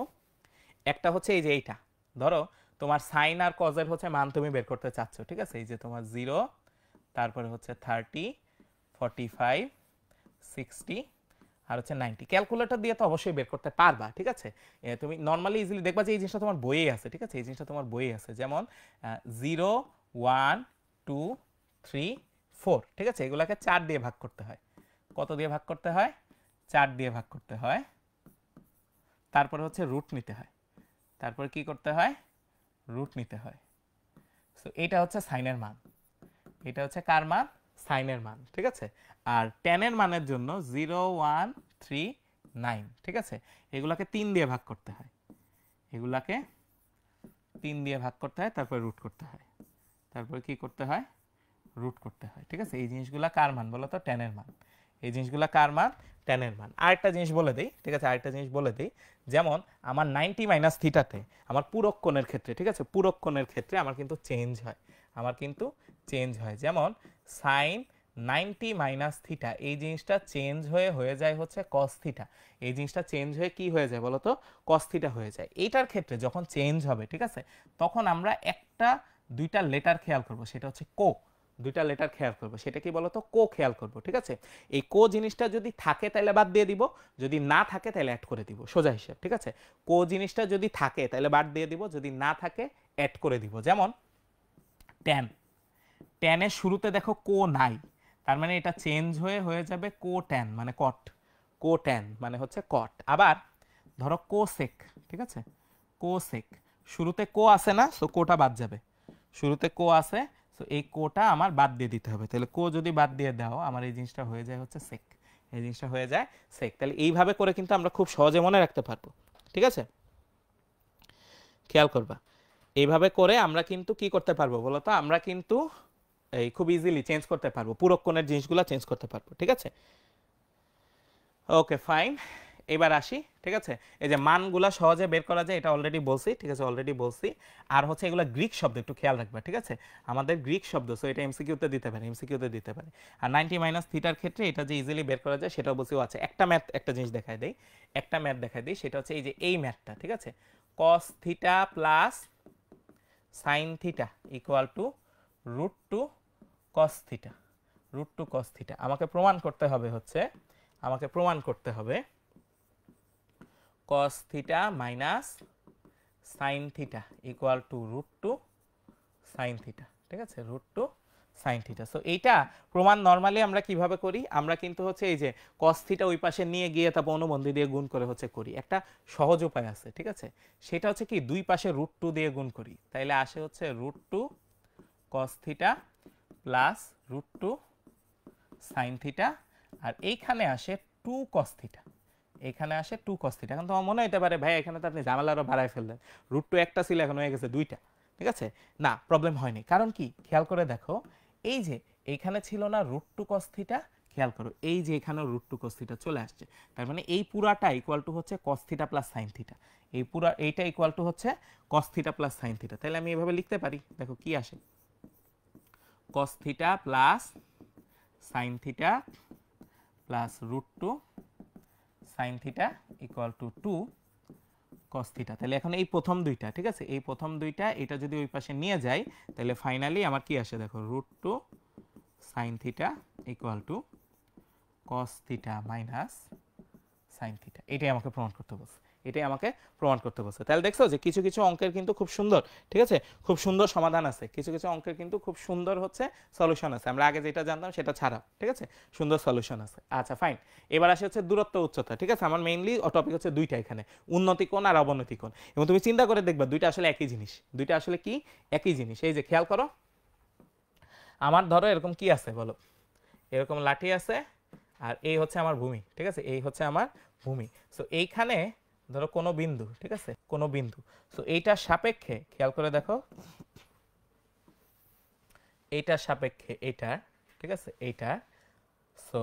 একটা হচ্ছে এই যে এইটা, ধরো তোমার সাইন আর কজের হচ্ছে মান তুমি বের করতে চাচ্ছ, ঠিক আছে? এই যে তোমার 0, তারপরে হচ্ছে 30, 45, 60 আর হচ্ছে 90। ক্যালকুলেটর দিয়ে তো অবশ্যই বের করতে পারবা, ঠিক আছে? তুমি নর্মালি ইজিলি দেখবা যে এই জিনিসটা তোমার বইয়ে আছে, ঠিক আছে? এই জিনিসটা তোমার বইয়ে আছে, যেমন 0, 1, 2, 3, 4, ঠিক আছে? এগুলাকে 4 দিয়ে ভাগ করতে হয়। কত দিয়ে ভাগ করতে হয়? 4 দিয়ে ভাগ করতে হয়। তারপরে হচ্ছে রুট নিতে হয়। তারপরে কি করতে হয়? রুট নিতে হয়। সো এটা হচ্ছে সাইনের মান, এটা হচ্ছে কার মান? সাইনের মান, ঠিক আছে? আর টেনের মানের জন্য 0, 1, 3, 9, ঠিক আছে? এগুলাকে 3 দিয়ে ভাগ করতে হয়, এগুলাকে 3 দিয়ে ভাগ করতে হয়, তারপরে রুট করতে হয়, তারপরে কি করতে হয়? রুট করতে হয়, ঠিক আছে? এই জিনিসগুলা কার মান বলো তো? টেনের মান। এই জিনিসগুলা কার মান? টেনের মান। আরেকটা জিনিস বলে দিই, ঠিক আছে? আরেকটা জিনিস বলে দিই, যেমন আমার 90 মাইনাস থিটাতে আমার পূরক কোণের ক্ষেত্রে, ঠিক আছে, পূরক কোণের ক্ষেত্রে আমার কিন্তু চেঞ্জ হয়, যেমন সাইন 90 মাইনাস থিটা, এই জিনিসটা চেঞ্জ হয়ে যায় হচ্ছে কস থিটা। এই জিনিসটা চেঞ্জ হয়ে কি হয়ে যায় বলো তো? কস থিটা হয়ে যায়। এইটার ক্ষেত্রে যখন চেঞ্জ হবে, ঠিক আছে, তখন আমরা দুইটা লেটার খেয়াল করব, সেটা হচ্ছে কো। দুইটা লেটার খেয়াল করবো, সেটা কি বলতো? কো খেয়াল করবো, ঠিক আছে? এই কো জিনিসটা যদি থাকে তাহলে বাদ দিয়ে দিব, যদি না থাকে তাহলে অ্যাড করে দিব, সোজা হিসাব, ঠিক আছে? কো জিনিসটা যদি থাকে তাহলে বাদ দিয়ে দিব, যদি না থাকে অ্যাড করে দিব। যেমন ট্যান, ট্যানের শুরুতে দেখো কো নাই, তার মানে এটা চেঞ্জ হয়ে যাবে কো ট্যান, মানে কট। কো ট্যান মানে হচ্ছে কট। আবার ধরো কোসেক, ঠিক আছে? কোসেক, শুরুতে কো আসে না, সো কোটা বাদ যাবে। শুরুতে কো আছে, সো এই কোটা আমার বাদ দিয়ে দিতে হবে। তাহলে কো যদি বাদ দিয়ে দাও, আমার এই জিনিসটা হয়ে যায় হচ্ছে সেক, এই জিনিসটা হয়ে যায় সেক। তাহলে এইভাবে করে কিন্তু আমরা খুব সহজে মনে রাখতে পারবো, ঠিক আছে? খেয়াল করবা, এইভাবে করে আমরা কিন্তু কি করতে পারবো বলতো? আমরা কিন্তু এই খুব ইজিলি চেঞ্জ করতে পারবো, পূরক কোণের জিনিসগুলো চেঞ্জ করতে পারবো, ঠিক আছে? ওকে ফাইন, এবার আসি, ঠিক আছে? এই যে মানগুলা সহজে বের করা যায়, এটা অলরেডি বলছি, ঠিক আছে? অলরেডি বলছি। আর হচ্ছে এগুলো গ্রিক শব্দ, একটু খেয়াল রাখবা, ঠিক আছে? আমাদের গ্রিক শব্দ, সো এটা এমসিকিউতে দিতে পারে, আর 90 মাইনাস থিটার ক্ষেত্রে এটা যে ইজিলি বের করা যায় সেটাও বলছি। আছে একটা জিনিস দেখাই দেই, সেটা হচ্ছে এই যে এই ম্যাথটা, ঠিক আছে? Cos theta plus sine theta equal to root two cos theta, আমাকে প্রমাণ করতে হবে cos theta minus sine theta equal to root two sine theta, ঠিক আছে? Root two sine theta. So এইটা প্রমাণ নর্মালি আমরা কিভাবে করি? আমরা কিন্তু হচ্ছে এই যে cos থিটা ওই পাশে নিয়ে গিয়ে তারপর অনুবন্ধী দিয়ে গুণ করে হচ্ছে করি। একটা সহজ উপায় আছে, ঠিক আছে? সেটা হচ্ছে কি, দুই পাশে রুট টু দিয়ে গুণ করি, তাইলে আসে হচ্ছে root two cos theta plus root two sine theta, আর এইখানে আসে 2 cos থিটা, এখানে আসে 2 cos থিটা। এখন তোমার মনে হইতে পারে ভাই এখানে তো আপনি ঝামেলা আরো বাড়ায় ফেললেন, রুট টু একটা ছিল এখন হয়ে গেছে দুইটা, ঠিক আছে? না, প্রবলেম হয়নি। কারণ কি, খেয়াল করে দেখো, এই যে এইখানে ছিল না রুট টু cos থিটা, খেয়াল করো এই যে এখানে রুট টু cos থিটা চলে আসছে, তার মানে এই পুরাটা ইকুয়াল টু হচ্ছে cos theta plus sine theta, এইটা ইকুয়াল টু হচ্ছে cos theta plus sine theta. তাহলে আমি এভাবে লিখতে পারি, দেখো কি আসে, cos theta plus sine theta plus root two sine theta equal to 2 cos theta. তাহলে এখন এই প্রথম দুইটা, ঠিক আছে, এই প্রথম দুইটা এটা যদি ওই পাশে নিয়ে যাই, তাহলে ফাইনালি আমার কি আসে দেখো, root two sine theta equal to cos theta minus sine theta. এটাই আমাকে প্রমাণ করতে বলছে, এটাই আমাকে প্রমাণ করতে বলছে। তাহলে দেখছো যে কিছু কিছু অঙ্কের কিন্তু খুব সুন্দর, ঠিক আছে, খুব সুন্দর সমাধান আছে, কিছু কিছু অঙ্কের কিন্তু খুব সুন্দর হচ্ছে সলিউশন আছে, আমরা আগে যেটা জানতাম সেটা ছাড়া, ঠিক আছে, সুন্দর সলিউশন আছে। আচ্ছা ফাইন, এবার আসে হচ্ছে দূরত্ব উচ্চতা, ঠিক আছে। আমার মেইনলি টপিক হচ্ছে দুইটা এখানে, উন্নতি কোণ আর অবনতি কোণ। এবং তুমি চিন্তা করে দেখবা দুইটা আসলে একই জিনিস, দুইটা আসলে কি একই জিনিস। এই যে খেয়াল করো, আমার ধরো এরকম কি আছে বলো, এরকম লাঠি আছে আর এই হচ্ছে আমার ভূমি, ঠিক আছে, এই হচ্ছে আমার ভূমি। সো এইখানে ধরো কোনো বিন্দু, ঠিক আছে, কোনো বিন্দু। সো এইটার সাপেক্ষে খেয়াল করে দেখো, এইটার সাপেক্ষে এইটার, ঠিক আছে, এইটার। সো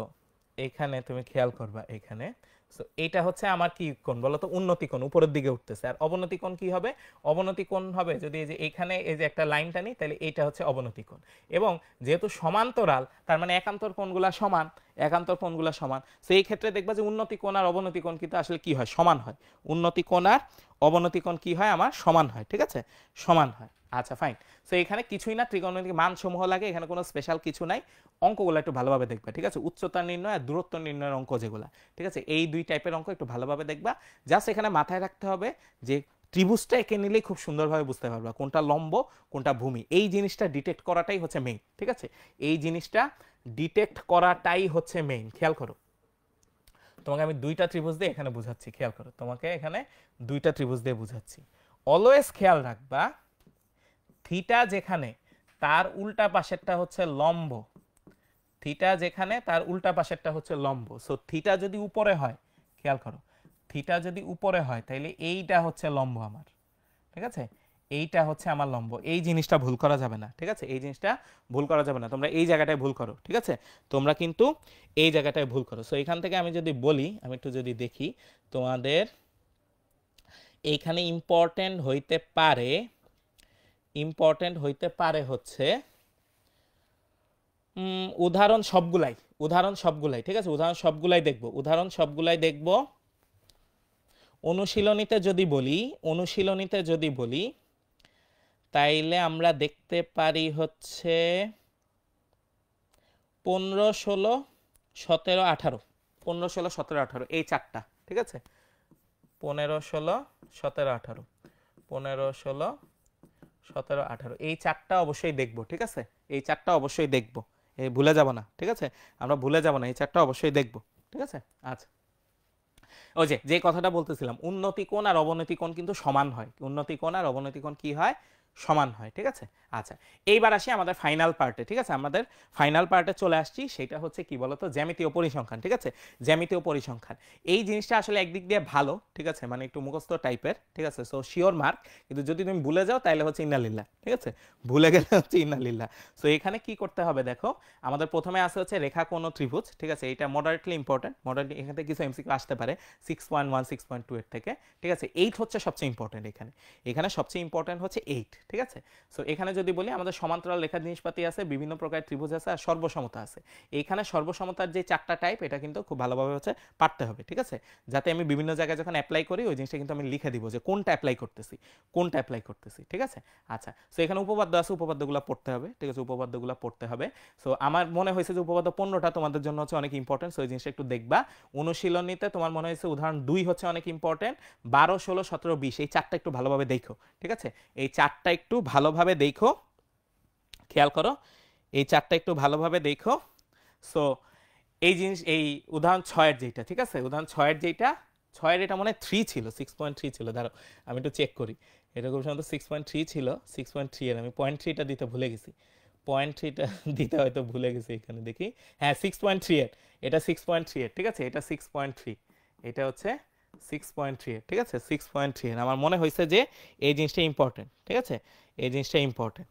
এইখানে তুমি খেয়াল করবা এখানে, সো এইটা হচ্ছে আমার কি কোণ বলো তো, উন্নতি কোণ, উপরের দিকে উঠতেছে। আর অবনতি কোণ কি হবে, অবনতি কোণ হবে যদি এই যে এইখানে এই যে একটা লাইন টানি, তাহলে এইটা হচ্ছে অবনতি কোণ। এবং যেহেতু সমান্তরাল, তার মানে একান্তর কোণগুলা সমান, একান্তর কোণগুলা সমান। সো এই ক্ষেত্রে দেখবা যে উন্নতি কোণ আর অবনতি কোণ কিন্তু আসলে কি হয়, সমান হয়। উন্নতি কোণ আর অবনতি কোণ কি হয়, আমার সমান হয়, ঠিক আছে, সমান হয়। আচ্ছা ফাইন, সো এখানে কিছুই না, ত্রিকোণমিতিক মান সমূহ লাগে, এখানে কোনো স্পেশাল কিছু নাই। অঙ্কগুলো একটু ভালোভাবে দেখবা, ঠিক আছে, উচ্চতা নির্ণয় আর দূরত্ব নির্ণয়ের অঙ্ক যেগুলো, ঠিক আছে, এই দুই টাইপের অঙ্ক একটু ভালোভাবে দেখবা। জাস্ট এখানে মাথায় রাখতে হবে যে ত্রিভুজটা এঁকে নিলেই খুব সুন্দরভাবে বুঝতে পারবা কোনটা লম্ব কোনটা ভূমি, এই জিনিসটা ডিটেক্ট করাটাই হচ্ছে মেইন, ঠিক আছে, এই জিনিসটা ডিটেক্ট করাটাই হচ্ছে মেইন। খেয়াল করো, তোমাকে আমি দুইটা ত্রিভুজ দিয়ে এখানে বুঝাচ্ছি, খেয়াল করো, তোমাকে এখানে দুইটা ত্রিভুজ দিয়ে বুঝাচ্ছি। অলওয়েজ খেয়াল রাখবা, থিটা যেখানে তার উল্টা পাশেরটা হচ্ছে লম্ব, থিটা যেখানে তার উল্টা পাশেরটা হচ্ছে লম্ব। সো থিটা যদি উপরে হয়, খেয়াল করো, থিটা যদি উপরে হয় তাহলে এইটা হচ্ছে লম্ব আমার, ঠিক আছে, এইটা হচ্ছে আমার লম্ব। এই জিনিসটা ভুল করা যাবে না, ঠিক আছে, এই জিনিসটা ভুল করা যাবে না। তোমরা এই জায়গাটায় ভুল করো, ঠিক আছে, তোমরা কিন্তু এই জায়গাটায় ভুল করো। সো এখান থেকে আমি যদি বলি, আমি একটু যদি দেখি তোমাদের এইখানে ইম্পর্টেন্ট হইতে পারে, ইম্পর্টেন্ট হইতে পারে হচ্ছে উদাহরণ সবগুলাই, উদাহরণ সবগুলাই, ঠিক আছে, উদাহরণ সবগুলাই দেখব, উদাহরণ সবগুলাই দেখব। অনুশীলনীতে যদি বলি, অনুশীলনীতে যদি বলি তাইলে আমরা দেখতে পারি হচ্ছে 15, 16, 17, 18, 15, 16, 17, 18 এই চারটা, ঠিক আছে, 15, 16, 17, 18, 15, 16, 17, 18 এই চারটা অবশ্যই দেখব, ঠিক আছে, এই চারটা অবশ্যই দেখব, এই ভুলে যাব না, ঠিক আছে, আমরা ভুলে যাব না, এই চারটা অবশ্যই দেখব, ঠিক আছে। আচ্ছা, ওই যে যে কথাটা বলতেছিলাম, উন্নতি কোণ আর অবনতি কোণ কিন্তু সমান হয়, উন্নতি কোণ আর অবনতি কোণ কি হয়, সমান হয়, ঠিক আছে। আচ্ছা, এইবার আসি আমাদের ফাইনাল পার্টে, ঠিক আছে, আমাদের ফাইনাল পার্টে চলে আসছি, সেটা হচ্ছে কি বলতো, জ্যামিতীয় পরিসংখ্যান, ঠিক আছে, জ্যামিতীয় পরিসংখ্যান। এই জিনিসটা আসলে একদিক দিয়ে ভালো, ঠিক আছে, মানে একটু মুখস্থ টাইপের, ঠিক আছে, সো শিওর মার্ক, কিন্তু যদি তুমি ভুলে যাও তাহলে হচ্ছে ইন্নালিল্লাহ, ঠিক আছে, ভুলে গেলে হচ্ছে ইন্নালিল্লাহ। সো এখানে কি করতে হবে দেখো, আমাদের প্রথমে আসে হচ্ছে রেখা কোণ ও ত্রিভুজ, ঠিক আছে, এটা মডারেটলি ইম্পর্টেন্ট, মডারেটলি এখান থেকে কিছু এমসিকিউ আসতে পারে 6.1 6.2 এর থেকে, ঠিক আছে, 8 হচ্ছে সবচেয়ে ইম্পর্টেন্ট, এখানে এখানে সবচেয়ে ইম্পর্টেন্ট হচ্ছে 8, ঠিক আছে। সো এখানে যদি বলি আমাদের সমান্তরাল রেখা জিনিসপাতি আছে, বিভিন্ন প্রকার ত্রিভুজ আছে আর সর্বসমতা আছে। এইখানে সর্বসমতার যে চারটা টাইপ, এটা কিন্তু খুব ভালোভাবে হচ্ছে পারতে হবে, ঠিক আছে, যাতে আমি বিভিন্ন জায়গায় যখন অ্যাপ্লাই করি ওই জিনিসটা কিন্তু আমি লিখে দিব যে কোনটা অ্যাপ্লাই করতেছি, কোনটা অ্যাপ্লাই করতেছি, ঠিক আছে। আচ্ছা, সো এখানে উপপাদ্য আছে, উপপাদ্যগুলো পড়তে হবে, ঠিক আছে, উপপাদ্যগুলো পড়তে হবে। সো আমার মনে হয়েছে যে উপপাদ্য 15টা তোমাদের জন্য হচ্ছে অনেক ইম্পর্টেন্ট, সো এই জিনিসটা একটু দেখবা। অনুশীলনীতে তোমার মনে হয়েছে উদাহরণ 2 হচ্ছে অনেক ইম্পর্টেন্ট, 12, 16, 17, 20 এই চারটা একটু ভালোভাবে দেখো, ঠিক আছে, এই চারটা একটু ভালোভাবে দেখো, খেয়াল করো, এই চারটা একটু ভালোভাবে দেখো। সো এই জিনিস, এই উদাহরণ 6-এর যেটা, ঠিক আছে, উদাহরণ 6-এর যেটা, 6-এর এটা মনে হয় 3 ছিল, 6.3 ছিল, ধরো আমি একটু চেক করি, এটা খুব সম্ভবত 6.3 ছিল, 6.3 এর আমি 0.3টা দিতে ভুলে গেছি, 0.3টা দিতে হয়তো ভুলে গেছি, এখানে দেখি, হ্যাঁ 6.3 এর, এটা 6.3 এর, ঠিক আছে, এটা 6.3, এটা হচ্ছে 6.3 এর, ঠিক আছে, 6.3 এর আমার মনে হয়েছে যে এই জিনিসটা ইম্পর্টেন্ট, ঠিক আছে, এই জিনিসটা ইম্পর্টেন্ট।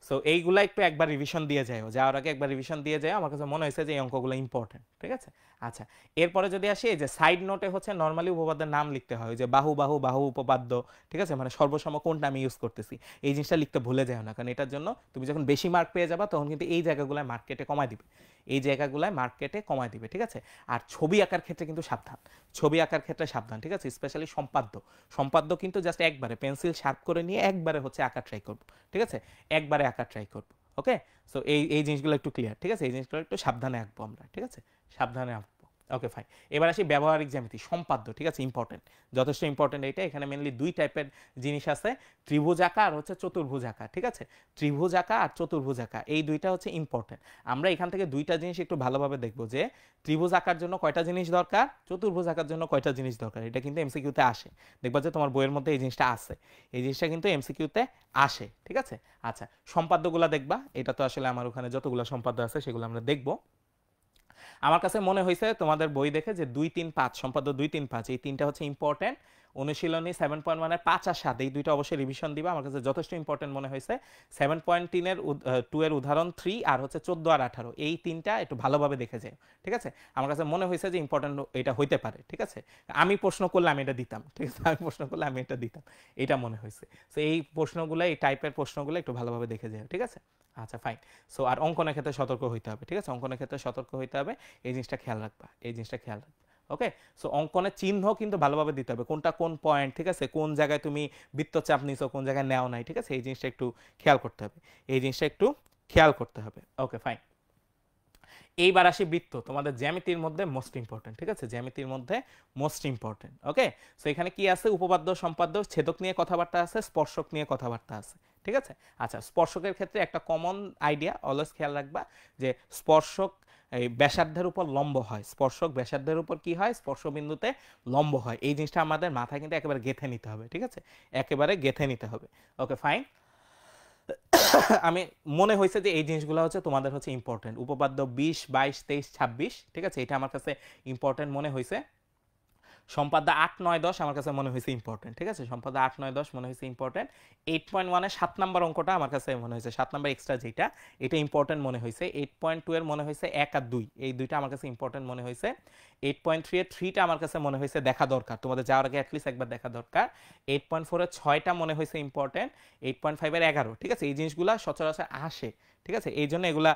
সো এইগুলা একটু একবার রিভিশন দিয়ে যায়, যাওয়ার আগে একবার রিভিশন দিয়ে যায়, আমার কাছে মনে হয়েছে যে এই অঙ্কগুলো ইম্পর্টেন্ট, ঠিক আছে। আচ্ছা, এরপরে যদি আসি, এই যে সাইড নোটে হচ্ছে নর্মালি উপপাদ্যের নাম লিখতে হয়, যে বাহু বাহু বাহু উপপাদ্য, ঠিক আছে, মানে সর্বসম কোনটা আমি ইউজ করতেছি, এই জিনিসটা লিখতে ভুলে যাও না, কারণ এটার জন্য তুমি যখন বেশি মার্ক পেয়ে যাবা তখন কিন্তু এই জায়গাগুলোয় মার্কেটে কমায় দিবে, এই জায়গাগুলোয় মার্কেটে কমায় দিবে, ঠিক আছে। আর ছবি আঁকার ক্ষেত্রে কিন্তু সাবধান, ছবি আঁকার ক্ষেত্রে সাবধান, ঠিক আছে, স্পেশালি সম্পাদ্য, সম্পাদ্য কিন্তু জাস্ট একবারে পেন্সিল শার্প করে নিয়ে একবারে হচ্ছে আঁকা ট্রাই করবো, ঠিক আছে, একবারে আঁকা ট্রাই করবো, ওকে। সো এই এই জিনিসগুলো একটু ক্লিয়ার, ঠিক আছে, এই জিনিসগুলো একটু সাবধানে আঁকবো আমরা, ঠিক আছে, সাবধানে আঁকবো। Okay fine. এবার আসি ব্যবহারিক জ্যামিতি, সম্পাদ্য, ঠিক আছে, ইম্পর্টেন্ট, যথেষ্ট ইম্পর্টেন্ট এইটা। এখানে মেনলি দুই টাইপের জিনিস আছে, ত্রিভুজ আঁকা আর হচ্ছে চতুর্ভুজ আঁকা, ঠিক আছে। ত্রিভুজ আঁকা আর চতুর্ভুজ আঁকা এই দুইটা হচ্ছে ইম্পর্টেন্ট। আমরা এখান থেকে দুইটা জিনিস একটু ভালোভাবে দেখবো যে ত্রিভুজ আঁকার জন্য কয়টা জিনিস দরকার, চতুর্ভুজ আঁকার জন্য কয়টা জিনিস দরকার। এটা কিন্তু এমসিকিউতে আসে, দেখবা যে তোমার বইয়ের মধ্যে এই জিনিসটা আছে, এই জিনিসটা কিন্তু এমসিকিউতে আসে, ঠিক আছে। আচ্ছা, সম্পাদ্যগুলা দেখবা, এটা তো আসলে আমার ওখানে যতগুলো সম্পাদ্য আছে সেগুলো আমরা দেখবো। আমার কাছে মনে হয়েছে তোমাদের বই দেখে যে 2, 3, 5 সম্পাদ্য 2, 3, 5 এই তিনটা হচ্ছে ইম্পর্টেন্ট। অনুশীলনী 7.1 এর 5 আর 7 এই দুইটা অবশ্যই রিভিশন দিবা, আমার কাছে যথেষ্ট ইম্পর্টেন্ট মনে হয়েছে। 7.3 এর 2 এর উদাহরণ 3 আর হচ্ছে 14 আর 18 এই তিনটা একটু ভালোভাবে দেখে যায়, ঠিক আছে। আমার কাছে মনে হয়েছে যে ইম্পর্টেন্ট এটা হইতে পারে, ঠিক আছে। আমি প্রশ্ন করলে আমি এটা দিতাম, ঠিক আছে, আমি প্রশ্ন করলে আমি এটা দিতাম, এটা মনে হয়েছে। সো এই প্রশ্নগুলো, এই টাইপের প্রশ্নগুলো একটু ভালোভাবে দেখে যায়, ঠিক আছে। আচ্ছা ফাইন। সো আর অঙ্কনের ক্ষেত্রে সতর্ক হইতে হবে, ঠিক আছে, অঙ্কনের ক্ষেত্রে সতর্ক হইতে হবে, এই জিনিসটা খেয়াল রাখবা, এই জিনিসটা খেয়াল রাখবা। ওকে, সো অঙ্কনের চিহ্ন কিন্তু ভালোভাবে দিতে হবে, কোনটা কোন পয়েন্ট, ঠিক আছে, কোন জায়গায় তুমি বৃত্তচাপ নিছো, কোন জায়গায় নেও নাই, ঠিক আছে, এই জিনিসটা একটু খেয়াল করতে হবে, এই জিনিসটা একটু খেয়াল করতে হবে। Okay fine. এইবার আসি বৃত্ত, তোমাদের জ্যামিতির মধ্যে মোস্ট ইম্পর্টেন্ট, ঠিক আছে, জ্যামিতির মধ্যে মোস্ট ইম্পর্টেন্ট। ওকে, সো এখানে কি আছে, উপপাদ্য, সম্পাদ্য, ছেদক নিয়ে কথাবার্তা আছে, স্পর্শক নিয়ে কথাবার্তা আছে, ঠিক আছে। আচ্ছা, স্পর্শকের ক্ষেত্রে একটা কমন আইডিয়া অলওয়েজ খেয়াল রাখবা যে স্পর্শক এই ব্যাসার্ধের উপর লম্ব হয়, স্পর্শক ব্যাসার্ধের উপর কি হয়, স্পর্শবিন্দুতে লম্ব হয়, এই জিনিসটা আমাদের মাথায় কিন্তু একেবারে গেঁথে নিতে হবে, ঠিক আছে, একেবারে গেঁথে নিতে হবে। Okay fine. আমি মনে হয়েছে যে এই জিনিসগুলো হচ্ছে তোমাদের হচ্ছে ইম্পর্টেন্ট, উপপাদ্য 20, 22, 23, 26, ঠিক আছে, এটা আমার কাছে ইম্পর্টেন্ট মনে হয়েছে। সম্পাদ্য 8, 9, 10 আমার কাছে মনে হয়েছে ইম্পর্টেন্ট, ঠিক আছে, সম্পাদ্য 8, 9, 10 মনে হয়েছে ইম্পর্টেন্ট। 8.1 এর 7 নাম্বার অঙ্কটা আমার কাছে মনে হয়েছে, 7 নাম্বার এক্সট্রা যেটা, এটা ইম্পর্টেন্ট মনে হয়েছে। 8.2 এর মনে হয়েছে 1 আর 2, এই দুইটা আমার কাছে ইম্পর্টেন্ট মনে হয়েছে। 8.3 এর 3টা আমার কাছে মনে হয়েছে দেখা দরকার, তোমাদের যাওয়ার আগে অ্যাটলিস্ট একবার দেখা দরকার। 8.4 এর 6টা মনে হয়েছে ইম্পর্টেন্ট। 8.5 এর 11, ঠিক আছে, এই জিনিসগুলো সচরাচর আসে, ঠিক আছে, এই জন্য এগুলা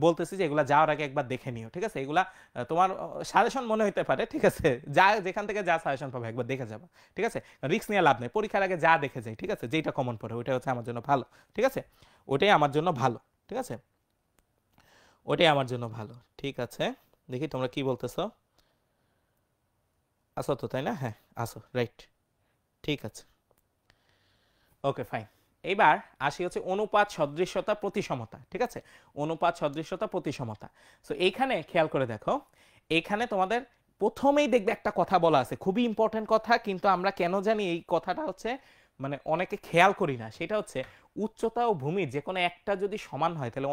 বলতেছি যে এগুলা যাওয়ার আগে একবার দেখে নিও, ঠিক আছে, এগুলা তোমার সাজেশন মনে হইতে পারে, ঠিক আছে, যা যেখান থেকে যা সাজেশন পাবে একবার দেখে যাবা, ঠিক আছে, রিস্ক নিয়ে লাভ নেই, পরীক্ষার আগে যা দেখে যাই, ঠিক আছে, যেটা কমন পড়ে ওইটা হচ্ছে আমার জন্য ভালো, ঠিক আছে, ওইটাই আমার জন্য ভালো, ঠিক আছে, ওইটাই আমার জন্য ভালো, ঠিক আছে। দেখি তোমরা কি বলতেছো, আসো তো তাই না, হ্যাঁ আসো, রাইট, ঠিক আছে। Okay fine. এবার আসি হচ্ছে অনুপাত, সদৃশ্যতা, প্রতিসমতা, ঠিক আছে, অনুপাত, সদৃশ্যতা, প্রতিসমতা। সো এইখানে খেয়াল করে দেখো, এখানে তোমাদের প্রথমেই দেখবে একটা কথা বলা আছে, খুবই ইম্পর্টেন্ট কথা, কিন্তু আমরা কেন জানি এই কথাটা হচ্ছে মানে অনেকে খেয়াল করি না, সেটা হচ্ছে উচ্চতা ও ভূমির যে কোনো একটা যদি সমান হয় তাহলে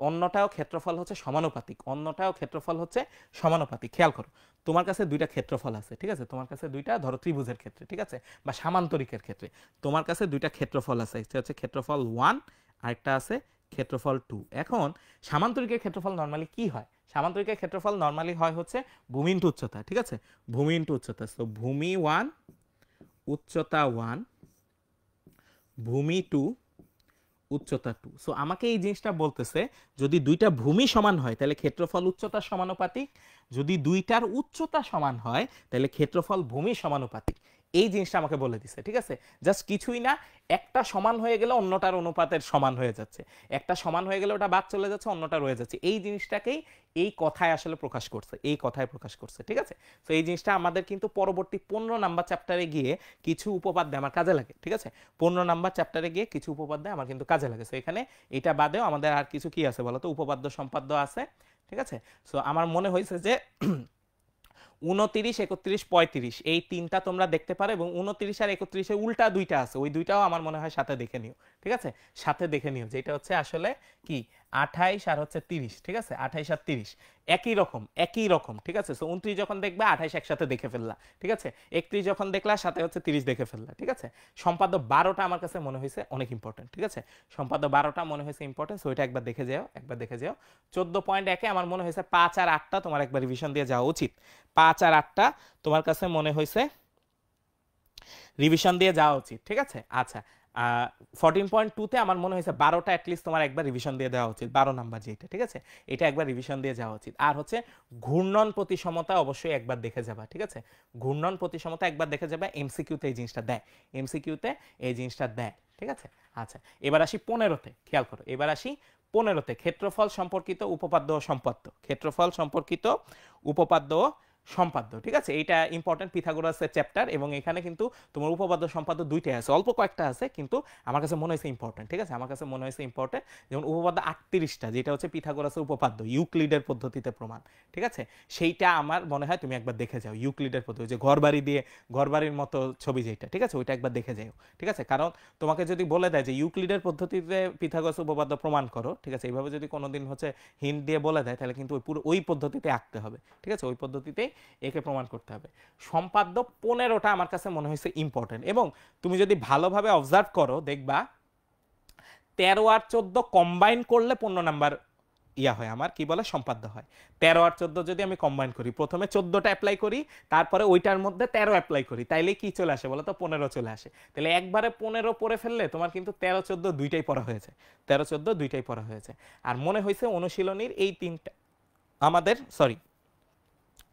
অন্যটাও ক্ষেত্রফল হচ্ছে সমানুপাতিক, অন্যটাও ক্ষেত্রফল হচ্ছে সমানুপাতিক। খেয়াল করো, তোমার কাছে দুইটা ক্ষেত্রফল আছে, ঠিক আছে, তোমার কাছে দুইটা, ধরো ত্রিভুজের ক্ষেত্রে, ঠিক আছে, বা সামান্তরিকের ক্ষেত্রে তোমার কাছে দুইটা ক্ষেত্রফল আছে, একটা হচ্ছে ক্ষেত্রফল 1 আর একটা আছে ক্ষেত্রফল 2। এখন সামান্তরিকের ক্ষেত্রফল নরমালি কি হয়, সামান্তরিকের ক্ষেত্রফল নরমালি হয় হচ্ছে ভূমি ইনটু উচ্চতা, ঠিক আছে, ভূমি ইনটু উচ্চতা। তো ভূমি 1, উচ্চতা 1, ভূমি 2, উচ্চতা 2। সো আমাকে এই জিনিসটা বলতেছে যদি দুইটা ভূমি সমান হয় তাহলে ক্ষেত্রফল উচ্চতার সমানুপাতিক, যদি দুইটার উচ্চতা সমান হয় তাহলে ক্ষেত্রফল ভূমি সমানুপাতিক, এই জিনিসটা আমাকে বলে দিছে, ঠিক আছে, জাস্ট কিছুই না, একটা সমান হয়ে গেলে অন্যটার অনুপাতের সমান হয়ে যাচ্ছে, একটা সমান হয়ে গেলে ওটা বাদ চলে যাচ্ছে, অন্যটা রয়ে যাচ্ছে, এই জিনিসটাকেই এই কথায় আসলে প্রকাশ করছে, এই কথায় প্রকাশ করছে, ঠিক আছে। তো এই জিনিসটা আমাদের কিন্তু পরবর্তী 15 নাম্বার চ্যাপ্টারে গিয়ে কিছু উপপাদ্য আমার কাজে লাগে, ঠিক আছে, 15 নাম্বার চ্যাপ্টারে গিয়ে কিছু উপপাদ্য আমার কিন্তু কাজে লাগে। সো এখানে এটা বাদেও আমাদের আর কিছু কি আছে বলতো, উপপাদ্য, সম্পাদ্য আছে, ঠিক আছে। সো আমার মনে হয়েছে যে 29, 31, 35 এই তিনটা তোমরা দেখতে পারো, এবং 29 আর 31 এর উল্টা দুইটা আছে, ওই দুইটাও আমার মনে হয় সাথে দেখে নিও, ঠিক আছে, সাথে দেখে নিও, যেটা হচ্ছে আসলে কি 28 আর হচ্ছে 30, ঠিক আছে, 28 আর 30 একই রকম, একই রকম, ঠিক আছে। সো 29 যখন দেখবে 28 একসাথে দেখে ফেললা, ঠিক আছে, 31 যখন দেখলা সাথে হচ্ছে 30 দেখে ফেললা, ঠিক আছে। সম্পাদ্য 12টা আমার কাছে মনে হয়েছে অনেক ইম্পর্টেন্ট, ঠিক আছে, সম্পাদ্য 12টা মনে হয়েছে ইম্পর্টেন্ট, সো এটা একবার দেখে যাও, একবার দেখে যাও। 14.1 আমার মনে হয়েছে 5 আর 8টা তোমার একবার রিভিশন দিয়ে যাওয়া উচিত, 5 আর 8টা তোমার কাছে মনে হয়েছে রিভিশন দিয়ে যাওয়া উচিত, ঠিক আছে। আচ্ছা, 14.2 তে আমার মনে হয়েছে 12টা অ্যাটলিস্ট তোমার একবার রিভিশন দিয়ে দেওয়া উচিত, 12 নাম্বার যেটা, ঠিক আছে, এটা একবার রিভিশন দিয়ে যাওয়া উচিত। আর হচ্ছে ঘূর্ণন প্রতিসমতা অবশ্যই একবার দেখে যাবা, ঠিক আছে, ঘূর্ণন প্রতিসমতা একবার দেখে যাবা, এমসিকিউতে এই জিনিসটা দেয়, এমসিকিউতে এই জিনিসটা দেয়, ঠিক আছে। আচ্ছা, এবার আসি 15তে, খেয়াল করো, এবার আসি 15তে ক্ষেত্রফল সম্পর্কিত উপপাদ্য ও সম্পাদ্য, ক্ষেত্রফল সম্পর্কিত উপপাদ্য ও সম্পাদ্য, ঠিক আছে। এইটা ইম্পর্টেন্ট পিথাগোরাসের চ্যাপ্টার, এবং এখানে কিন্তু তোমার উপপাদ্য সম্পাদ্য দুইটাই আছে, অল্প কয়েকটা আছে কিন্তু আমার কাছে মনে হয়েছে ইম্পর্টেন্ট, ঠিক আছে, আমার কাছে মনে হয়েছে ইম্পর্টেন্ট। যেমন উপপাদ্য 38টা, যেটা হচ্ছে পিথাগোরাসের উপপাদ্য ইউক্লিডের পদ্ধতিতে প্রমাণ, ঠিক আছে, সেইটা আমার মনে হয় তুমি একবার দেখে যাও। ইউক্লিডের পদ্ধতি, যে ঘরবাড়ি দিয়ে ঘরবাড়ির মতো ছবি যেটা, ঠিক আছে, ওইটা একবার দেখে যাও, ঠিক আছে। কারণ তোমাকে যদি বলে দেয় যে ইউক্লিডের পদ্ধতিতে পিথাগোরাস উপপাদ্য প্রমাণ করো, ঠিক আছে, এইভাবে যদি কোনোদিন হচ্ছে হিন্ট দিয়ে বলে দেয়, তাহলে কিন্তু ওই পুরো ওই পদ্ধতিতে আঁকতে হবে, ঠিক আছে, ওই পদ্ধতিতেই একে প্রমাণ করতে হবে। সম্পাদ্য 15টা আমার কাছে মনে হয়েছে ইম্পর্টেন্ট, এবং তুমি যদি ভালোভাবে অবজার্ভ করো দেখবা 13 আর 14 কম্বাইন করলে 15 নাম্বার ইয়া হয়, আমার কি বলে সম্পাদ্য হয়। 13 আর 14 যদি আমি কম্বাইন করি, প্রথমে 14টা অ্যাপ্লাই করি, তারপরে ওইটার মধ্যে 13 অ্যাপ্লাই করি, তাইলে কি চলে আসে বলো তো, 15 চলে আসে। তাহলে একবারে 15 পড়ে ফেললে তোমার কিন্তু 13 14 দুইটাই পড়া হয়েছে, 13 14 দুইটাই পড়া হয়েছে। আর মনে হয়েছে অনুশীলনীর এই তিনটা আমাদের, সরি,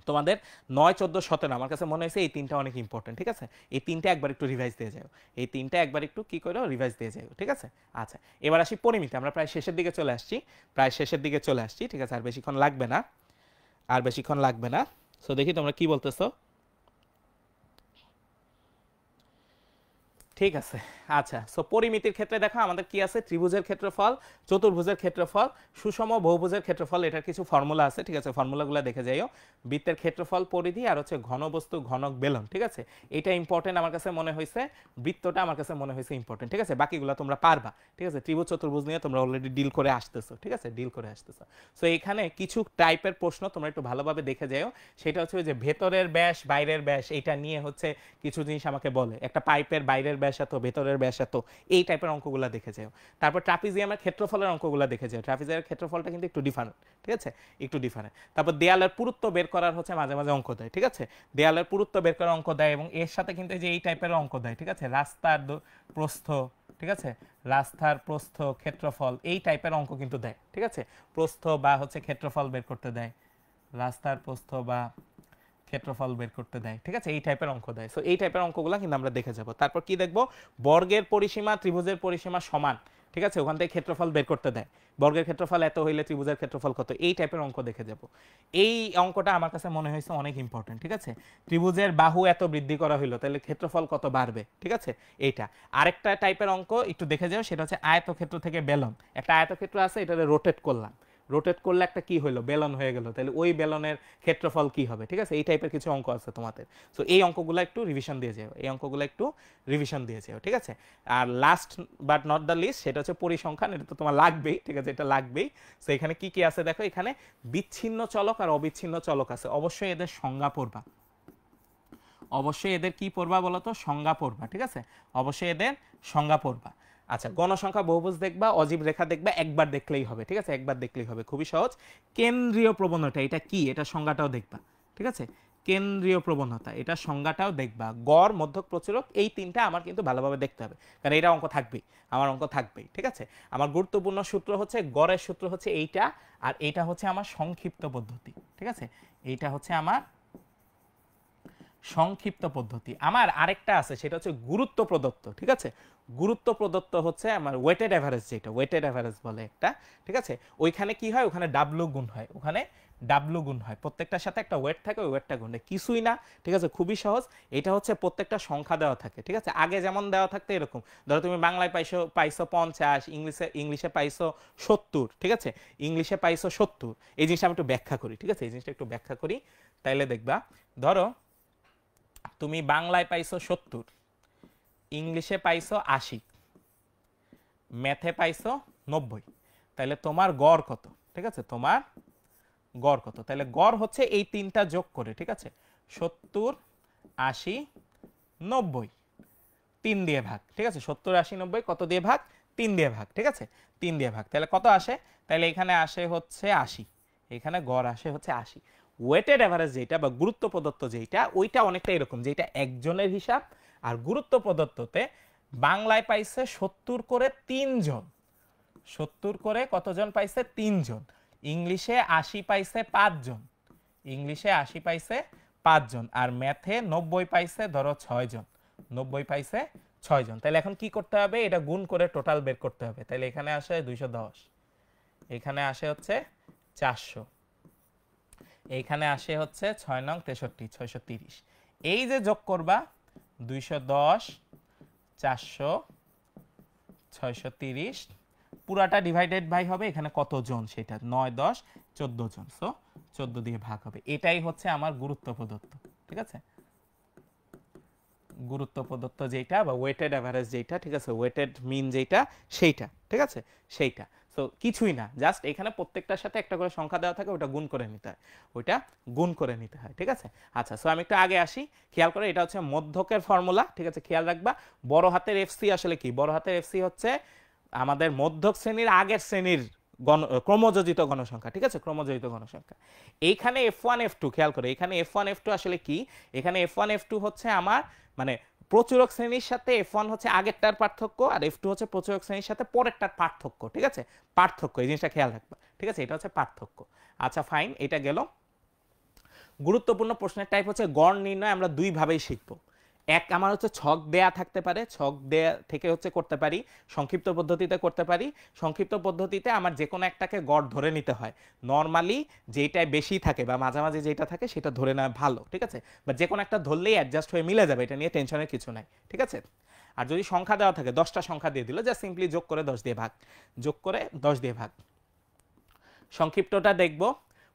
তোমাদের 9 14 17 আমার কাছে মনে হয়েছে এই তিনটা অনেক ইম্পর্টেন্ট, ঠিক আছে। এই তিনটা একবার একটু রিভাইজ দিয়ে যাও, এই তিনটা একবার একটু কি করো রিভাইজ দিয়ে যাও, ঠিক আছে। আচ্ছা, এবার আসি পরিমিতি, আমরা প্রায় শেষের দিকে চলে আসছি, প্রায় শেষের দিকে চলে আসছি, ঠিক আছে, আর বেশিক্ষণ লাগবে না, আর বেশিক্ষণ লাগবে না। সো দেখি তোমরা কি বলতেছো। ঠিক আছে, আচ্ছা। সো পরিমিতির ক্ষেত্রে দেখো আমাদের কি আছে, ত্রিভুজের ক্ষেত্রফল, চতুর্ভুজের ক্ষেত্রফল, সুষম বহুভুজের ক্ষেত্রফল, এটার কিছু ফর্মুলা আছে, ঠিক আছে, ফর্মুলাগুলো দেখে যাইও। বৃত্তের ক্ষেত্রফল পরিধি, আর হচ্ছে ঘনবস্তু ঘনক বেলন, ঠিক আছে, এটা ইম্পর্টেন্ট আমার কাছে মনে হয়েছে, বৃত্তটা আমার কাছে মনে হয়েছে ইম্পর্টেন্ট, ঠিক আছে, বাকিগুলো তোমরা পারবা, ঠিক আছে। ত্রিভুজ চতুর্ভুজ নিয়ে তোমরা অলরেডি ডিল করে আসতেছো, ঠিক আছে, ডিল করে আসতেছো। সো এখানে কিছু টাইপের প্রশ্ন তোমরা একটু ভালোভাবে দেখে যাও। সেটা হচ্ছে যে ভেতরের ব্যাস বাইরের ব্যাস, এটা নিয়ে হচ্ছে কিছু জিনিস আমাকে বলে, একটা পাইপের বাইরের ব্যাস এত, ভেতরের ব্যাস এত, এই টাইপের অঙ্কগুলো দেখে যাও। তারপর ট্রাপিজিয়ামের ক্ষেত্রফলের অঙ্কগুলো দেখে যাও, ট্রাপিজিয়ামের ক্ষেত্রফলটা কিন্তু একটু ডিফারেন্ট, ঠিক আছে, একটু ডিফারেন্ট। তারপর দেয়ালের পুরুত্ব বের করার হচ্ছে মাঝে মাঝে অঙ্ক দেয়, ঠিক আছে, দেয়ালের পুরুত্ব বের করার অঙ্ক দেয়, এবং এর সাথে কিন্তু যে এই টাইপের অঙ্ক দেয়, ঠিক আছে, রাস্তার প্রস্থ, ঠিক আছে, রাস্তার প্রস্থ ক্ষেত্রফল, এই টাইপের অঙ্ক কিন্তু দেয়, ঠিক আছে, প্রস্থ বা হচ্ছে ক্ষেত্রফল বের করতে দেয়, রাস্তার প্রস্থ বা ক্ষেত্রফল বের করতে দেয়, ঠিক আছে, এই টাইপের অঙ্ক দেয়। সো এই টাইপের অঙ্কগুলো কিন্তু আমরা দেখে যাব। তারপর কি দেখব, বর্গের পরিসীমা ত্রিভুজের পরিসীমা সমান, ঠিক আছে, ওখান থেকে ক্ষেত্রফল বের করতে দেয়, বর্গের ক্ষেত্রফল এত হইলে ত্রিভুজের ক্ষেত্রফল কত, এই টাইপের অঙ্ক দেখে যাব। এই অঙ্কটা আমার কাছে মনে হয়েছে অনেক ইম্পর্টেন্ট, ঠিক আছে, ত্রিভুজের বাহু এত বৃদ্ধি করা হইলো, তাহলে ক্ষেত্রফল কত বাড়বে, ঠিক আছে, এইটা। আরেকটা টাইপের অঙ্ক একটু দেখে যাও, সেটা হচ্ছে আয়তক্ষেত্র থেকে বেলন, একটা আয়তক্ষেত্র আছে, এটাকে রোটেট করলাম, রোটেট করলে একটা কি হলো, বেলন হয়ে গেল, তাহলে ওই বেলনের ক্ষেত্রফল কি হবে, ঠিক আছে, এই টাইপের কিছু অঙ্ক আছে তোমাদের। সো এই অঙ্কগুলো একটু রিভিশন দিয়ে যাও, এই অঙ্কগুলো একটু রিভিশন দিয়ে যাও, ঠিক আছে। আর last but not the least, সেটা হচ্ছে পরিসংখ্যান, এটা তো তোমার লাগবেই, ঠিক আছে, এটা লাগবেই। সো এখানে কি কি আছে দেখো, এখানে বিচ্ছিন্ন চলক আর অবিচ্ছিন্ন চলক আছে, অবশ্যই এদের সংজ্ঞা পড়বা, অবশ্যই এদের কি পড়বা বলতো, সংজ্ঞা পড়বা, ঠিক আছে, অবশ্যই এদের সংজ্ঞা পড়বা। আচ্ছা, গণসংখ্যা বহুভুজ দেখবা, অজীব রেখা দেখবা, একবার দেখলেই হবে, ঠিক আছে, একবার দেখলেই হবে, খুবই সহজ। কেন্দ্রীয় প্রবণতা এটা কি, এটা সংজ্ঞাটাও দেখবা, ঠিক আছে, কেন্দ্রীয় প্রবণতা এটা সংজ্ঞাটাও দেখবা। গড়, মধ্যক, প্রচুরক, এই তিনটা আমার কিন্তু ভালোভাবে দেখতে হবে, কারণ এটা অঙ্ক থাকবেই, আমার অঙ্ক থাকবেই, ঠিক আছে। আমার গুরুত্বপূর্ণ সূত্র হচ্ছে, গড়ের সূত্র হচ্ছে এইটা, আর এইটা হচ্ছে আমার সংক্ষিপ্ত পদ্ধতি, ঠিক আছে, এইটা হচ্ছে আমার সংক্ষিপ্ত পদ্ধতি। আমার আরেকটা আছে, সেটা হচ্ছে গুরুত্ব প্রদত্ত, ঠিক আছে, গুরুত্ব প্রদত্ত হচ্ছে আমার ওয়েটেড এভারেজ, যেটা ওয়েটেড এভারেজ বলে একটা, ঠিক আছে, ওইখানে কি হয়, ওখানে ডাব্লু গুণ হয়, ওখানে ডাব্লু গুণ হয়, প্রত্যেকটার সাথে একটা ওয়েট থাকে, ওই ওয়েটটা গুণ কিছুই না, ঠিক আছে, খুবই সহজ। এটা হচ্ছে প্রত্যেকটা সংখ্যা দেওয়া থাকে, ঠিক আছে, আগে যেমন দেওয়া থাকতো এরকম, ধরো তুমি বাংলায় পাইছো 50, ইংলিশে পাইছো 70, ঠিক আছে, ইংলিশে পাইছো 70, এই জিনিসটা আমি একটু ব্যাখ্যা করি, ঠিক আছে, এই জিনিসটা একটু ব্যাখ্যা করি, তাইলে দেখবা। ধরো তুমি বাংলায় পাইছো 70, ইংলিশে পাইছো 80, ম্যাথে পাইছো 90, তাহলে তোমার গড় কত, ঠিক আছে, তোমার গড় কত, তাহলে গড় হচ্ছে এই তিনটা যোগ করে, ঠিক আছে, 70 80 90, 3 দিয়ে ভাগ, ঠিক আছে, 70 80 90 কত দিয়ে ভাগ, 3 দিয়ে ভাগ, ঠিক আছে, 3 দিয়ে ভাগ, তাহলে কত আসে, তাহলে এখানে আসে হচ্ছে 80, এখানে গড় আসে হচ্ছে 80। ওয়েটেড এভারেজ যেটা বা গুরুত্ব প্রদত্ত যেটা, ওইটা অনেকটা এরকম, যেটা একজনের হিসাব, আর গুরুত্ব প্রদত্ততে বাংলায় পাইছে 70 করে 3 জন, 70 করে কতজন পাইছে, 3 জন, ইংলিশে 80 পাইছে 5 জন, ইংলিশে 80 পাইছে 5 জন, আর ম্যাথে 90 পাইছে ধরো 6 জন, 90 পাইছে 6 জন। তাহলে এখন কি করতে হবে, এটা গুণ করে টোটাল বের করতে হবে, তাহলে এখানে আসে 210, এইখানে আসে হচ্ছে 400, এইখানে আসে হচ্ছে 6 নং 63 630। এই যে যোগ করবা 210 400 630 পুরাটা ডিভাইডেড বাই হবে এখানে কত জন সেটা 9 10 14 জন, সো 14 দিয়ে ভাগ হবে। এটাই হচ্ছে আমার গুরুত্ব প্রদত্ত, ঠিক আছে, গুরুত্ব প্রদত্ত যেটা বা ওয়েটেড অ্যাভারেজ যেটা, ঠিক আছে, ওয়েটেড মিন যেটা সেইটা, ঠিক আছে, সেইটা। সো কিছুই না, জাস্ট এখানে প্রত্যেকটার সাথে একটা করে সংখ্যা দেওয়া থাকে, ওটা গুণ করে নিতে হয়, ওইটা গুণ করে নিতে হয়, ঠিক আছে। আচ্ছা, সো আমি একটু আগে আসি, খেয়াল করে এটা হচ্ছে মধ্যকের ফর্মুলা, ঠিক আছে, খেয়াল রাখবা। বড় হাতের এফসি আসলে কি? বড় হাতের এফসি হচ্ছে আমাদের মধ্যক শ্রেণীর আগের শ্রেণীর ক্রমযোজিত গণসংখ্যা, ঠিক আছে, ক্রমযোজিত গণসংখ্যা। এইখানে F1 F2 খেয়াল করে, এখানে F1 F2 আসলে কি? এখানে F1 F2 হচ্ছে আমার মানে প্রচুরক শ্রেণীর সাথে F1 হচ্ছে আগেরটার পার্থক্য, আর F2 হচ্ছে প্রচুরক শ্রেণীর সাথে পরেরটার পার্থক্য, ঠিক আছে, পার্থক্য, এই জিনিসটা খেয়াল রাখবা, ঠিক আছে, এটা হচ্ছে পার্থক্য। আচ্ছা ফাইন, এটা গেল। গুরুত্বপূর্ণ প্রশ্নের টাইপ হচ্ছে গড় নির্ণয় আমরা দুই ভাবেই শিখবো। এক, আমার হচ্ছে ছক দেয়া থাকতে পারে, ছক দেয়া থেকে হচ্ছে করতে পারি, সংক্ষিপ্ত পদ্ধতিতে করতে পারি। সংক্ষিপ্ত পদ্ধতিতে আমার যে কোনো একটাকে গড় ধরে নিতে হয়, নর্মালি যেটাই বেশি থাকে বা মাঝামাঝি যেটা থাকে সেটা ধরে নেওয়া ভালো, ঠিক আছে, বা যে কোনো একটা ধরলেই অ্যাডজাস্ট হয়ে মিলে যাবে, এটা নিয়ে টেনশনের কিছু নাই, ঠিক আছে। আর যদি সংখ্যা দেওয়া থাকে, 10টা সংখ্যা দিয়ে দিল, জাস্ট সিম্পলি যোগ করে 10 দিয়ে ভাগ, যোগ করে 10 দিয়ে ভাগ। সংক্ষিপ্তটা দেখব,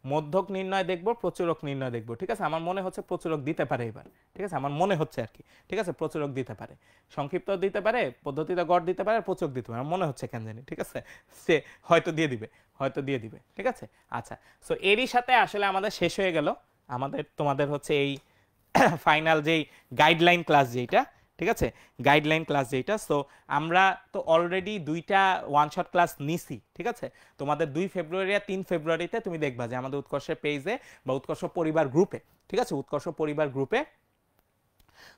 মধ্যক নির্ণয় দেখব, প্রচুরক নির্ণয় দেখব, ঠিক আছে। আমার মনে হচ্ছে প্রচুরক দিতে পারে এবার, ঠিক আছে, আমার মনে হচ্ছে আর কি, ঠিক আছে, প্রচুরক দিতে পারে, সংক্ষিপ্ত দিতে পারে, পদ্ধতিতে গড় দিতে পারে, প্রচুরক দিতে পারে, আমার মনে হচ্ছে কেন জানি, ঠিক আছে, সে হয়তো দিয়ে দিবে, হয়তো দিয়ে দিবে, ঠিক আছে। আচ্ছা, সো এরই সাথে আসলে আমাদের শেষ হয়ে গেল আমাদের তোমাদের হচ্ছে এই ফাইনাল যেই গাইডলাইন ক্লাস যেটা, ঠিক আছে, গাইডলাইন ক্লাস যেটা। সো আমরা তো অলরেডি 2টা ওয়ান শট ক্লাস নিছি, ঠিক আছে। তোমাদের 2 ফেব্রুয়ারি আর 3 ফেব্রুয়ারিতে তুমি দেখবা যে আমাদের উৎকর্ষের পেজে বা উৎকর্ষ পরিবার গ্রুপে, ঠিক আছে, উৎকর্ষ পরিবার গ্রুপে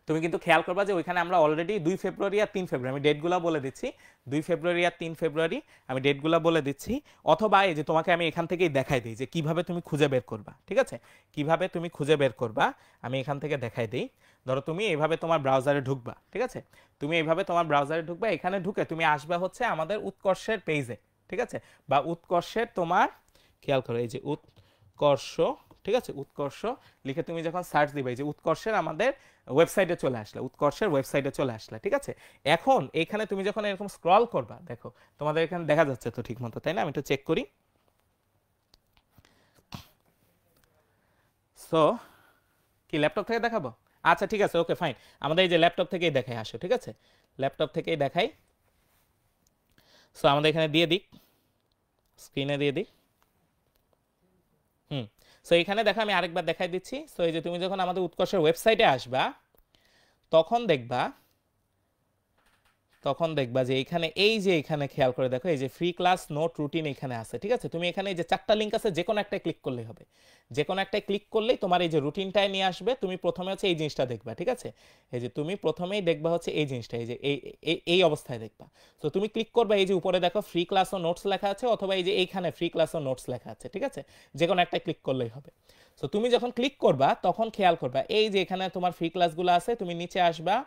তুমি কিন্তু খেয়াল করবা যে ওইখানে আমরা অলরেডি 2 ফেব্রুয়ারি আর 3 ফেব্রুয়ারি, আমি ডেটগুলো বলে দিচ্ছি, 2 ফেব্রুয়ারি আর 3 ফেব্রুয়ারি আমি ডেটগুলো বলে দিচ্ছি। অথবা এই যে তোমাকে আমি এখান থেকেই দেখাই দিই যে কিভাবে তুমি খুঁজে বের করবা, ঠিক আছে, কিভাবে তুমি খুঁজে বের করবা আমি এখান থেকে দেখাই দিই। ধরো তুমি এইভাবে তোমার ব্রাউজারে ঢুকবা, ঠিক আছে, তুমি এইভাবে তোমার ব্রাউজারে ঢুকবা, এখানে ঢুকে তুমি আসবা হচ্ছে আমাদের উৎকর্ষের পেজে, ঠিক আছে, বা উৎকর্ষের তোমার খেয়াল করো এই যে উৎকর্ষ, ঠিক আছে, উৎকর্ষ লিখে তুমি যখন সার্চ দিবে এই যে উৎকর্ষের আমাদের ওয়েবসাইটে চলে আসলে, উৎকর্ষের ওয়েবসাইটে চলে আসলে, ঠিক আছে। এখন এখানে তুমি যখন এরকম স্ক্রল করবা, দেখো তোমাদের এখানে দেখা যাচ্ছে তো ঠিক মতো, তাই না? আমি একটু চেক করি। সো কি ল্যাপটপ থেকে দেখাবো? আচ্ছা ঠিক আছে, ওকে ফাইন, আমাদের এই যে ল্যাপটপ থেকেই দেখাই, আসো, ঠিক আছে, ল্যাপটপ থেকেই দেখাই। সো আমাদের এখানে দিয়ে দিক, স্ক্রিনে দিয়ে দিক। সো এখানে দেখো আমি আরেকবার দেখাই দিচ্ছি। সো এই যে তুমি যখন আমাদের উৎকর্ষের ওয়েবসাইটে আসবা তখন দেখবা, যে এখানে এই যে এখানে খেয়াল করে দেখো এই যে ফ্রি ক্লাস নোট রুটিন এখানে আছে, ঠিক আছে। তুমি এখানে এই যে 4টা লিঙ্ক আছে, যে কোনো একটাই ক্লিক করলেই হবে, যে কোনো একটাই ক্লিক করলেই তোমার এই যে রুটিনটায় নিয়ে আসবে। তুমি প্রথমে হচ্ছে এই জিনিসটা দেখবা, ঠিক আছে, এই যে তুমি প্রথমেই দেখবা হচ্ছে এই জিনিসটা, এই যে এই অবস্থায় দেখবা। তো তুমি ক্লিক করবা, এই যে উপরে দেখো ফ্রি ক্লাস ও নোটস লেখা আছে, অথবা এই যে এইখানে ফ্রি ক্লাস ও নোটস লেখা আছে, ঠিক আছে, যে কোনো একটা ক্লিক করলেই হবে। সো তুমি যখন ক্লিক করবা তখন খেয়াল করবা এই যে এখানে তোমার ফ্রি ক্লাসগুলো আছে, তুমি নিচে আসবা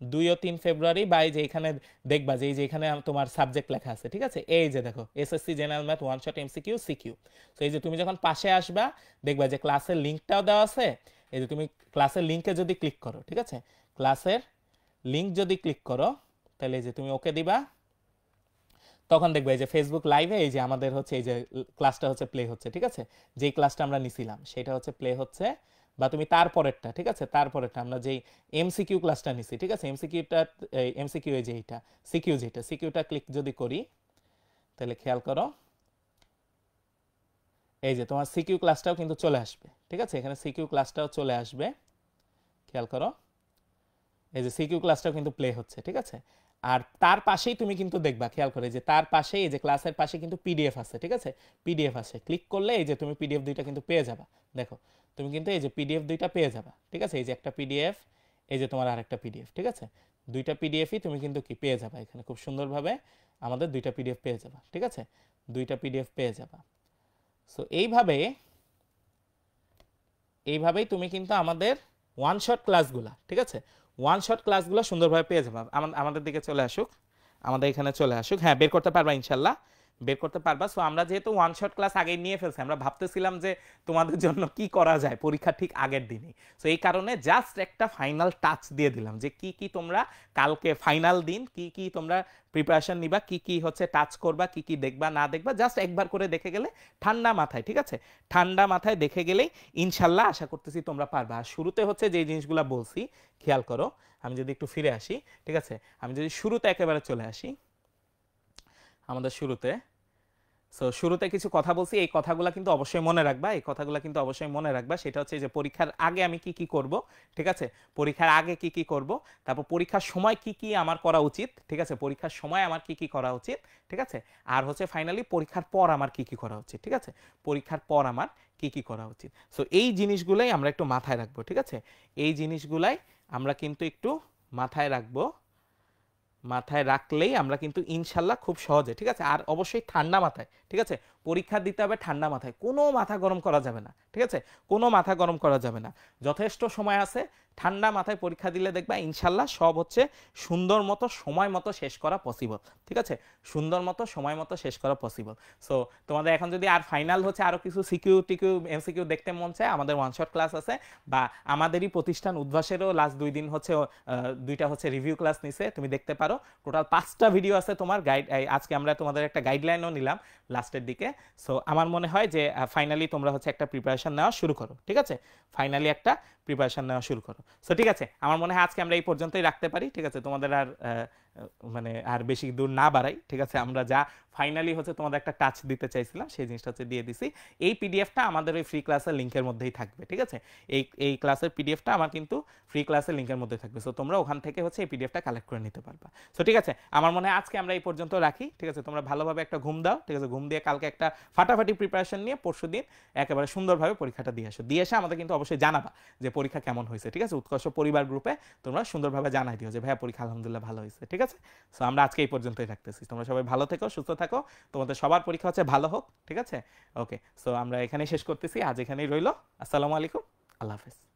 2 ও 3 ফেব্রুয়ারি, বা এই যে এখানে দেখবা যে এই যে এখানে তোমার সাবজেক্ট লেখা আছে, ঠিক আছে, এই যে দেখো SSC general math one shot MCQ CQ. তো এই যে তুমি যখন পাশে আসবা দেখবা যে ক্লাসের লিঙ্কটাও দেওয়া আছে। এই যে তুমি ক্লাসের লিঙ্কে যদি ক্লিক করো, ঠিক আছে, ক্লাসের লিঙ্ক যদি ক্লিক করো তাহলে এই যে তুমি ওকে দিবা, তখন দেখবে এই যে ফেসবুক লাইভে এই যে আমাদের হচ্ছে এই যে ক্লাসটা হচ্ছে প্লে হচ্ছে, ঠিক আছে, যেই ক্লাসটা আমরা নিছিলাম সেটা হচ্ছে প্লে হচ্ছে। বা তুমি তারপরেরটা, ঠিক আছে, তারপরেরটা আমরা যেই এমসিকিউ ক্লাসটা নিছি, ঠিক আছে, এমসিকিউটা এমসিকিউ এই যে এইটা সিকিউ, যেটা সিকিউটা ক্লিক যদি করি তাহলে খেয়াল করো এই যে তোমার সিকিউ ক্লাসটাও কিন্তু চলে আসবে, ঠিক আছে, এখানে সিকিউ ক্লাসটাও চলে আসবে, খেয়াল করো এই যে সিকিউ ক্লাসটাও কিন্তু প্লে হচ্ছে, ঠিক আছে। আর তার পাশেই তুমি কিন্তু দেখবা, খেয়াল করে যে তার পাশেই এই যে ক্লাসের পাশে কিন্তু পিডিএফ আছে, ঠিক আছে, পিডিএফ আছে, ক্লিক করলে এই যে তুমি পিডিএফ দুইটা কিন্তু পেয়ে যাবা। দেখো তুমি কিন্তু এই যে পিডিএফ দুইটা পেয়ে যাবা, ঠিক আছে, এই যে একটা পিডিএফ, এই যে তোমার আরেকটা পিডিএফ, ঠিক আছে, দুইটা পিডিএফই তুমি কিন্তু কি পেয়ে যাবা এখানে খুব সুন্দরভাবে, আমাদের দুইটা পিডিএফ পেয়ে যাবা, ঠিক আছে, দুইটা পিডিএফ পেয়ে যাবা। সো এইভাবেই তুমি কিন্তু আমাদের ওয়ান শট ক্লাসগুলা, ঠিক আছে, ওয়ান শট ক্লাসগুলো সুন্দরভাবে পেয়ে যাবে। আমাদের দিকে চলে আসুক, আমাদের এখানে চলে আসুক, হ্যাঁ বের করতে পারবা ইনশাল্লাহ, বের করতে পারবা। সো আমরা যেহেতু ওয়ান শট ক্লাস আগে নিয়ে ফেলছি, আমরা ভাবতেছিলাম যে তোমাদের জন্য কি করা যায় পরীক্ষা ঠিক আগের দিনে। সো এই কারণে জাস্ট একটা ফাইনাল টাচ দিয়ে দিলাম যে কি কি তোমরা কালকে ফাইনাল দিন কি কি তোমরা প্রিপারেশন নিবা, কি কি হচ্ছে টাচ করবা, কি কি দেখবা না দেখবা, জাস্ট একবার করে দেখে গেলে ঠান্ডা মাথায়, ঠিক আছে, ঠান্ডা মাথায় দেখে গেলেই ইনশাল্লাহ আশা করতেছি তোমরা পারবা। আর শুরুতে হচ্ছে যে জিনিসগুলো বলছি খেয়াল করো, আমি যদি একটু ফিরে আসি, ঠিক আছে, আমি যদি শুরুতে একেবারে চলে আসি, আমাদের শুরুতে, সো শুরুতে কিছু কথা বলছি, এই কথাগুলো কিন্তু অবশ্যই মনে রাখবা, এই কথাগুলো কিন্তু অবশ্যই মনে রাখবা। সেটা হচ্ছে যে পরীক্ষার আগে আমি কি কি করব, ঠিক আছে, পরীক্ষার আগে কি কি করব, তারপর পরীক্ষার সময় কি কি আমার করা উচিত, ঠিক আছে, পরীক্ষার সময় আমার কি কি করা উচিত, ঠিক আছে, আর হচ্ছে ফাইনালি পরীক্ষার পর আমার কি কি করা উচিত, ঠিক আছে, পরীক্ষার পর আমার কি কি করা উচিত। সো এই জিনিসগুলাই আমরা একটু মাথায় রাখবো, ঠিক আছে, এই জিনিসগুলাই আমরা কিন্তু একটু মাথায় রাখবো, মাথায় রাখলেই আমরা কিন্তু ইনশাল্লাহ খুব সহজে, ঠিক আছে, আর অবশ্যই ঠান্ডা মাথায়, ঠিক আছে, পরীক্ষা দিতে হবে ঠান্ডা মাথায়, কোনো মাথা গরম করা যাবে না, ঠিক আছে, কোনো মাথা গরম করা যাবে না, যথেষ্ট সময় আছে, ঠান্ডা মাথায় পরীক্ষা দিলে দেখবা ইনশাল্লাহ সব হচ্ছে সুন্দর মতো সময় মতো শেষ করা পসিবল, ঠিক আছে, সুন্দর মতো সময় মতো শেষ করা পসিবল। সো তোমাদের এখন যদি আর ফাইনাল হচ্ছে আরও কিছু সিকিউ টিকিউ এমসিকিউ দেখতে মন চায়, আমাদের ওয়ান শট ক্লাস আছে, বা আমাদেরই প্রতিষ্ঠান উদ্ভাসেরও লাস্ট 2 দিন হচ্ছে 2টা হচ্ছে রিভিউ ক্লাস নিছে, তুমি দেখতে পারো, টোটাল 5টা ভিডিও আছে তোমার গাইড। আজকে আমরা তোমাদের একটা গাইডলাইনও নিলাম লাস্টের দিকে। সো আমার মনে হয় যে ফাইনালি তোমরা হচ্ছে একটা প্রিপারেশন নেওয়া শুরু করো, ঠিক আছে, ফাইনালি একটা প্রিপারেশন নেওয়া শুরু করো। সো ঠিক আছে, আমার মনে হয় আজকে আমরা এই পর্যন্তই রাখতে পারি, ঠিক আছে, তোমাদের আর মানে আর বেশি দূর না বাড়াই, ঠিক আছে, আমরা যা ফাইনালি হচ্ছে তোমাদের একটা টাচ দিতে চাইছিলাম সেই জিনিসটা হচ্ছে দিয়ে দিছি। এই পিডিএফটা আমাদের ওই ফ্রি ক্লাসের লিঙ্কের মধ্যেই থাকবে, ঠিক আছে, এই ক্লাসের পিডিএফটা আমার কিন্তু ফ্রি ক্লাসের লিঙ্কের মধ্যে থাকবে। সো তোমরা ওখান থেকে হচ্ছে এই পিডিএফটা কালেক্ট করে নিতে পারবা। সো ঠিক আছে, আমার মনে হয় আজকে আমরা এই পর্যন্ত রাখি, ঠিক আছে, তোমরা ভালোভাবে একটা ঘুম দাও, ঠিক আছে, ঘুম দিয়ে কালকে একটা ফাটাফাটি প্রিপারেশন নিয়ে পরশু দিন একেবারে সুন্দরভাবে পরীক্ষাটা দিয়ে আসো, দিয়ে এসে আমাদের কিন্তু অবশ্যই জানাবা যে পরীক্ষা কেমন হয়েছে, ঠিক আছে, উৎকর্ষ পরিবার গ্রুপে তোমরা সুন্দরভাবে জানাই দিও যে ভাইয়া পরীক্ষা আলহামদুলিল্লাহ ভালো হয়েছে, ঠিক আছে। সো আমরা আজকে এই পর্যন্তই রাখতেছি, তোমরা সবাই ভালো থেকো, সুস্থ থাকো, তোমাদের সবার পরীক্ষা হচ্ছে ভালো হোক, ঠিক আছে, ওকে। সো আমরা এখানেই শেষ করতেছি, আজ এখানেই রইলো, আসসালামু আলাইকুম, আল্লাহ হাফেজ।